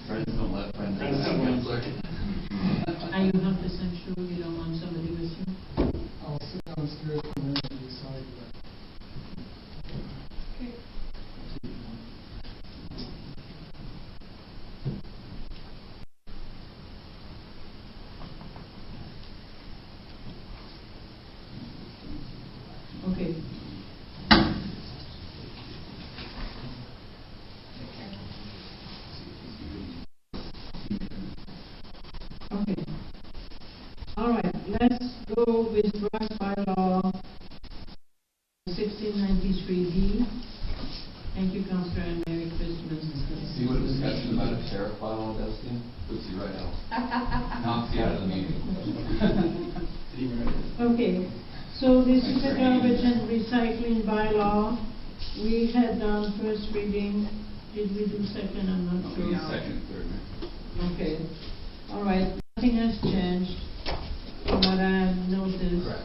Friends don't let friends Councillor. Are you 100% sure you don't want somebody with you? I'll sit downstairs and then decide that. Okay. Okay. Okay. All right, let's go with draft bylaw 1693B. Thank you, Councillor, and Merry Christmas. See what a discussion about a tariff bylaw does to you? Puts you right out. Knocks you out of the meeting. Okay, so this is a garbage and recycling bylaw. We had done first reading. Did we do second? I'm not sure. Second, third. Okay. All right. Nothing has changed from what I noticed. Correct.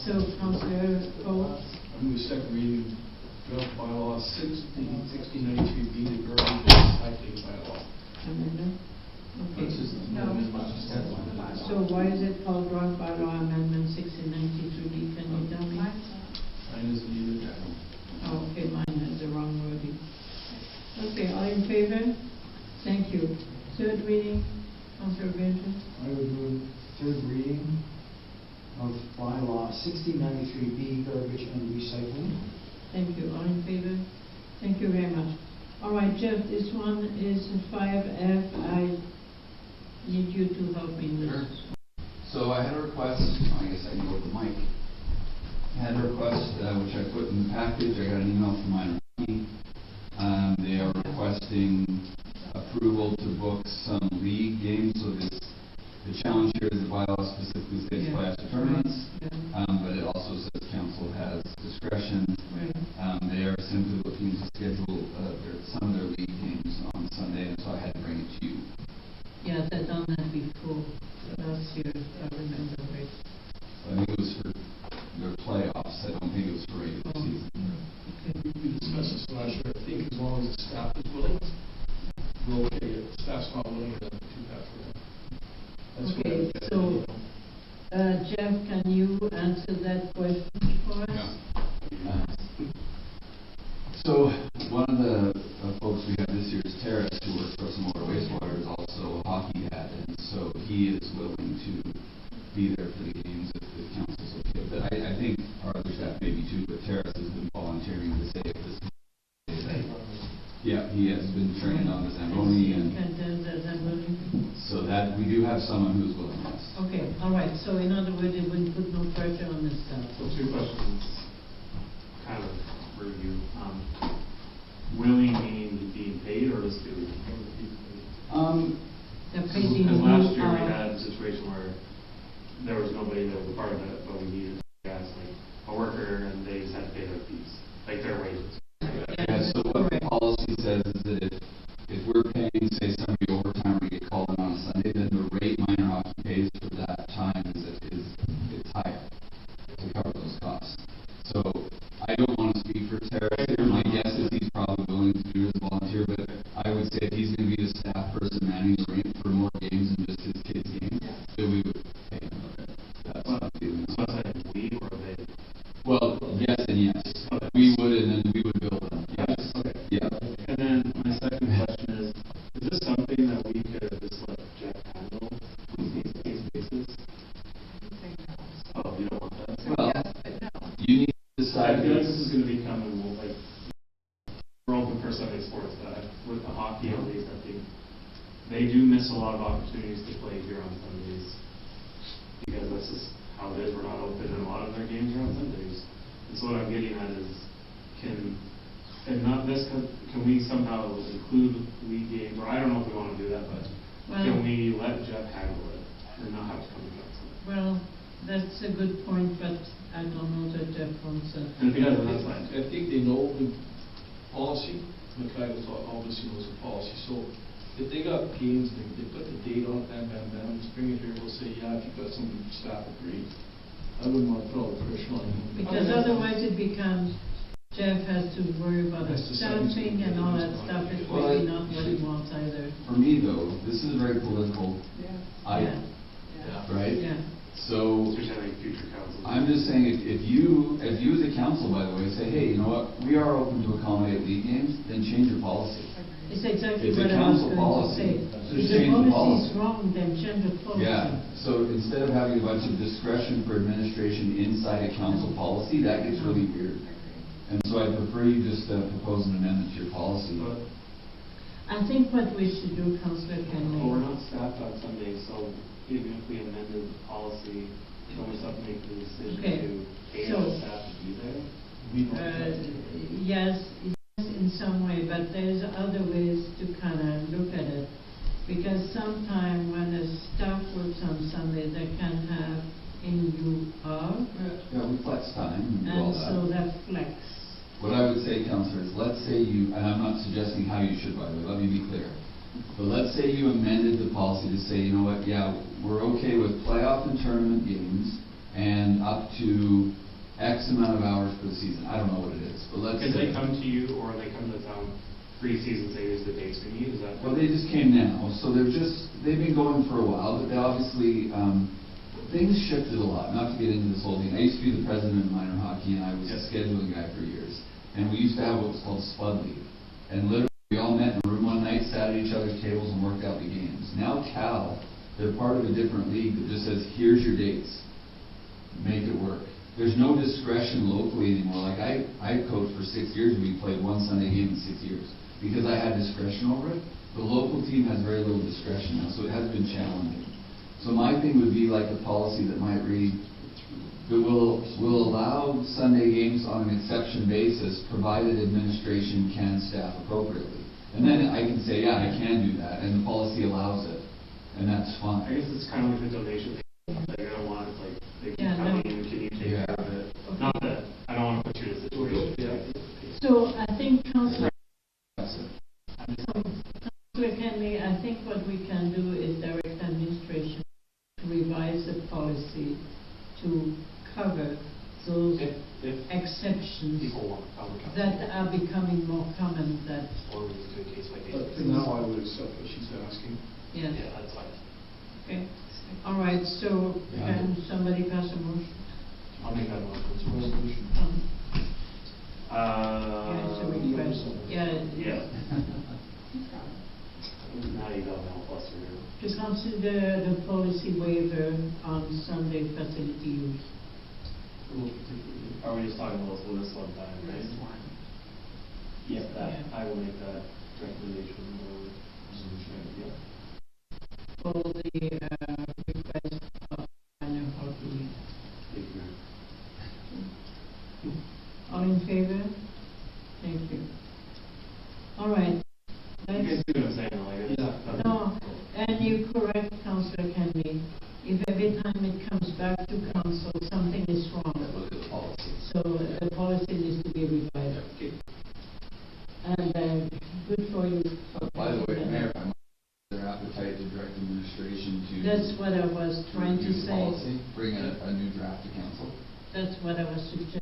So, Councillor Cole. I'm the second reading draft bylaw 1693B, the garbage why is it called Rock Bylaw Amendment 1693? Can you tell me? Mine isn't either. Oh, okay, mine has the wrong wording. Okay, all in favor? Thank you. Third reading, Councillor Grainger. I would move third reading of bylaw 1693B, garbage and recycling. Thank you. All in favor? Thank you very much. All right, Jeff, this one is 5F. I need you to help me with Sure. this. So I had a request, I guess I can go with the mic. I had a request, which I put in the package. I got an email from my attorney. They are requesting approval to book some league games. So the challenge here is the bylaw specifically states playoff tournaments, but it also says council has discretion. Right. They are simply looking to schedule some of their league games on Sunday, and so I had to bring it to you. Yeah, they've done that before. Last year, I remember right. I think it was for their playoffs. I don't think it was for regular season. Okay. We discussed this last year. I think as long as the staff is willing, we'll okay. If the staff's not willing, then too bad for them. That's what I Okay, would get, so you know. Jeff, can you answer that question for us? So one of the folks we have this year is Terrace, who works for us in water wastewater, is also a hockey hat, and so he is willing to be there for the games if council's okay. But I think our other staff maybe too, but Terrace has been volunteering to say if this. Yeah, he has been trained on the Zamboni, and so that we do have someone who's willing. Yes. Okay, all right. So in other words, it will put no pressure on the staff. So two questions, kind of for you. Willing meaning being paid or just doing? They're paid in Because last year we lieu had a situation where there was nobody that was a part of it, but we needed gas, like a worker, and they just had to pay their fees, like their wages. Yeah, so what the policy says is that if we're paying, say, somebody overtime or get called in on a Sunday, then the rate minor hockey pays for that time is higher to cover those costs. So I don't want to speak for Terrace here. My guess is he's probably willing to do as a volunteer, but I would say if he's going to be the staff person manning the rink for more games than just his kids' games, then we would pay him. That's my feeling. So it's like we or they? Well, yes and yes. Okay. We would, and then we would bill them. Yes. Okay. Yeah. And then my second question is this something that we could just let Jeff handle on a case basis? Oh, you don't want that? Well, you need to decide. I feel like this is going to be coming, like, we're open for Sunday sports, but with the hockey at least, I think they do miss a lot of opportunities to play here on Sundays. Because that's just how it is. We're not open in a lot of their games are on Sundays. And so what I'm getting at is, can we somehow include league games, or I don't know if we want to do that, but can we let Jeff handle it and not have to come to council? Well, that's a good point, but I don't know that Jeff wants it. And if he doesn't, that's fine. I think they know the policy. Mackay obviously knows the policy. So if they got games, they put the date on it, bam, just bring it here. We'll say, yeah, if you've got some staff agree. I wouldn't want to put all the pressure on him. Because otherwise it becomes, Jeff has to worry about the staffing and all that stuff. It's really not what he wants either. For me, though, this is a very political item, right? Yeah. So Especially like future council. I'm just saying, if you as a council, by the way, say, hey, you know what, we are open to accommodate league games, then change your policy. It's exactly It's what a I was council going policy. to say. So If change the the policy is policy. wrong, then change the policy. Yeah, so instead of having a bunch of discretion for administration inside a council policy, that gets really weird. And so I prefer you just propose an amendment to your policy. I think what we should do, Councillor Kenley. Well, we're not staffed on Sundays, so even if we amended the policy, then we have to make the decision to pay our staff to be there. Yes, in some way, but there's other ways to kind of look at it. Because sometimes when the staff works on Sunday, they can have in lieu of. Yeah, we flex time and do all And that. so that flex. What I would say, Councillor, is let's say you, and I'm not suggesting how you should, by the way, let me be clear. But let's say you amended the policy to say, you know what, yeah, we're okay with playoff and tournament games and up to X amount of hours for the season. I don't know what it is, but let's Can say. they come to you or they come to the town pre-season, say these are the dates we need? Is that? Well, they just came now, so they've been going for a while, but they obviously, things shifted a lot, not to get into this whole thing. I used to be the president of minor hockey, and I was a scheduling guy for years. And we used to have what was called Spud League. And literally, we all met in a room one night, sat at each other's tables, and worked out the games. Now Cal, they're part of a different league that just says, here's your dates. Make it work. There's no discretion locally anymore. Like I coached for 6 years, and we played one Sunday game in 6 years. Because I had discretion over it. The local team has very little discretion now, so it has been challenging. So my thing would be like a policy that might read, that will allow Sunday games on an exception basis, provided administration can staff appropriately. And then I can say, yeah, I can do that, and the policy allows it, and that's fine. I guess it's kind of like a donation thing. Like, I don't want, like, they keep coming in, can you take care of it? Okay. Not that, I don't want to put you in a situation. Yeah. So I think Councillor That's it. Kenley, I think what we can do is direct administration to revise the policy to cover those exceptions People want that are becoming more common that. Or we just do a case by case. But for now, I would accept what she's asking. Yes. Yeah, that's fine. Okay. All right, so can somebody pass a motion? I'll make that motion. It's a resolution. Yeah, it's a request. Yeah. Now you got me all flustered here. To consider the policy waiver on Sunday facility use. Are we just talking about this one time, right? Yeah, I will make that recommendation or resolution, yeah. For the request of minor hockey. Thank you. All in favor? Thank you. All right. You guys see what I'm saying? Like, Yeah. No, and you correct, Councillor Kenley. If every time it comes back to council, something is wrong. Look at the policy. So the policy needs to be revised. Okay. And good for you. By the way, Mayor, I'm their appetite to direct administration to. That's what I was trying to review the say. policy, bring a new draft to council. That's what I was suggesting.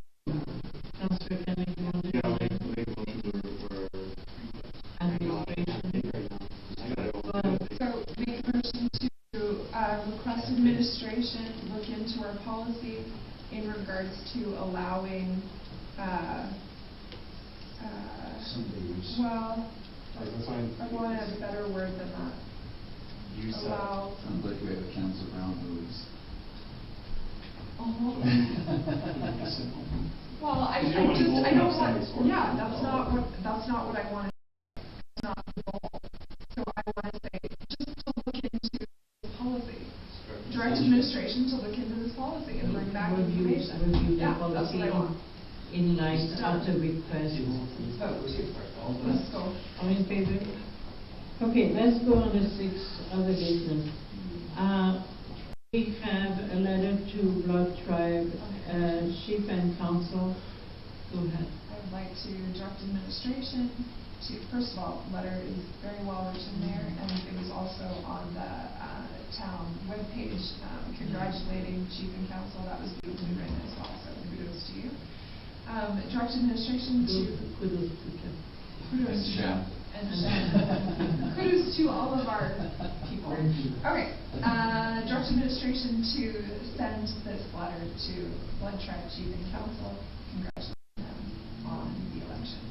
Councillor Kenley, do you want to? Yeah, I'll make a motion for administration. So make a motion to request administration look into our policy in regards to allowing, Sunday use. well, That's fine. I want a better word than that. You said. Allow. Sounds like we have a council round moves. Well, I You don't want to just, go I don't outside want, the scope. yeah, that's not what I want to, that's not the goal. So I want to say, just to look into the policy. Direct administration to look into this policy and bring back information. Review the Yeah, that's policy what I want. in light of the request. Vote. Let's go. All in favor? Okay, let's go on to 6 other business. We have a letter to Blood Tribe, Chief and Council, who have. I would like to direct administration to, first of all, letter is very well written there, and it was also on the town webpage, congratulating Chief and Council. That was beautifully written as well, so kudos to you. Direct administration to. Kudos to them. Kudos to Shem. And Shem. Kudos to all of our people. Okay, direct administration to send this letter to Blood Tribe Chief and Council, congratulating them on the election.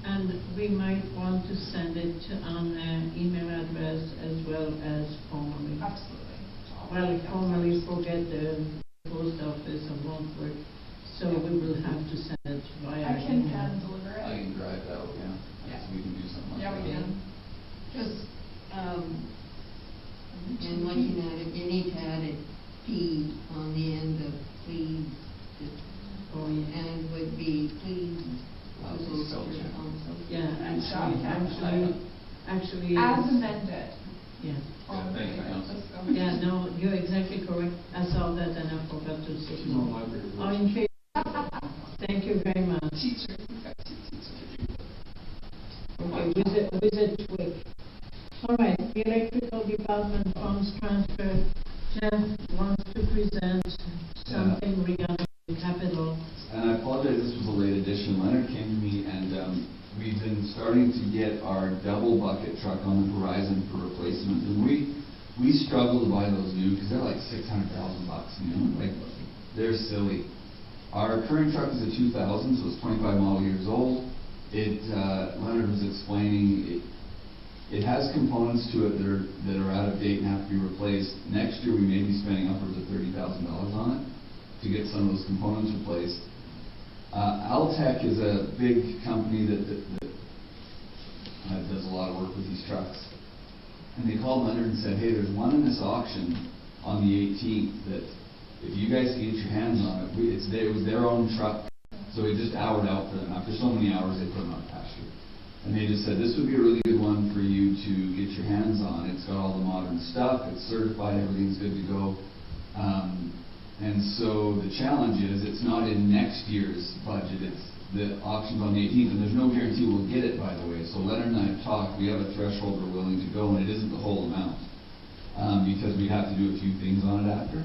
And we might want to send it on an email address as well as formally. Absolutely. Well, formally forget the post office and won't work, so we will have to send it via I can email. hand deliver it. I can drive out, yeah. Yeah. So we can do something like that. Yeah, we can. Just, in looking at it, you need to add a P on the end of please, Oh, yeah. and would be please. Please spell check. Yeah, actually. As it's- amended. Yeah. All in thank you, favor? Council. Let's go. Yeah, no, you're exactly correct. I saw that and I forgot to say. She's on library. All in favor? Thank you very much. Teachers, we've got 2 teachers. Okay, with a tweak. All right, the electrical department funds transfer. Jeff wants to present something regarding capital. And I apologize, this was a late addition. Leonard came to me and we've been starting to get our double bucket truck on the horizon for replacement. And we struggle to buy those new because they're like $600,000 new. Like, they're silly. Our current truck is a 2000, so it's 25 model years old. Leonard was explaining, it has components to it that are out of date and have to be replaced. Next year we may be spending upwards of $30,000 on it to get some of those components replaced. Altech is a big company that does a lot of work with these trucks. And they called Leonard and said, hey, there's one in this auction on the 18th that if you guys can get your hands on it, it was their own truck, so we just houred out for them. After so many hours, they put them on pasture. And they just said, this would be a really good one for you to get your hands on. It's got all the modern stuff, it's certified, everything's good to go. And so the challenge is, it's not in next year's budget, it's the auction's on the 18th, and there's no guarantee we'll get it, by the way. So Leonard and I have talked, we have a threshold we're willing to go, and it isn't the whole amount, because we have to do a few things on it after.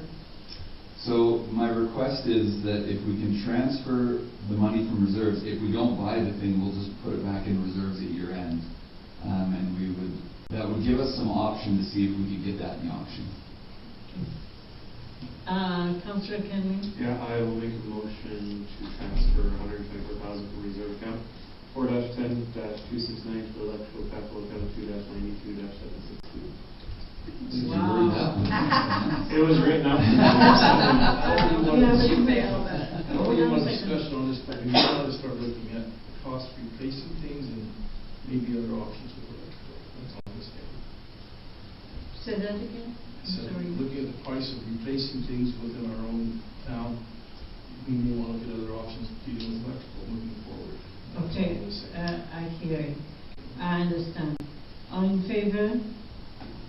So my request is that if we can transfer the money from reserves, if we don't buy the thing, we'll just put it back in reserves at year end. And that would give us some option to see if we could get that in the auction. Councillor Kenny? Yeah, I will make a motion to transfer $124,000 from reserve account 4-10-269 to the electrical capital account 2-92-762. Wow. It was written out. I You failed it. don't really want discussion on this, but we want to start looking at the cost of replacing things and maybe other options with electrical. That's all I'm saying. Say that again? So Sorry. looking at the price of replacing things within our own town, we may want to look at other options dealing with electrical moving forward. Okay, I hear it. I understand. All in favor?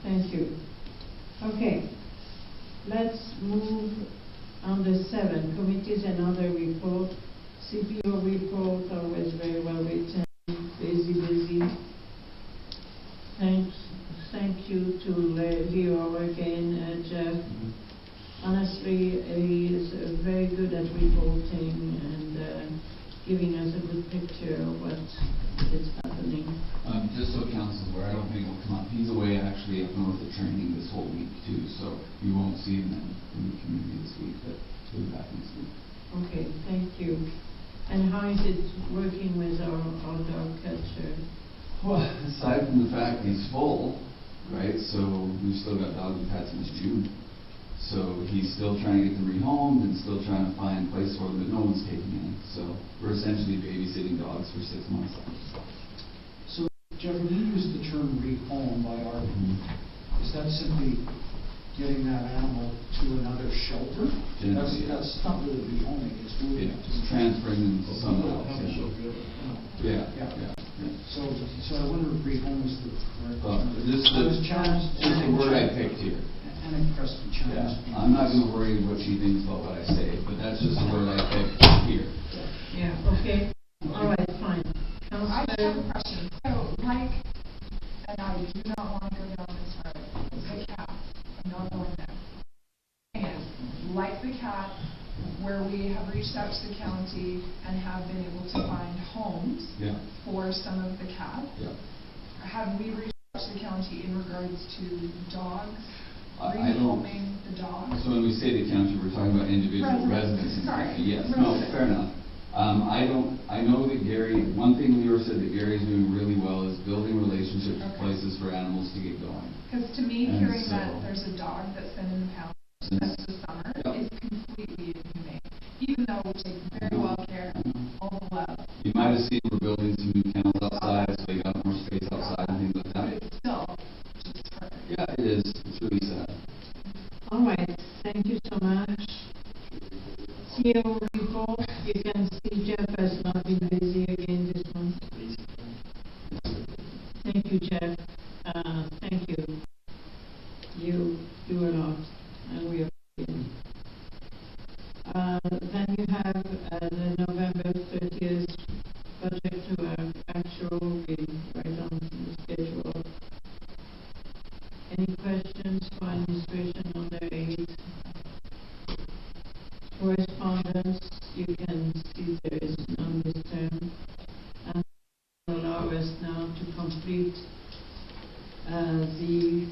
Thank you. Okay, let's move on the 7, committees and other report. CPO report, always very well written, busy. Thank you to Leo again, Jeff. Honestly, he is very good at reporting and giving us a good picture of what is happening. Just so council's aware, I don't think it'll come up. He's away actually up north at training this whole week too, so you won't see him in the community this week, but he'll be back next week. Okay, thank you. And how is it working with our dog catcher? Well, aside from the fact he's full, right, so we've still got dogs we've had since June. So he's still trying to get them rehomed and still trying to find a place for them, but no one's taking any. So we're essentially babysitting dogs for 6 months. So, Jeff, when you use the term rehome by our, is that simply getting that animal to another shelter? That's not really rehoming, it's moving it. It's transferring them to someone else. Yeah. So I wonder if rehome is the correct term. This is the word I picked here. Yeah, I'm not going to worry what she thinks about what I say, but that's just the word I picked here. Yeah, okay. All right, fine. I just have a question. So, and I do not want to go down this road, the cat, I'm not going there. And, like the cat, where we have reached out to the county and have been able to find homes for some of the cats, have we reached out to the county in regards to dogs? Rehoming the dogs? So when we say the county, we're talking about individual residents. Sorry. Yes. No, fair enough. I know that Gary, one thing Leo said that Gary's doing really well is building relationships with places for animals to get going. Because to me, hearing that there's a dog that's been in the pound since the summer is completely inhumane. Even though we take very well care of all the love. You might have seen we're building some new kennels outside, so you got more space outside and things like that. But it's still just hard. Yeah, it is. It's really sad. All right, thank you so much. CEO report, you can see Jeff has not been busy again this month. Thank you, Jeff. Thank you. You do a lot, and we appreciate it. Then you have the November 30th budget to actual, we right on the schedule. Any questions for administration on their aid? Correspondence, you can see there is none this term. And allow us now to complete the